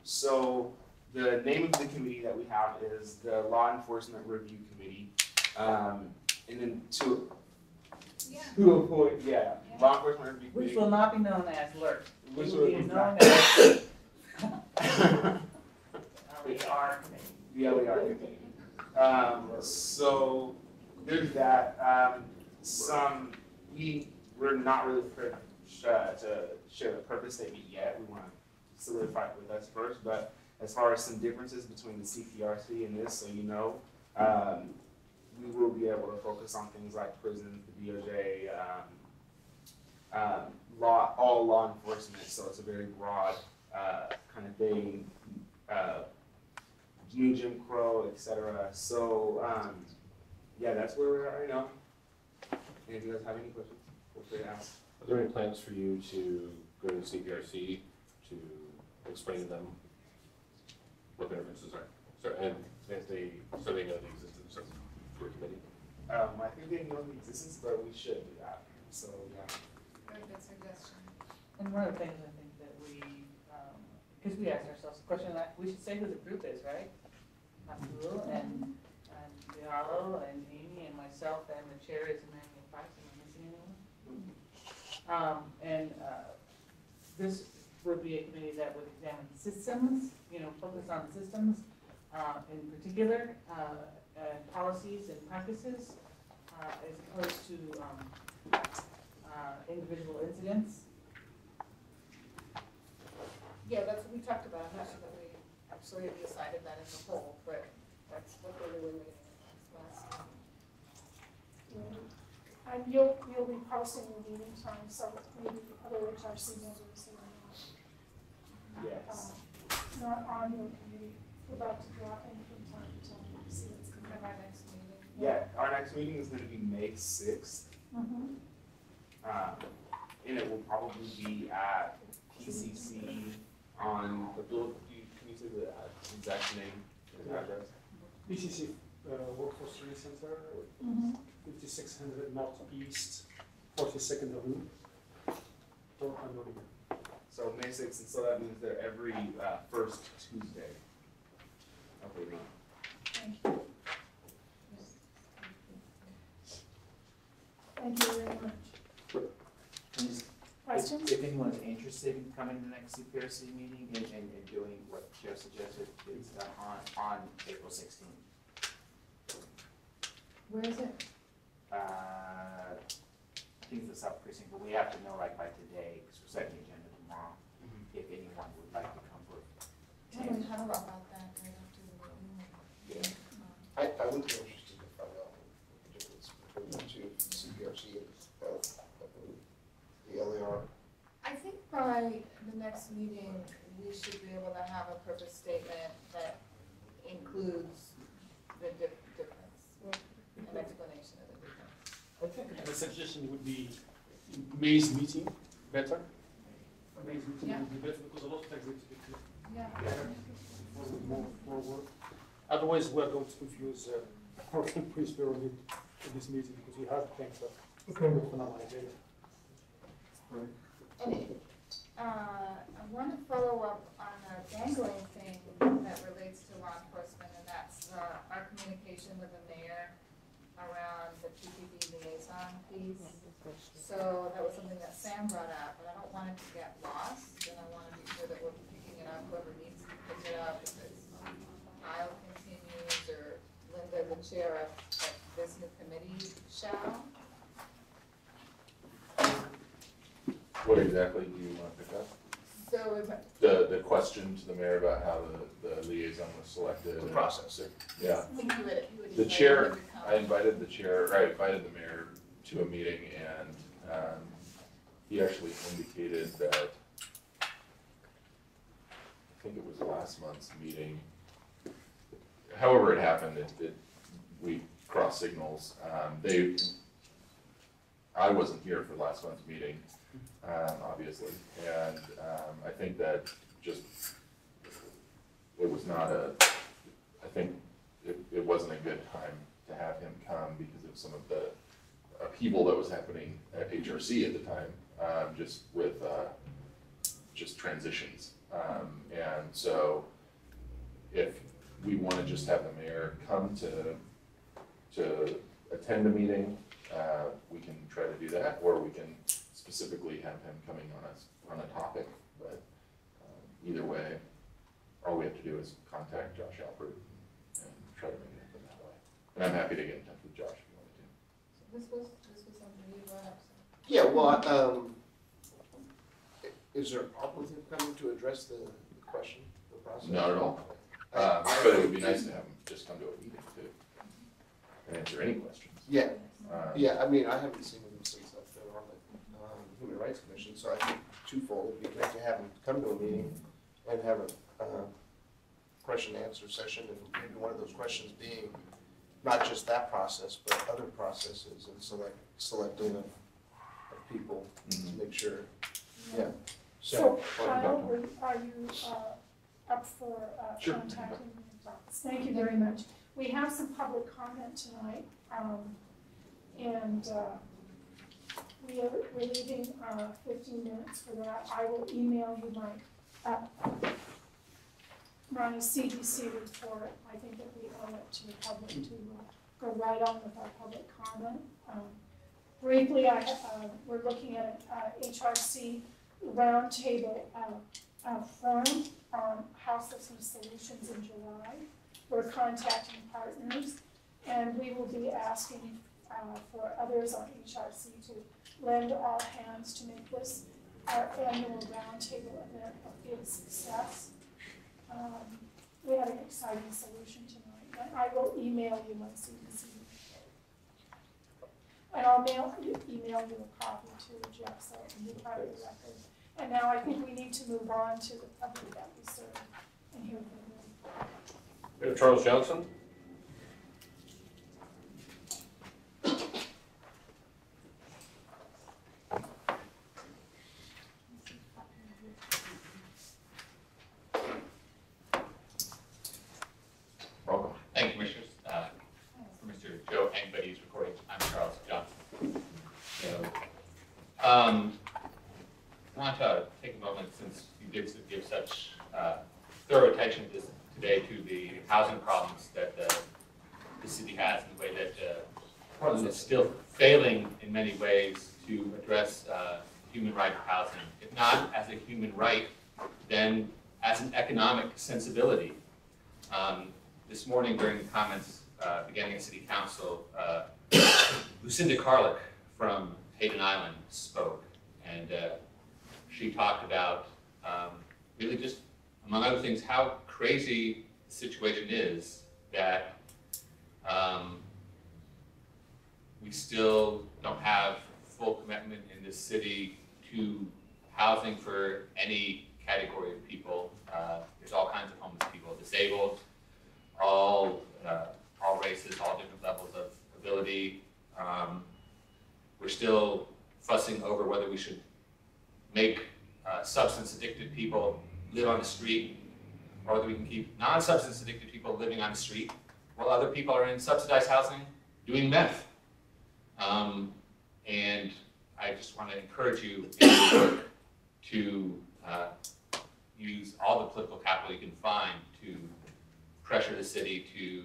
So the name of the committee that we have is the Law Enforcement Review Committee, and then to avoid, Law Enforcement Review Committee. Which will not be known as LERC. Which will be will known not. as LER Committee. The LER Committee. So there's that. We're not really prepared to share the purpose statement yet. We want to solidify it with us first. But as far as some differences between the CPRC and this, so you know, we will be able to focus on things like prisons, the DOJ, all law enforcement. So it's a very broad kind of thing. New Jim Crow, etc. So yeah, that's where we're at right now. And if you guys have any questions, feel free to ask. Are there any plans for you to go to the CPRC to explain to them what the differences are? So, and if they know the existence of your committee? I think they know the existence, but we should do that. So yeah. Very good suggestion. And one of the things I think that we, because we asked ourselves the question, that we should say who the group is, right? Abdul and Diallo and Amy and myself, and the chair is Emmanuel Price. Am I missing anyone? This would be a committee that would examine systems, focus on systems in particular, policies and practices, as opposed to individual incidents. Yeah, that's what we talked about. I'm not sure that we actually decided that as a whole, but that's what we were meeting last time. And you'll be posting your meeting time, so maybe other HRC members who are Yes. not on your committee would like to drop in from time to time to see what's going on. Our next meeting. Yeah, our next meeting is going to be May 6th. And it will probably be at PCC on the build. Can you say the exact name and address? PCC Workforce Training Center, 5600 Northeast, 42nd Avenue. So May 6th, and so that means they're every first Tuesday of the month. Thank you. Thank you very much. Questions? If anyone's interested in coming to the next CPRC meeting and doing what Chair suggested, it's on April 16th. Where is it? I think it's the South Precinct, but we have to know like by today, because we're setting the agenda tomorrow, if anyone would like to come for. I haven't heard about that right after the meeting. I would be interested to find out the difference between the two, CPRC and the LAR. I think by the next meeting, we should be able to have a purpose statement that includes the difference, an explanation of the difference. I think the suggestion would be May's meeting better. May's meeting would be better because a lot of times they more forward. Otherwise, we're going to confuse working principle in this meeting because we have things that on our agenda. And I want to follow up on a dangling thing that relates to law enforcement, and that's our communication with the mayor around the PPP liaison piece. So that was something that Sam brought up, but I don't want it to get lost, and I want to be sure that we're picking it up, whoever needs to pick it up, if it's Kyle continues or Linda, the chair of this new committee, shall. What exactly do you want to pick up? So if The question to the mayor about how the liaison was selected. The process. Yeah. I think you would The chair, I invited the the mayor to a meeting, and he actually indicated that, I think it was last month's meeting, however it happened, we crossed signals. I wasn't here for last month's meeting, obviously, and I think that just, it was not I think it wasn't a good time to have him come because of some of the upheaval that was happening at HRC at the time, just with just transitions. And so if we want to just have the mayor come to attend a meeting, we can try to do that, or we can specifically have him coming on a topic. But either way, all we have to do is contact Josh Alford and try to make it happen that way. And I'm happy to get in touch with Josh if you want to. So this was something you brought up. Yeah, well, is there a problem with him coming to address the question, the process? Not at all. But it would be nice to have him just come to a meeting too and answer any questions. Yeah, yeah, I mean, I haven't seen him since I've been on the Human Rights Commission, so I think twofold, it'd be great to have him come to a meeting and have a question and answer session, and maybe one of those questions being not just that process, but other processes and selecting of people to make sure, yeah. So, Kyle, are you up for Sure. contacting the office? Thank you very much. We have some public comment tonight, and we're leaving 15 minutes for that. I will email you my CDC report. I think that we owe it to the public to go right on with our public comment. Briefly, we're looking at an HRC roundtable forum on houselessness solutions in July. We're contacting partners, and we will be asking for others on HRC to lend all hands to make this our annual roundtable event a big success. We have an exciting solution tonight, and I will email you once you see it. And I'll email you a copy too, Jeff, so it can be part of the record. And now I think we need to move on to the public that we serve and hear from them. We have Charles Johnson. Welcome. Thank you, Commissioners. For Mr. Joe Angbedy's recording, I'm Charles Johnson. I want to take a moment, since you did give such thorough attention today to the housing problems that the city has, and the way that Portland is still failing in many ways to address human right of housing. If not as a human right, then as an economic sensibility. This morning during the comments beginning at City Council, Lucinda Carlick from Hayden Island spoke, and she talked about really just, among other things, how crazy the situation is that we still don't have full commitment in this city to housing for any category of people. There's all kinds of homeless people, disabled, all races, all different levels of ability. We're still fussing over whether we should make substance addicted people live on the street, or whether we can keep non-substance addicted people living on the street while other people are in subsidized housing doing meth. And I just want to encourage you in your work to use all the political capital you can find to pressure the city to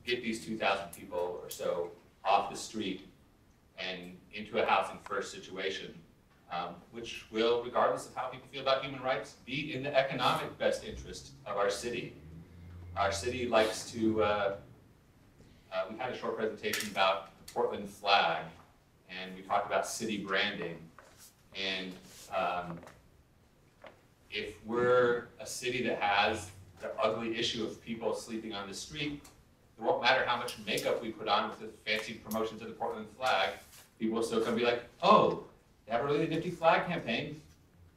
get these 2,000 people or so off the street and into a housing first situation, which will, regardless of how people feel about human rights, be in the economic best interest of our city. Our city likes to, we had a short presentation about the Portland flag, and we talked about city branding. And if we're a city that has the ugly issue of people sleeping on the street, it won't matter how much makeup we put on with the fancy promotions of the Portland flag, people will still come be like, oh, they have a really nifty flag campaign,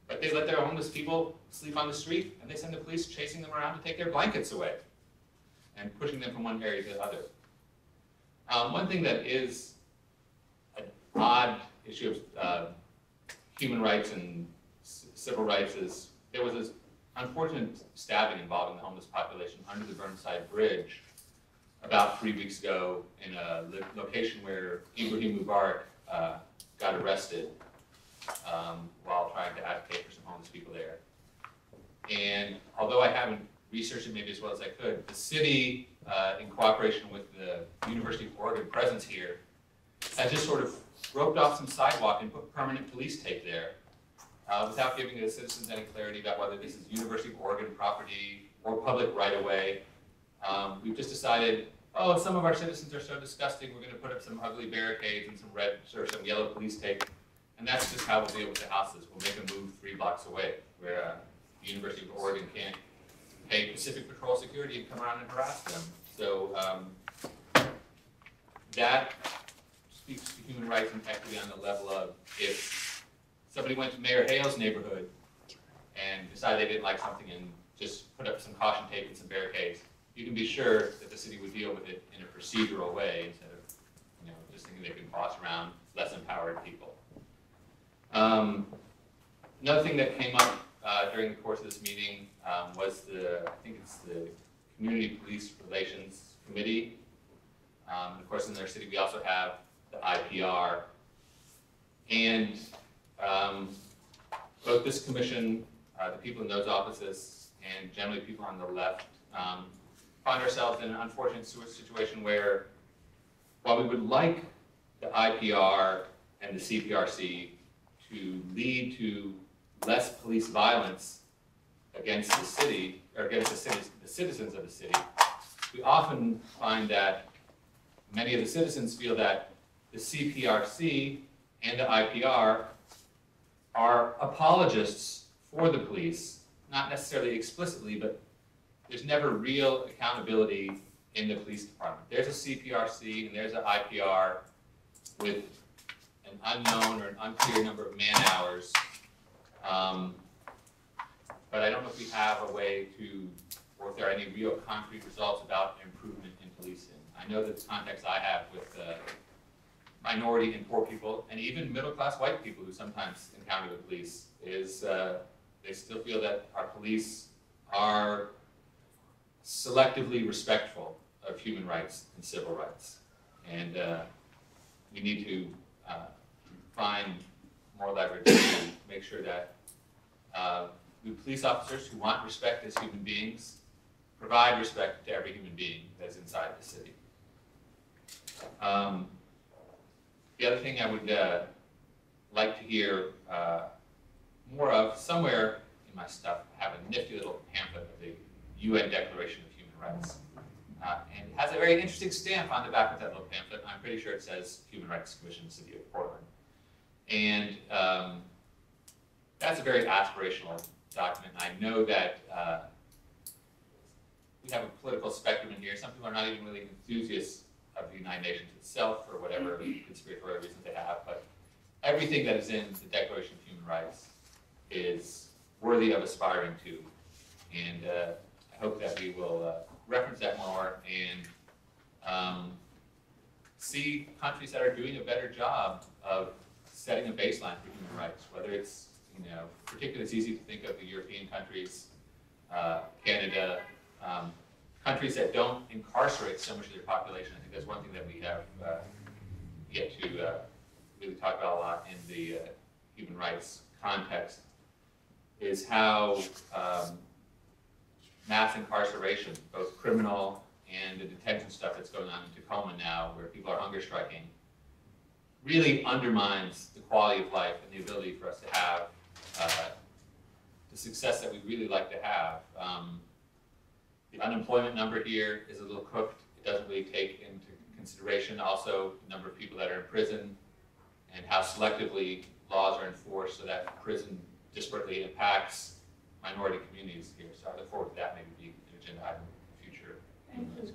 but they let their homeless people sleep on the street, and they send the police chasing them around to take their blankets away and pushing them from one area to the other. One thing that is an odd issue of human rights and civil rights is there was this unfortunate stabbing involving the homeless population under the Burnside Bridge about 3 weeks ago in a location where Ibrahim Mubarak got arrested while trying to advocate for some homeless people there. And although I haven't researched it maybe as well as I could, the city, in cooperation with the University of Oregon presence here, has just sort of roped off some sidewalk and put permanent police tape there without giving the citizens any clarity about whether this is University of Oregon property or public right-of-way. We've just decided, oh, some of our citizens are so disgusting, we're going to put up some ugly barricades and some red or some yellow police tape, and that's just how we'll deal with the houses. We'll make them move 3 blocks away, where the University of Oregon can't pay Pacific Patrol security and come around and harass them. So that speaks to human rights and equity on the level of if somebody went to Mayor Hale's neighborhood and decided they didn't like something and just put up some caution tape and some barricades, you can be sure that the city would deal with it in a procedural way instead of, just thinking they can boss around less empowered people. Another thing that came up during the course of this meeting was I think it's the Community Police Relations Committee. And of course, in our city, we also have the IPR. And both this commission, the people in those offices, and generally people on the left, find ourselves in an unfortunate situation where, while we would like the IPR and the CPRC to lead to less police violence against the city, or against the citizens of the city, we often find that many of the citizens feel that the CPRC and the IPR are apologists for the police, not necessarily explicitly, but there's never real accountability in the police department. There's a CPRC and there's an IPR with an unknown or an unclear number of man hours. But I don't know if we have a way to, or if there are any real concrete results about improvement in policing. I know that the context I have with minority and poor people, and even middle-class white people who sometimes encounter the police, is they still feel that our police are selectively respectful of human rights and civil rights. And we need to find more leverage to make sure that the police officers who want respect as human beings provide respect to every human being that's inside the city. The other thing I would like to hear more of, somewhere in my stuff, I have a nifty little pamphlet of the UN Declaration of Human Rights. And it has a very interesting stamp on the back of that little pamphlet. I'm pretty sure it says Human Rights Commission, City of Portland. And that's a very aspirational document. I know that we have a political spectrum in here. Some people are not even really enthusiasts of the United Nations itself for whatever conspiratorial reasons they have, but everything that is in the Declaration of Human Rights is worthy of aspiring to. And I hope that we will reference that more and see countries that are doing a better job of setting a baseline for human rights, whether it's, particularly it's easy to think of the European countries, Canada, countries that don't incarcerate so much of their population. I think that's one thing that we have yet to really talk about a lot in the human rights context, is how mass incarceration, both criminal and the detention stuff that's going on in Tacoma now, where people are hunger striking, really undermines the quality of life and the ability for us to have the success that we really like to have. The unemployment number here is a little cooked. It doesn't really take into consideration also the number of people that are in prison and how selectively laws are enforced so that prison disparately impacts minority communities here. So I look forward to that maybe being an agenda item in the future. Thank you.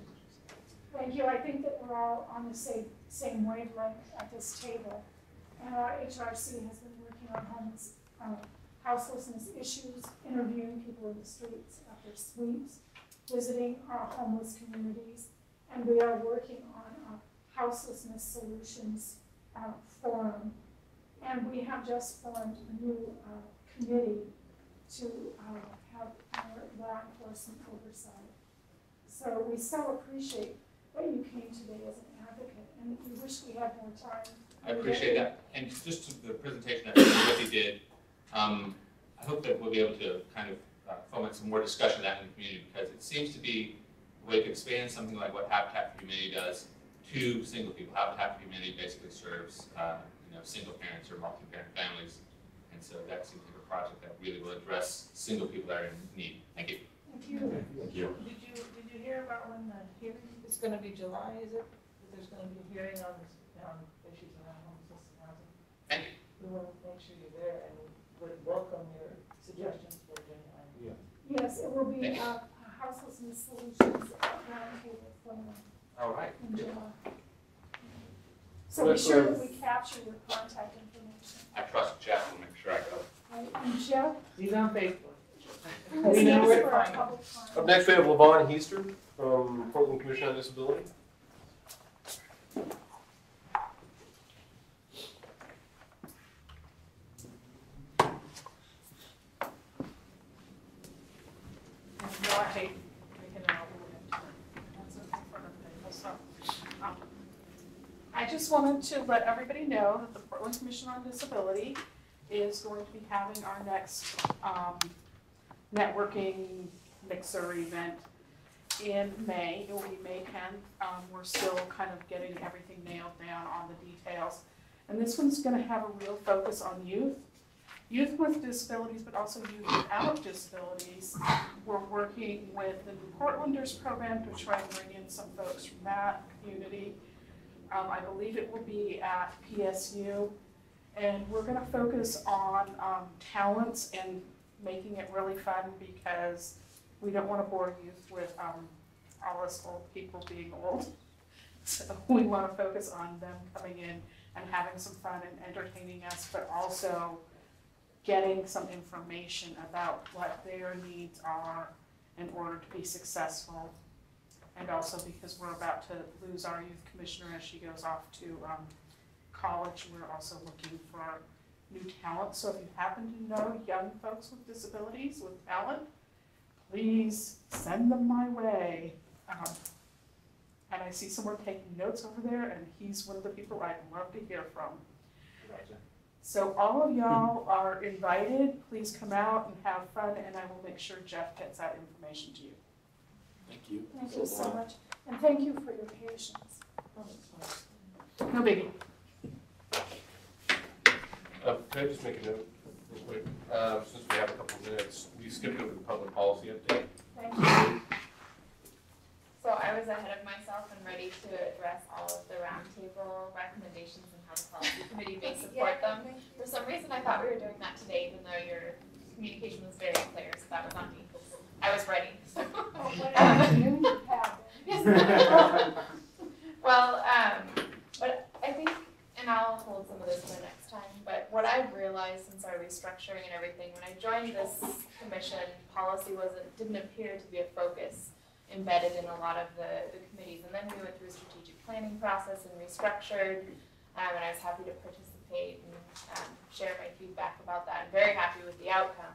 Thank you. I think that we're all on the same wavelength at this table. And our HRC has been working on houselessness issues, interviewing people in the streets after sweeps, visiting our homeless communities, and we are working on a houselessness solutions forum. And we have just formed a new committee to have our law enforcement oversight. So we so appreciate that you came today as an advocate, and we wish we had more time. I appreciate that. And just to the presentation that Withey did, I hope that we'll be able to kind of foment some more discussion of that in the community, because it seems to be a way to expand something like what Habitat for Humanity does to single people. Habitat for Humanity basically serves single parents or multi-parent families, and so that seems like a project that really will address single people that are in need. Thank you. Thank you. Thank you. Did you hear about when the hearing is going to be July? Is it that there's going to be a hearing on issues around homelessness and housing? Thank you. We want to make sure you're there and would welcome your suggestions for agenda items. Yeah. Yes, it will be a houselessness solutions roundtable forum. All right. In July. So be sure that we capture your contact information. I trust Jeff to make sure I go. Right, and Jeff? He's on Facebook. We know where to find him. Up next, we have Levon Heaster from Portland Commission on Disability. I just wanted to let everybody know that the Portland Commission on Disability is going to be having our next networking mixer event in May. It will be May 10th. We're still kind of getting everything nailed down on the details. And this one's gonna have a real focus on youth. Youth with disabilities, but also youth without disabilities. We're working with the New Portlanders program to try and bring in some folks from that community. I believe it will be at PSU. And we're gonna focus on talents and making it really fun because we don't wanna bore youth with all us old people being old. So we wanna focus on them coming in and having some fun and entertaining us, but also getting some information about what their needs are in order to be successful. And also because we're about to lose our youth commissioner as she goes off to college, we're also looking for new talent. So if you happen to know young folks with disabilities, with talent, please send them my way. And I see someone taking notes over there, and he's one of the people I'd love to hear from. Gotcha. So all of y'all are invited. Please come out and have fun, and I will make sure Jeff gets that information to you. Thank you. Thank you so much, and thank you for your patience. No biggie. Can I just make a note real quick? Since we have a couple of minutes, we skipped over the public policy update. Thank you. So I was ahead of myself and ready to address all of the roundtable recommendations and how the policy committee may support them. For some reason, I thought we were doing that today, even though your communication was very clear, so that was on me. I was ready. So. Well, but I think, and I'll hold some of this for next time, but what I've realized since our restructuring and everything, when I joined this commission, policy didn't appear to be a focus embedded in a lot of the committees. And then we went through a strategic planning process and restructured, and I was happy to participate and share my feedback about that. I'm very happy with the outcome.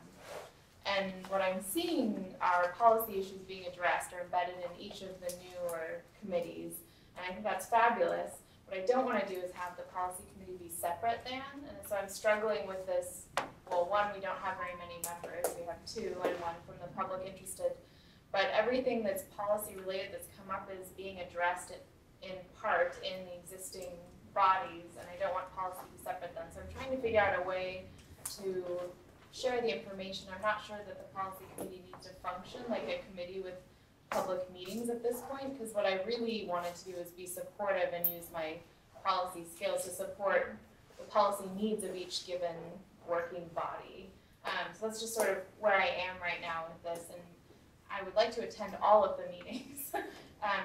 And what I'm seeing are policy issues being addressed or embedded in each of the newer committees, and I think that's fabulous. What I don't want to do is have the policy committee be separate then, and so I'm struggling with this. Well, one, we don't have very many members. We have two, and one from the public interested. But everything that's policy related that's come up is being addressed in part in the existing bodies, and I don't want policy to be separate then. So I'm trying to figure out a way to share the information. I'm not sure that the policy committee needs to function like a committee with public meetings at this point, because what I really wanted to do is be supportive and use my policy skills to support the policy needs of each given working body. So that's just sort of where I am right now with this, and I would like to attend all of the meetings.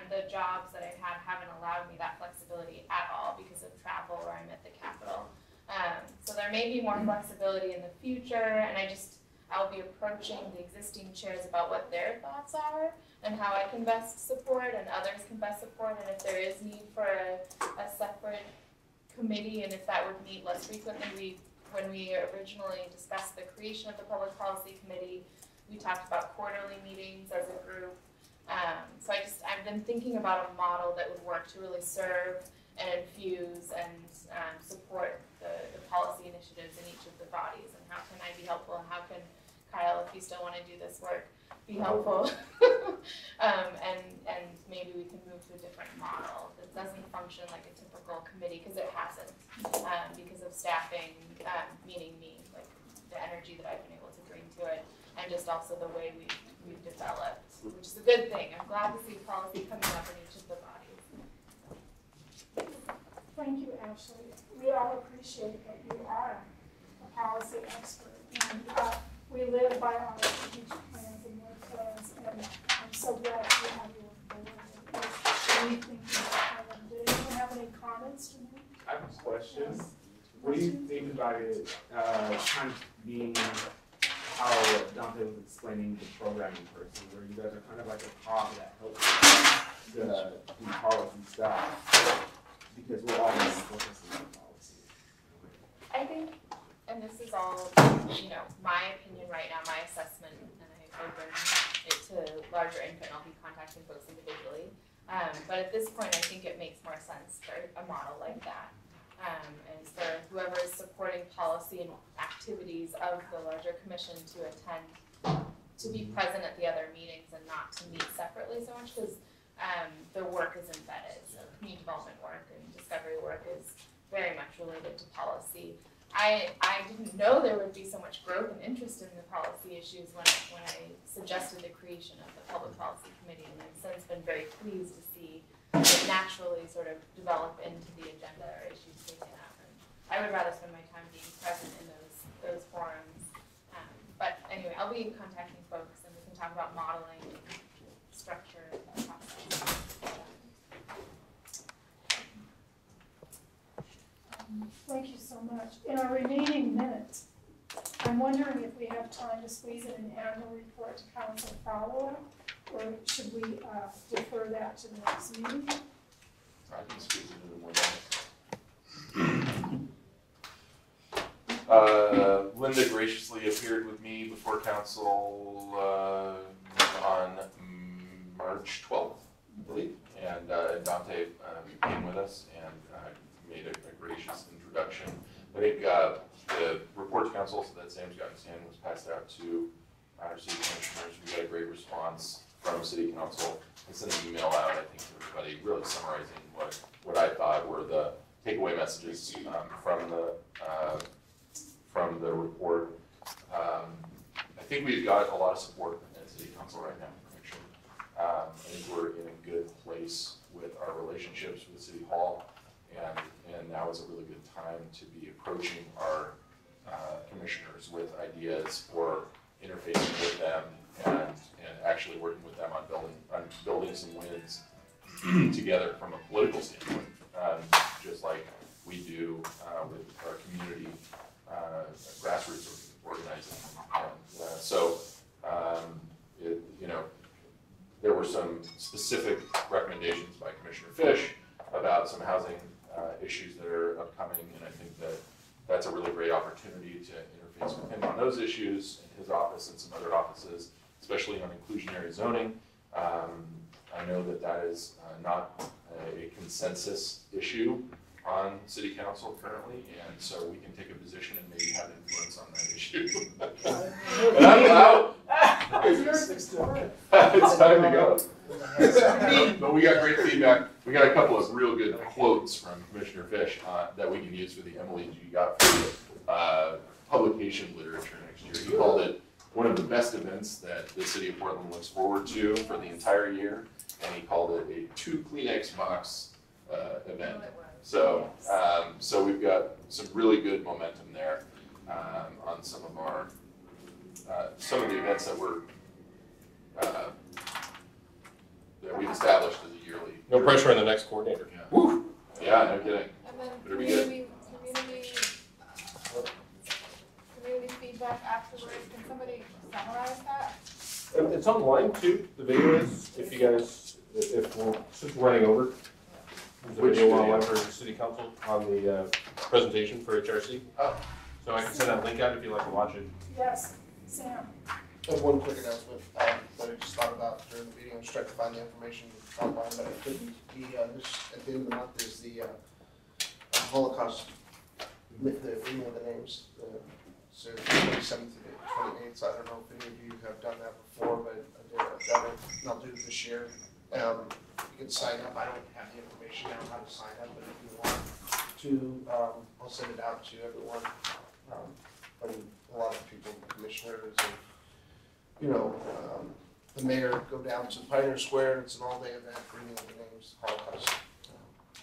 The jobs that I've had haven't allowed me that flexibility at all because of travel or I'm at the Capitol. So there may be more flexibility in the future, and I'll be approaching the existing chairs about what their thoughts are and how I can best support and others can best support, and if there is need for a separate committee and if that would meet less frequently. When we originally discussed the creation of the Public Policy Committee, we talked about quarterly meetings as a group. So I've been thinking about a model that would work to really serve and infuse and support the policy initiatives in each of the bodies. And how can I be helpful, and how can Kyle, if you still want to do this work, be helpful? And maybe we can move to a different model that doesn't function like a typical committee, because it hasn't, because of staffing, meaning me, like the energy that I've been able to bring to it, and just also the way we've developed, which is a good thing. I'm glad to see policy coming up in each of the bodies. Thank you, Ashley. We all appreciate that you are a policy expert, and we live by our strategic plans and work plans, and I'm so glad to have you on board. Anything did anyone have any comments to make? I have a question. What do you think about it kind of being how Dante was explaining the programming person, where you guys are kind of like a cog that helps the policy stuff, because we're all focusing on policy. I think, and this is all, my opinion right now, my assessment, and I open it to larger input, and I'll be contacting folks individually. But at this point, I think it makes more sense for a model like that. And for whoever is supporting policy and activities of the larger commission to attend, to be present at the other meetings and not to meet separately so much, because the work is embedded. So community development work and discovery work is very much related to policy. I didn't know there would be so much growth and interest in the policy issues when I suggested the creation of the Public Policy Committee, and I've since been very pleased to see it naturally sort of develop into the agenda or issues taken up. And I would rather spend my time being present in those forums. But anyway, I'll be contacting folks, and we can talk about modeling, structure, process. Thank you so much. In our remaining minutes, I'm wondering if we have time to squeeze in an annual report to council follow-up, or should we defer that to the next meeting? I can squeeze it into 1 minute. Linda graciously appeared with me before council on March 12th, I believe, and Dante came with us and made a gracious introduction. I think the report to council that Sam's got in his hand was passed out to our city commissioners. We got a great response from city council. I sent an email out, I think, to everybody, really summarizing what I thought were the takeaway messages from the report. I think we've got a lot of support at city council right now. I think we're in a good place with our relationships with City Hall, and now is a really good time to be approaching our commissioners with ideas for interfacing with them and actually working with them on building some wins together from a political standpoint, just like we do with our community grassroots organizing. There were some specific recommendations by Commissioner Fish about some housing issues that are upcoming, and I think that's a really great opportunity to interface with him on those issues in his office and some other offices, especially on inclusionary zoning. I know that is not a consensus issue on City Council currently, and so we can take a position and maybe have influence on that issue. And I'm out. It's time to go. But we got great feedback. We got a couple of real good quotes from Commissioner Fish that we can use for the Emily G. Godfrey publication literature next year. He called it one of the best events that the city of Portland looks forward to for the entire year, and he called it a 2 Kleenex box event. So, so we've got some really good momentum there on some of the events that we've established as a yearly. No pressure on the next coordinator. Yeah. Woo. Yeah, no kidding. And then Better be good. community feedback afterwards. Can somebody summarize that? It's online too, the video is, if you guys, since we're running over. There's a video online for City Council on the presentation for HRC. Oh. So I can send that link out if you'd like to watch it. Yes, Sam. I have one quick announcement that I just thought about during the meeting. I'm just trying to find the information online, but it could be at the end of the month is the Holocaust, the reading of the names. So 27th to the 28th. I don't know if any of you have done that before, but I'll do it this year. You can sign up. I don't have the information now how to sign up, but if you want to, I'll send it out to everyone. And a lot of people, commissioners, and the mayor go down to Pioneer Square. It's an all-day event, reading of the names, Holocaust,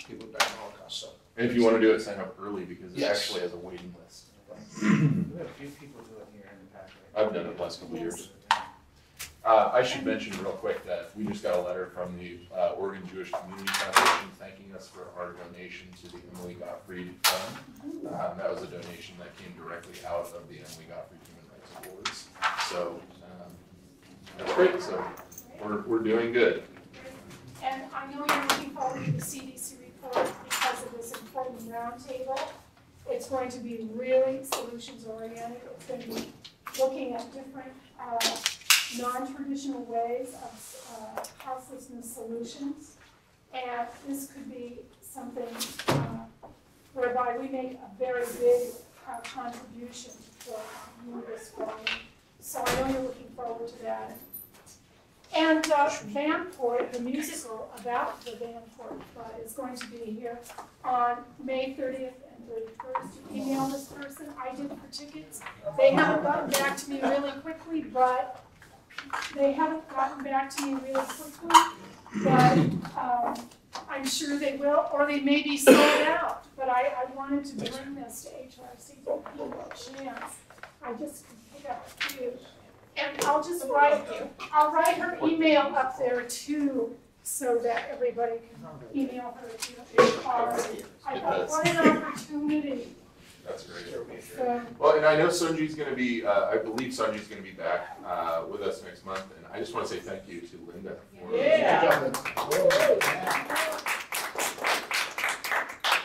people who died in the Holocaust. So, and if you want to do it, sign up early because it actually has a waiting list. We have a few people do it here in the past. I've done it the last couple of years. I should mention real quick that we just got a letter from the Oregon Jewish Community Foundation thanking us for our donation to the Emily Gottfried Fund. That was a donation that came directly out of the Emily Gottfried Human Rights Awards. So that's great. So we're doing good. And I know you're looking forward to the CDC report because of this important roundtable. It's going to be really solutions oriented. It's going to be looking at different non-traditional ways of houselessness solutions. And this could be something whereby we make a very big contribution to move this forward. So I know you're looking forward to that. And Vanport, the musical about the Vanport flood, is going to be here on May 30th and 31st. You email this person. I did for tickets. They haven't gotten back to me really quickly, but I'm sure they will, or they may be sold out. But I wanted to bring this to HRCDP chance. I just could pick up a few. And I'll write her email up there too, so that everybody can email her to HR. I thought, what an opportunity. That's great. So, Well, and I know Sunji's going to be, I believe Sunji's going to be back with us next month, and I just want to say thank you to Linda.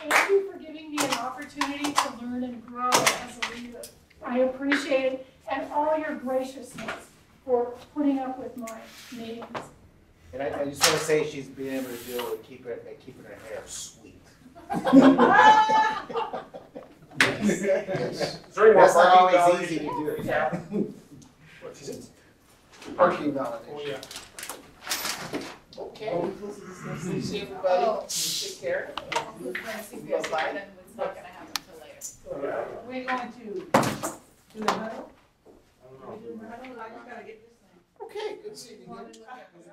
Thank you for giving me an opportunity to learn and grow as a leader. I appreciate it, and all your graciousness for putting up with my meetings. And I just want to say she's been able to do it with keeping her hair sweet. That's not always easy to do. Parking validation. Oh, yeah. Okay. See everybody. Take care. Who's going to see this, and it's not going to happen until later. We're going to do the huddle? I just gotta get this thing. Okay, good seeing you. Wanna look at this?